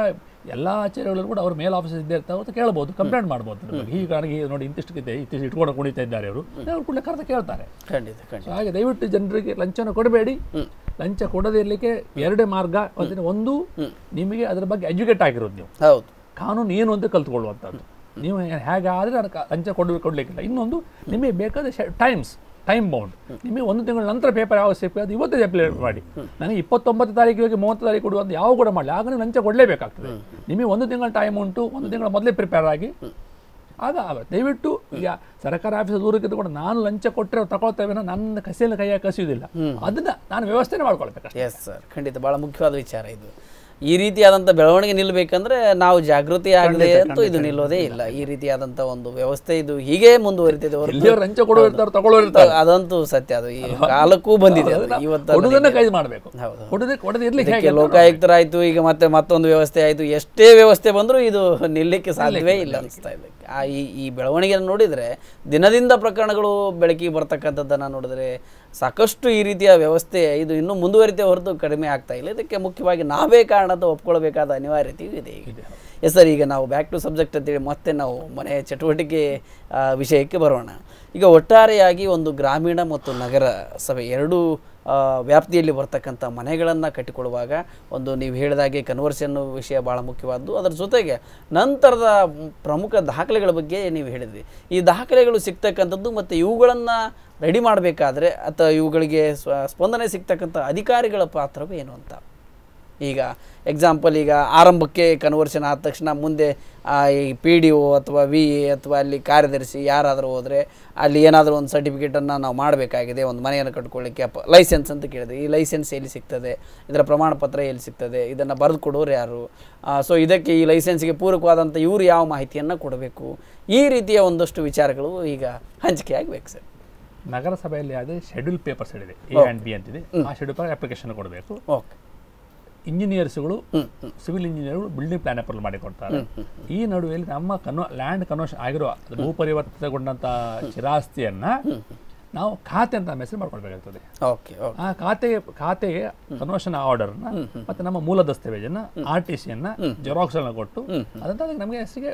ಎಲ್ಲ ಆಚಾರ್ಯಗಳು ಕೂಡ ಅವ್ರ ಮೇಲ್ ಆಫೀಸ್ ಇದ್ದೇ ಇರ್ತಾವೆ ಅಂತ ಕೇಳಬಹುದು, ಕಂಪ್ಲೇಂಟ್ ಮಾಡ್ಬೋದು. ಈಗ ನನಗೆ ನೋಡಿ ಇಂತಿಷ್ಟು ಇಟ್ಕೊಂಡು ಕುಣಿತಾ ಇದ್ದಾರೆ ಅವರು, ಅವ್ರು ಕೂಡ ಕರೆದು ಕೇಳ್ತಾರೆ. ಹಾಗೆ ದಯವಿಟ್ಟು ಜನರಿಗೆ ಲಂಚನ ಕೊಡಬೇಡಿ. ಲಂಚ ಕೊಡದಿರಲಿಕ್ಕೆ 2 ಮಾರ್ಗ. ಒಂದು, ನಿಮಗೆ ಅದರ ಬಗ್ಗೆ ಎಜುಕೇಟ್ ಆಗಿರೋದು, ನೀವು ಕಾನೂನು ಏನು ಅಂತ ಕಲ್ತ್ಕೊಳ್ಳುವಂಥದ್ದು, ನೀವು ಹೇಗೆ ಆದರೆ ಲಂಚ ಕೊಡಲಿಕ್ಕಿಲ್ಲ. ಇನ್ನೊಂದು, ನಿಮಗೆ ಬೇಕಾದ ಟೈಮ್ ಬೌಂಡ್, ನಿಮಗೆ 1 ತಿಂಗಳ ನಂತರ ಪೇಪರ್ ಯಾವಾಗ ಸಿಗ್ಬೇಕು ಅದು ಇವತ್ತೇ ಅಪ್ಲೈ ಮಾಡಿ. ನನಗೆ 29 ತಾರೀಕಿಗೆ 30 ತಾರೀಕು ಕೊಡುವಂತ ಯಾವ ಕೂಡ ಮಾಡಲಿ, ಆಗ ನೀವು ಲಂಚ ಕೊಡಲೇಬೇಕಾಗ್ತದೆ. ನಿಮಗೆ 1 ತಿಂಗಳ ಟೈಮ್ ಉಂಟು, 1 ತಿಂಗಳ ಮೊದಲೇ ಪ್ರಿಪೇರ್ ಆಗಿ ಆಗ ದಯವಿಟ್ಟು. ಈಗ ಸರ್ಕಾರ ಆಫೀಸ್ ದೂರಕ್ಕೆ ಇದ್ದುಕೊಂಡು ನಾನು ಲಂಚ ಕೊಟ್ಟರೆ ತಗೊಳ್ತೇವೆ, ನನ್ನ ಕಸಿಯಲ್ಲಿ ಕೈಯಾಗಿ ಕಸಿಯುವುದಿಲ್ಲ, ಅದನ್ನ ನಾನು ವ್ಯವಸ್ಥೆ ಮಾಡ್ಕೊಳ್ಬೇಕು. ಎಸ್ ಸರ್, ಖಂಡಿತ ಬಹಳ ಮುಖ್ಯವಾದ ವಿಚಾರ ಇದು. ಈ ರೀತಿಯಾದಂಥ ಬೆಳವಣಿಗೆ ನಿಲ್ಲಬೇಕಂದ್ರೆ ನಾವು ಜಾಗೃತಿ ಆಗದೆ ಅಂತೂ ಇದು ನಿಲ್ಲೋದೇ ಇಲ್ಲ. ಈ ರೀತಿಯಾದಂಥ ಒಂದು ವ್ಯವಸ್ಥೆ ಇದು ಹೀಗೆ ಮುಂದುವರಿತಿದೆ. ಅದಂತೂ ಸತ್ಯ, ಅದು ಈ ಕಾಲಕ್ಕೂ ಬಂದಿದೆ. ಇವತ್ತು ಲೋಕಾಯುಕ್ತರಾಯ್ತು, ಈಗ ಮತ್ತೊಂದು ವ್ಯವಸ್ಥೆ ಆಯ್ತು, ಎಷ್ಟೇ ವ್ಯವಸ್ಥೆ ಬಂದರೂ ಇದು ನಿಲ್ಲಕ್ಕೆ ಸಾಧ್ಯವೇ ಇಲ್ಲ ಅನಿಸ್ತಾ ಇದೆ. ಈ ಬೆಳವಣಿಗೆಯನ್ನು ನೋಡಿದರೆ, ದಿನದಿಂದ ಪ್ರಕರಣಗಳು ಬೆಳಕಿಗೆ ಬರ್ತಕ್ಕಂಥದ್ದನ್ನು ನೋಡಿದ್ರೆ ಸಾಕಷ್ಟು ಈ ರೀತಿಯ ವ್ಯವಸ್ಥೆ ಇದು ಇನ್ನೂ ಮುಂದುವರಿತೆ ಹೊರತು ಕಡಿಮೆ ಆಗ್ತಾ ಇಲ್ಲ. ಇದಕ್ಕೆ ಮುಖ್ಯವಾಗಿ ನಾವೇ ಕಾರಣ ಅಂತ ಒಪ್ಕೊಳ್ಬೇಕಾದ ಅನಿವಾರ್ಯತೆಯೂ ಇದೆ. ಎಸ್ ಸರ್, ಈಗ ನಾವು ಬ್ಯಾಕ್ ಟು ಸಬ್ಜೆಕ್ಟ್ ಅಂತೇಳಿ ಮತ್ತೆ ನಾವು ಮನೆಯ ಚಟುವಟಿಕೆ ವಿಷಯಕ್ಕೆ ಬರೋಣ. ಈಗ ಒಟ್ಟಾರೆಯಾಗಿ ಒಂದು ಗ್ರಾಮೀಣ ಮತ್ತು ನಗರ ಸಭೆ ಎರಡೂ ವ್ಯಾಪ್ತಿಯಲ್ಲಿ ಬರ್ತಕ್ಕಂಥ ಮನೆಗಳನ್ನು ಕಟ್ಟಿಕೊಳ್ಳುವಾಗ ಒಂದು ನೀವು ಹೇಳಿದಾಗೆ ಕನ್ವರ್ಷನ್ ವಿಷಯ ಭಾಳ ಮುಖ್ಯವಾದ್ದು. ಅದರ ಜೊತೆಗೆ ನಂತರದ ಪ್ರಮುಖ ದಾಖಲೆಗಳ ಬಗ್ಗೆ ನೀವು ಹೇಳಿದ್ರಿ. ಈ ದಾಖಲೆಗಳು ಸಿಗ್ತಕ್ಕಂಥದ್ದು ಮತ್ತು ಇವುಗಳನ್ನು ರೆಡಿ ಮಾಡಬೇಕಾದ್ರೆ ಅಥವಾ ಇವುಗಳಿಗೆ ಸ್ಪಂದನೆ ಸಿಗ್ತಕ್ಕಂಥ ಅಧಿಕಾರಿಗಳ ಪಾತ್ರವೇ ಏನು ಅಂತ ಈಗ ಎಕ್ಸಾಂಪಲ್ ಈಗ ಆರಂಭಕ್ಕೆ ಕನ್ವರ್ಷನ್ ಆದ ತಕ್ಷಣ ಮುಂದೆ ಈ PDO ಅಥವಾ VA ಅಥವಾ ಅಲ್ಲಿ ಕಾರ್ಯದರ್ಶಿ ಯಾರಾದರೂ ಹೋದರೆ ಅಲ್ಲಿ ಏನಾದರೂ ಒಂದು ಸರ್ಟಿಫಿಕೇಟನ್ನು ನಾವು ಮಾಡಬೇಕಾಗಿದೆ, ಒಂದು ಮನೆಯನ್ನು ಕಟ್ಕೊಳ್ಳಿಕ್ಕೆ ಲೈಸೆನ್ಸ್ ಅಂತ ಕೇಳಿದೆ. ಈ ಲೈಸೆನ್ಸ್ ಎಲ್ಲಿ ಸಿಗ್ತದೆ, ಇದರ ಪ್ರಮಾಣ ಪತ್ರ ಎಲ್ಲಿ ಸಿಗ್ತದೆ, ಇದನ್ನು ಬರೆದು ಕೊಡೋರು ಯಾರು, ಸೊ ಇದಕ್ಕೆ ಈ ಲೈಸೆನ್ಸ್ಗೆ ಪೂರಕವಾದಂಥ ಇವರು ಯಾವ ಮಾಹಿತಿಯನ್ನು ಕೊಡಬೇಕು, ಈ ರೀತಿಯ ಒಂದಷ್ಟು ವಿಚಾರಗಳು ಈಗ ಹಂಚಿಕೆ ಆಗಬೇಕು ಸರ್. ನಗರಸಭೆಯಲ್ಲಿ ಅದೇ ಶೆಡ್ಯೂಲ್ ಪೇಪರ್ಸ್ ಹೇಳಿದೆ, A and B ಅಂತಿದೆ. ಆ ಶೆಡ್ಯೂಲ್ ಪೇಪರ್ ಅಪ್ಲಿಕೇಶನ್ ಕೊಡಬೇಕು. ಓಕೆ. ಇಂಜಿನಿಯರ್ಸ್ಗಳು, ಸಿವಿಲ್ ಇಂಜಿನಿಯರ್ಗಳು ಬಿಲ್ಡಿಂಗ್ ಪ್ಲಾನ್ ಅಪ್ರೂವಲ್ ಮಾಡಿ ಕೊಡ್ತಾರೆ. ಈ ನಡುವೆಯಲ್ಲಿ ನಮ್ಮ ಲ್ಯಾಂಡ್ ಕನ್ವರ್ಷನ್ ಆಗಿರುವ ಭೂ ಪರಿವರ್ತನೆಗೊಂಡಂತ ಚಿರಾಸ್ತಿಯನ್ನ ನಾವು ಖಾತೆ ಅಂತ ಮೆಸೇಜ್ ಮಾಡ್ಕೊಳ್ಬೇಕಾಗ್ತದೆ. ಆ ಖಾತೆಗೆ ಕನ್ವರ್ಷನ್ ಆರ್ಡರ್ನ ಮತ್ತೆ ನಮ್ಮ ಮೂಲ ದಸ್ತಾವೇಜನ್ನ RTC ಜೆರಾಕ್ಸ್ ಅನ್ನ ಕೊಟ್ಟು ಅದಂತ ನಮಗೆ ಹೆಸರಿಗೆ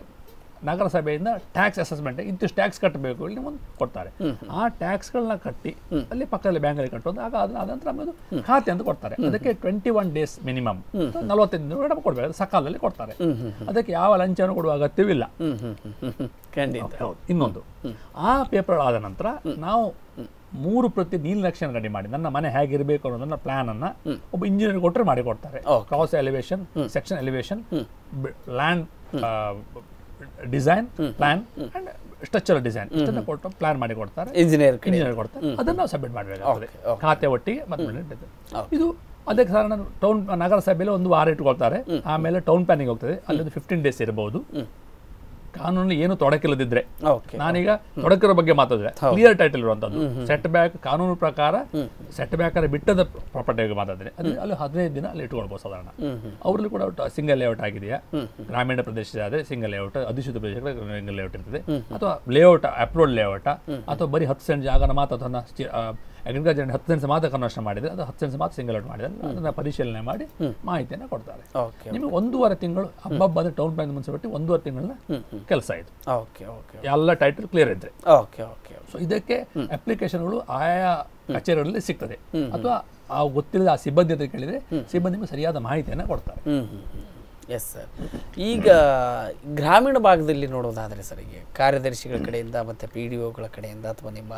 ನಗರಸಭೆಯಿಂದ ಟ್ಯಾಕ್ಸ್ ಅಸೆಸ್ಮೆಂಟ್ ಇಂತಿಷ್ಟು ಟ್ಯಾಕ್ಸ್ ಕಟ್ಟಬೇಕು ಇಲ್ಲಿ ಮುಂದೆ ಕೊಡ್ತಾರೆ. ಆ ಟ್ಯಾಕ್ಸ್ಗಳನ್ನ ಕಟ್ಟಿ ಅಲ್ಲಿ ಪಕ್ಕದಲ್ಲಿ ಬ್ಯಾಂಕಲ್ಲಿ ಕಟ್ಟೋದು, ಆಗ ಅದಂತರ ನಮ್ಮದು ಖಾತೆ ಅಂತ ಕೊಡ್ತಾರೆ. ಅದಕ್ಕೆ 21 days ಮಿನಿಮಮ್, 45 ದಿನ ನಮ್ಗೆ ಕೊಡ್ಬೇಕು, ಸಕಾಲದಲ್ಲಿ ಕೊಡ್ತಾರೆ. ಅದಕ್ಕೆ ಯಾವ ಲಂಚನೂ ಕೊಡುವ ಅಗತ್ಯವಿಲ್ಲ. ಇನ್ನೊಂದು, ಆ ಪೇಪರ್ ಆದ ನಂತರ ನಾವು 3 ಪ್ರತಿ ನೀಲನಕ್ಷೆಯನ್ನು ರೆಡಿ ಮಾಡಿ ನನ್ನ ಮನೆ ಹೇಗಿರಬೇಕು ಅನ್ನೋದನ್ನ ಪ್ಲಾನ್ ಅನ್ನ ಒಬ್ಬ ಇಂಜಿನಿಯರ್ ಕೊಟ್ಟರೆ ಮಾಡಿ ಕೊಡ್ತಾರೆ. Cross elevation, section elevation, land design plan and structural design ಇಷ್ಟನ್ನ ಕೊಟ್ಟು ಪ್ಲಾನ್ ಮಾಡಿ ಕೊಡ್ತಾರೆ, ಇಂಜಿನಿಯರ್ ಕೊಡ್ತಾರೆ. ಅದನ್ನ ನಾವು ಸಬ್ಮಿಟ್ ಮಾಡಬೇಕಾಗ್ತದೆ ಖಾತೆ ಒಟ್ಟಿಗೆ. ಇದು ಅದಕ್ಕೆ ಕಾರಣ ನಗರಸಭೆಯಲ್ಲಿ 1 ವಾರ ಇಟ್ಕೊಳ್ತಾರೆ. ಆಮೇಲೆ ಟೌನ್ ಪ್ಲಾನಿಂಗ್ ಹೋಗ್ತದೆ, ಅಲ್ಲಿ 15 days ಇರಬಹುದು. ಕಾನೂನಲ್ಲಿ ಏನು ತೊಡಕಿಲ್ಲದಿದ್ರೆ, ನಾನೀಗ ತೊಡಕಿರೋ ಬಗ್ಗೆ ಮಾತಾಡಿದ್ರೆ ಕ್ಲಿಯರ್ ಟೈಟಲ್ ಇರುವಂತದ್ದು, ಸೆಟ್ ಬ್ಯಾಕ್ ಕಾನೂನು ಪ್ರಕಾರ ಸೆಟ್ ಬ್ಯಾಕ್ ಬಿಟ್ಟದ ಪ್ರಾಪರ್ಟಿ ಬಗ್ಗೆ ಮಾತಾಡಿದ್ರೆ ಅಲ್ಲಿ 15 ದಿನ ಅಲ್ಲಿ ಇಟ್ಕೊಳ್ಬಹುದು ಸಾಧಾರಣ. ಅವ್ರಲ್ಲಿ ಕೂಡ ಸಿಂಗಲ್ ಲೇಔಟ್ ಆಗಿದೆಯಾ, ಗ್ರಾಮೀಣ ಪ್ರದೇಶ ಆದ್ರೆ ಸಿಂಗಲ್ ಲೇಔಟ್, ಅಧಿಸೂಚಿತ ಪ್ರದೇಶಗಳಲ್ಲಿ ಸಿಂಗಲ್ ಲೇಔಟ್ ಇರ್ತದೆ, ಅಥವಾ ಲೇಔಟ್ ಅಪ್ರೂವ್ಡ್ ಲೇಔಟ್, ಅಥವಾ ಬರೀ 10 ಸೆಂಟ್ ಜಾಗನ ಮಾತ್ರ ಅದನ್ನ ಅಗ್ರಿಕಲ್ಚರ್ 10 ಸೆಂಟ್ಸ್ ಮಾತ್ರ ಕನ್ವರ್ಷನ್ ಮಾಡಿದ್ರೆ, ಅದು 10 ಸೆಂಟ್ಸ್ ಮಾತ್ರ ಸಿಂಗಲ್ ಔಟ್ ಮಾಡಿದ್ರೆ ಅದನ್ನ ಪರಿಶೀಲನೆ ಮಾಡಿ ಮಾಹಿತಿಯನ್ನು ಕೊಡ್ತಾರೆ. ನಿಮಗೆ 1.5 ತಿಂಗಳು ಹಬ್ಬ ಟೌನ್ ಪ್ಲಾನ್ ಮುನ್ಸಿಪಾಲಿಟಿ 1.5 ತಿಂಗಳ ಕೆಲಸ ಇದು, ಎಲ್ಲ ಟೈಟಲ್ ಕ್ಲಿಯರ್ ಇದ್ರೆ. ಸೊ ಇದಕ್ಕೆ ಅಪ್ಲಿಕೇಶನ್ಗಳು ಆಯಾ ಕಚೇರಿಗಳಲ್ಲಿ ಸಿಗ್ತದೆ, ಅಥವಾ ಆ ಗೊತ್ತಿಲ್ಲದ ಆ ಸಿಬ್ಬಂದಿ ಅಂತ ಕೇಳಿದ್ರೆ ಸಿಬ್ಬಂದಿಗೆ ಸರಿಯಾದ ಮಾಹಿತಿಯನ್ನು ಕೊಡ್ತಾರೆ. Yes sir. ಈಗ ಗ್ರಾಮೀಣ ಭಾಗದಲ್ಲಿ ನೋಡೋದಾದರೆ ಸರ್, ಈಗ ಕಾರ್ಯದರ್ಶಿಗಳ ಕಡೆಯಿಂದ ಮತ್ತು PDOಗಳ ಕಡೆಯಿಂದ ಅಥವಾ ನಿಮ್ಮ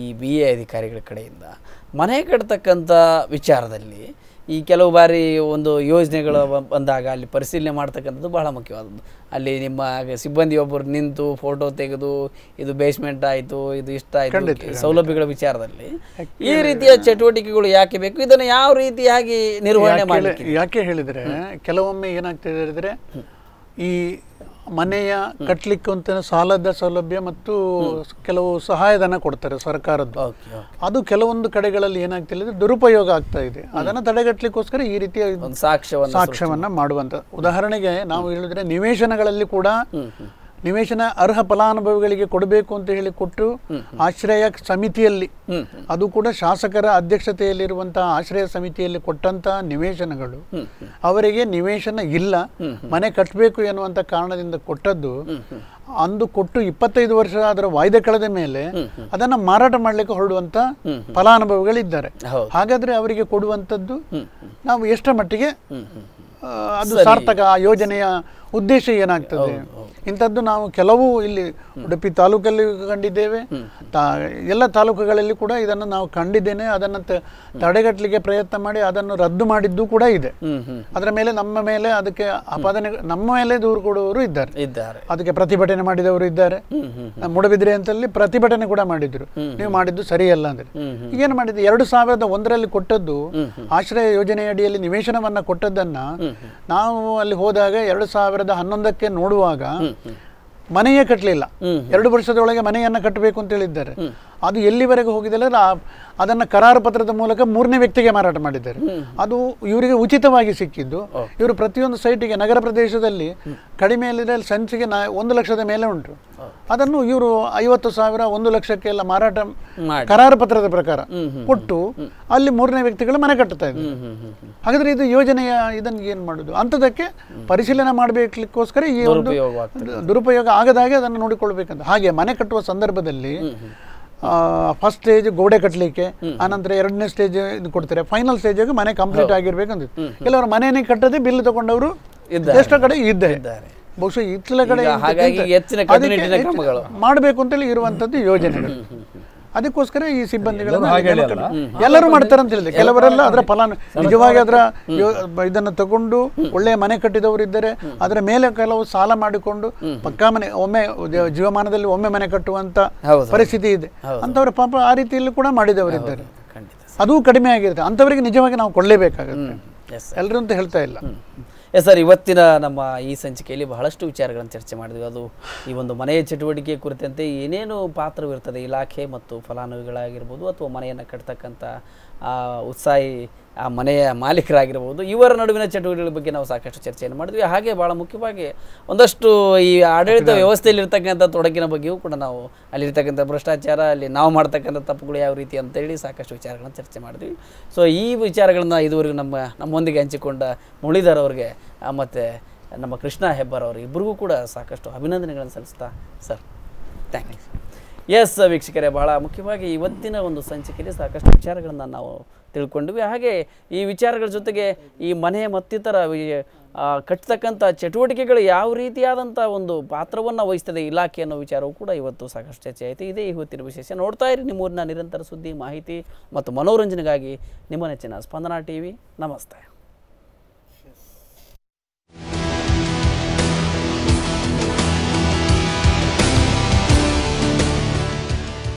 ಈ BA ಅಧಿಕಾರಿಗಳ ಕಡೆಯಿಂದ ಮನೆ ಕಟ್ತಕ್ಕಂಥ ವಿಚಾರದಲ್ಲಿ ಈ ಕೆಲವು ಬಾರಿ ಒಂದು ಯೋಜನೆಗಳು ಬಂದಾಗ ಅಲ್ಲಿ ಪರಿಶೀಲನೆ ಮಾಡ್ತಕ್ಕಂಥದ್ದು ಬಹಳ ಮುಖ್ಯವಾದದ್ದು. ಅಲ್ಲಿ ನಿಮ್ಮ ಸಿಬ್ಬಂದಿ ಒಬ್ಬರು ನಿಂತು ಫೋಟೋ ತೆಗೆದು ಇದು ಬೇಸ್ಮೆಂಟ್ ಆಯಿತು, ಇದು ಇಷ್ಟ ಆಯಿತು, ಸೌಲಭ್ಯಗಳ ವಿಚಾರದಲ್ಲಿ ಈ ರೀತಿಯ ಚಟುವಟಿಕೆಗಳು ಯಾಕೆ ಬೇಕು, ಇದನ್ನು ಯಾವ ರೀತಿಯಾಗಿ ನಿರ್ವಹಣೆ ಮಾಡಲಿಕ್ಕೆ ಯಾಕೆ ಹೇಳಿದರೆ, ಕೆಲವೊಮ್ಮೆ ಏನಾಗ್ತದೆ ಹೇಳಿದರೆ ಈ ಮನೆಯ ಕಟ್ಟಲಿಕ್ಕೆ ಅಂತ ಸಾಲದ ಸೌಲಭ್ಯ ಮತ್ತು ಕೆಲವು ಸಹಾಯಧನ ಕೊಡ್ತಾರೆ ಸರ್ಕಾರದ್ದು. ಅದು ಕೆಲವೊಂದು ಕಡೆಗಳಲ್ಲಿ ಏನಾಗ್ತಿಲ್ಲ ದುರುಪಯೋಗ ಆಗ್ತಾ ಇದೆ. ಅದನ್ನು ತಡೆಗಟ್ಟಲಿಕ್ಕೋಸ್ಕರ ಈ ರೀತಿಯ ಸಾಕ್ಷ್ಯವನ್ನ ಮಾಡುವಂತ. ಉದಾಹರಣೆಗೆ ನಾವು ಹೇಳಿದ್ರೆ ನಿವೇಶನಗಳಲ್ಲಿ ಕೂಡ ನಿವೇಶನ ಅರ್ಹ ಫಲಾನುಭವಿಗಳಿಗೆ ಕೊಡಬೇಕು ಅಂತ ಹೇಳಿ ಕೊಟ್ಟು ಆಶ್ರಯ ಸಮಿತಿಯಲ್ಲಿ, ಅದು ಕೂಡ ಶಾಸಕರ ಅಧ್ಯಕ್ಷತೆಯಲ್ಲಿರುವಂತಹ ಆಶ್ರಯ ಸಮಿತಿಯಲ್ಲಿ ಕೊಟ್ಟಂತಹ ನಿವೇಶನಗಳು ಅವರಿಗೆ ನಿವೇಶನ ಇಲ್ಲ, ಮನೆ ಕಟ್ಟಬೇಕು ಎನ್ನುವಂತ ಕಾರಣದಿಂದ ಕೊಟ್ಟದ್ದು, ಅಂದು ಕೊಟ್ಟು 25 ವರ್ಷ ಅದರ ವಾಯ್ದೆ ಕಳೆದ ಮೇಲೆ ಅದನ್ನ ಮಾರಾಟ ಮಾಡ್ಲಿಕ್ಕೆ ಹೊರಡುವಂತ ಫಲಾನುಭವಿಗಳಿದ್ದಾರೆ. ಹಾಗಾದ್ರೆ ಅವರಿಗೆ ಕೊಡುವಂಥದ್ದು ನಾವು ಎಷ್ಟರ ಮಟ್ಟಿಗೆ ಅದು ಸಾರ್ಥಕ, ಆ ಯೋಜನೆಯ ಉದ್ದೇಶ ಏನಾಗ್ತದೆ? ಇಂಥದ್ದು ನಾವು ಕೆಲವು ಇಲ್ಲಿ ಉಡುಪಿ ತಾಲೂಕಲ್ಲಿ ಕಂಡಿದ್ದೇವೆ, ಎಲ್ಲ ತಾಲೂಕುಗಳಲ್ಲಿ ಕೂಡ ಇದನ್ನು ನಾವು ಕಂಡಿದ್ದೇನೆ. ಅದನ್ನು ತಡೆಗಟ್ಟಲಿಕ್ಕೆ ಪ್ರಯತ್ನ ಮಾಡಿ ಅದನ್ನು ರದ್ದು ಮಾಡಿದ್ದು ಕೂಡ ಇದೆ. ಅದರ ಮೇಲೆ ನಮ್ಮ ಮೇಲೆ ಅದಕ್ಕೆ ಆಪಾದನೆ, ನಮ್ಮ ಮೇಲೆ ದೂರು ಕೊಡುವವರು ಇದ್ದಾರೆ, ಅದಕ್ಕೆ ಪ್ರತಿಭಟನೆ ಮಾಡಿದವರು ಇದ್ದಾರೆ. ಮೂಡಬಿದ್ರೆ ಅಂತಲ್ಲಿ ಪ್ರತಿಭಟನೆ ಕೂಡ ಮಾಡಿದ್ರು, ನೀವು ಮಾಡಿದ್ದು ಸರಿಯಲ್ಲ ಅಂದ್ರೆ. ಈಗೇನು ಮಾಡಿದ್ದು, 2001ರಲ್ಲಿ ಕೊಟ್ಟದ್ದು ಆಶ್ರಯ ಯೋಜನೆಯ ಅಡಿಯಲ್ಲಿ ನಿವೇಶನವನ್ನ ಕೊಟ್ಟದ್ದನ್ನ ನಾವು ಅಲ್ಲಿ ಹೋದಾಗ 2011ಕ್ಕೆ ನೋಡುವಾಗ ಮನೆಯೇ ಕಟ್ಟಲಿಲ್ಲ. 2 ವರ್ಷದೊಳಗೆ ಮನೆಯನ್ನ ಕಟ್ಟಬೇಕು ಅಂತ ಹೇಳಿದ್ದಾರೆ. ಅದು ಎಲ್ಲಿವರೆಗೆ ಹೋಗಿದೆಲ್ಲ ಅದನ್ನ ಕರಾರು ಪತ್ರದ ಮೂಲಕ 3ನೇ ವ್ಯಕ್ತಿಗೆ ಮಾರಾಟ ಮಾಡಿದ್ದಾರೆ. ಅದು ಇವರಿಗೆ ಉಚಿತವಾಗಿ ಸಿಕ್ಕಿದ್ದು. ಇವರು ಪ್ರತಿಯೊಂದು ಸೈಟಿಗೆ ನಗರ ಪ್ರದೇಶದಲ್ಲಿ ಕಡಿಮೆ ಸಂಚಿಗೆ 1 ಲಕ್ಷದ ಮೇಲೆ ಉಂಟು. ಅದನ್ನು ಇವರು 50,000 1 ಲಕ್ಷಕ್ಕೆಲ್ಲ ಮಾರಾಟ ಕರಾರು ಪತ್ರದ ಪ್ರಕಾರ ಕೊಟ್ಟು ಅಲ್ಲಿ 3ನೇ ವ್ಯಕ್ತಿಗಳು ಮನೆ ಕಟ್ಟುತ್ತಾ ಇದ್ದಾರೆ. ಹಾಗಾದ್ರೆ ಇದು ಯೋಜನೆಯ ಇದನ್ನು ಏನ್ ಮಾಡುದು ಅಂತದಕ್ಕೆ ಪರಿಶೀಲನೆ ಮಾಡಬೇಕಕ್ಕೋಸ್ಕರ ಈ ಒಂದು ದುರುಪಯೋಗ ಆಗದಾಗೆ ಅದನ್ನು ನೋಡಿಕೊಳ್ಬೇಕಂತ. ಹಾಗೆ ಮನೆ ಕಟ್ಟುವ ಸಂದರ್ಭದಲ್ಲಿ ಫಸ್ಟ್ ಸ್ಟೇಜ್ ಗೋಡೆ ಕಟ್ಟಲಿಕ್ಕೆ, ಆನಂತರ 2ನೇ ಸ್ಟೇಜ್ ಇದು ಕೊಡ್ತಾರೆ, ಫೈನಲ್ ಸ್ಟೇಜ್ ಮನೆ ಕಂಪ್ಲೀಟ್ ಆಗಿರ್ಬೇಕಂತ. ಕೆಲವರು ಮನೆಯೇ ಕಟ್ಟದೆ ಬಿಲ್ ತಗೊಂಡವರು ಎಷ್ಟೋ ಕಡೆ ಇದ್ದಾರೆ. ಬಹುಶಃ ಇತ್ಲ ಕಡೆ ಮಾಡಬೇಕು ಅಂತೇಳಿ ಇರುವಂತದ್ದು ಯೋಜನೆಗಳು. ಅದಕ್ಕೋಸ್ಕರ ಈ ಸಿಬ್ಬಂದಿಗಳನ್ನು ಎಲ್ಲರೂ ಮಾಡ್ತಾರೆ ಅಂತ ಹೇಳಿದೆ. ಕೆಲವರೆಲ್ಲ ಅದರ ನಿಜವಾಗಿ ಅದರ ಇದನ್ನು ತಗೊಂಡು ಒಳ್ಳೆಯ ಮನೆ ಕಟ್ಟಿದವರು ಇದ್ದಾರೆ, ಅದರ ಮೇಲೆ ಕೆಲವು ಸಾಲ ಮಾಡಿಕೊಂಡು ಪಕ್ಕಾ ಮನೆ ಒಮ್ಮೆ ಜೀವಮಾನದಲ್ಲಿ ಒಮ್ಮೆ ಮನೆ ಕಟ್ಟುವಂತ ಪರಿಸ್ಥಿತಿ ಇದೆ. ಅಂತವ್ರ ಪಾಪ ಆ ರೀತಿಯಲ್ಲಿ ಕೂಡ ಮಾಡಿದವರಿದ್ದಾರೆ. ಅದು ಕಡಿಮೆ ಆಗಿರುತ್ತೆ. ಅಂಥವರಿಗೆ ನಿಜವಾಗಿ ನಾವು ಕೊಳ್ಳೇಬೇಕಾಗುತ್ತೆ, ಎಲ್ಲರೂ ಅಂತ ಹೇಳ್ತಾ ಇಲ್ಲ. ಎಸ್ ಸರ್, ಇವತ್ತಿನ ನಮ್ಮ ಈ ಸಂಚಿಕೆಯಲ್ಲಿ ಬಹಳಷ್ಟು ವಿಚಾರಗಳನ್ನು ಚರ್ಚೆ ಮಾಡಿದ್ವಿ. ಅದು ಈ ಒಂದು ಮನೆಯ ಚಟುವಟಿಕೆ ಕುರಿತಂತೆ ಏನೇನು ಪಾತ್ರವಿರ್ತದೆ ಇಲಾಖೆ ಮತ್ತು ಫಲಾನುಭವಿಗಳಾಗಿರ್ಬೋದು ಅಥವಾ ಮನೆಯನ್ನು ಕಟ್ತಕ್ಕಂಥ ಉತ್ಸಾಹಿ ಆ ಮನೆಯ ಮಾಲೀಕರಾಗಿರ್ಬೋದು, ಇವರ ನಡುವಿನ ಚಟುವಟಿಕೆಗಳ ಬಗ್ಗೆ ನಾವು ಸಾಕಷ್ಟು ಚರ್ಚೆಯನ್ನು ಮಾಡಿದ್ವಿ. ಹಾಗೆ ಭಾಳ ಮುಖ್ಯವಾಗಿ ಒಂದಷ್ಟು ಈ ಆಡಳಿತ ವ್ಯವಸ್ಥೆಯಲ್ಲಿ ಇರ್ತಕ್ಕಂಥ ತೊಡಕಿನ ಬಗ್ಗೆಯೂ ಕೂಡ ನಾವು ಅಲ್ಲಿರ್ತಕ್ಕಂಥ ಭ್ರಷ್ಟಾಚಾರ, ಅಲ್ಲಿ ನಾವು ಮಾಡ್ತಕ್ಕಂಥ ತಪ್ಪುಗಳು ಯಾವ ರೀತಿ ಅಂತೇಳಿ ಸಾಕಷ್ಟು ವಿಚಾರಗಳನ್ನು ಚರ್ಚೆ ಮಾಡಿದ್ವಿ. ಸೊ ಈ ವಿಚಾರಗಳನ್ನು ಇದುವರೆಗೂ ನಮ್ಮೊಂದಿಗೆ ಹಂಚಿಕೊಂಡ ಮುರಳೀಧರ್ ಅವ್ರಿಗೆ ಮತ್ತು ನಮ್ಮ ಕೃಷ್ಣ ಹೆಬ್ಬಾರ್ ಅವರು ಇಬ್ಬರಿಗೂ ಕೂಡ ಸಾಕಷ್ಟು ಅಭಿನಂದನೆಗಳನ್ನು ಸಲ್ಲಿಸ್ತಾ ಸರ್, ಥ್ಯಾಂಕ್ ಯು. ಎಸ್ ವೀಕ್ಷಕರೇ, ಬಹಳ ಮುಖ್ಯವಾಗಿ ಇವತ್ತಿನ ಒಂದು ಸಂಚಿಕೆಯಲ್ಲಿ ಸಾಕಷ್ಟು ವಿಚಾರಗಳನ್ನು ನಾವು ತಿಳ್ಕೊಂಡ್ವಿ. ಹಾಗೆ ಈ ವಿಚಾರಗಳ ಜೊತೆಗೆ ಈ ಮನೆ ಮತ್ತಿತರ ಕಟ್ಟತಕ್ಕಂಥ ಚಟುವಟಿಕೆಗಳು ಯಾವ ರೀತಿಯಾದಂಥ ಒಂದು ಪಾತ್ರವನ್ನು ವಹಿಸ್ತದೆ ಇಲಾಖೆ ಅನ್ನೋ ವಿಚಾರವೂ ಕೂಡ ಇವತ್ತು ಸಾಕಷ್ಟು ಚರ್ಚೆ ಆಯಿತು. ಇದೇ ಇವತ್ತಿನ ವಿಶೇಷ. ನೋಡ್ತಾ ಇರಿ ನಿಮ್ಮೂರಿನ ನಿರಂತರ ಸುದ್ದಿ, ಮಾಹಿತಿ ಮತ್ತು ಮನೋರಂಜನೆಗಾಗಿ ನಿಮ್ಮ ನೆಚ್ಚಿನ ಸ್ಪಂದನಾ TV. ನಮಸ್ತೆ.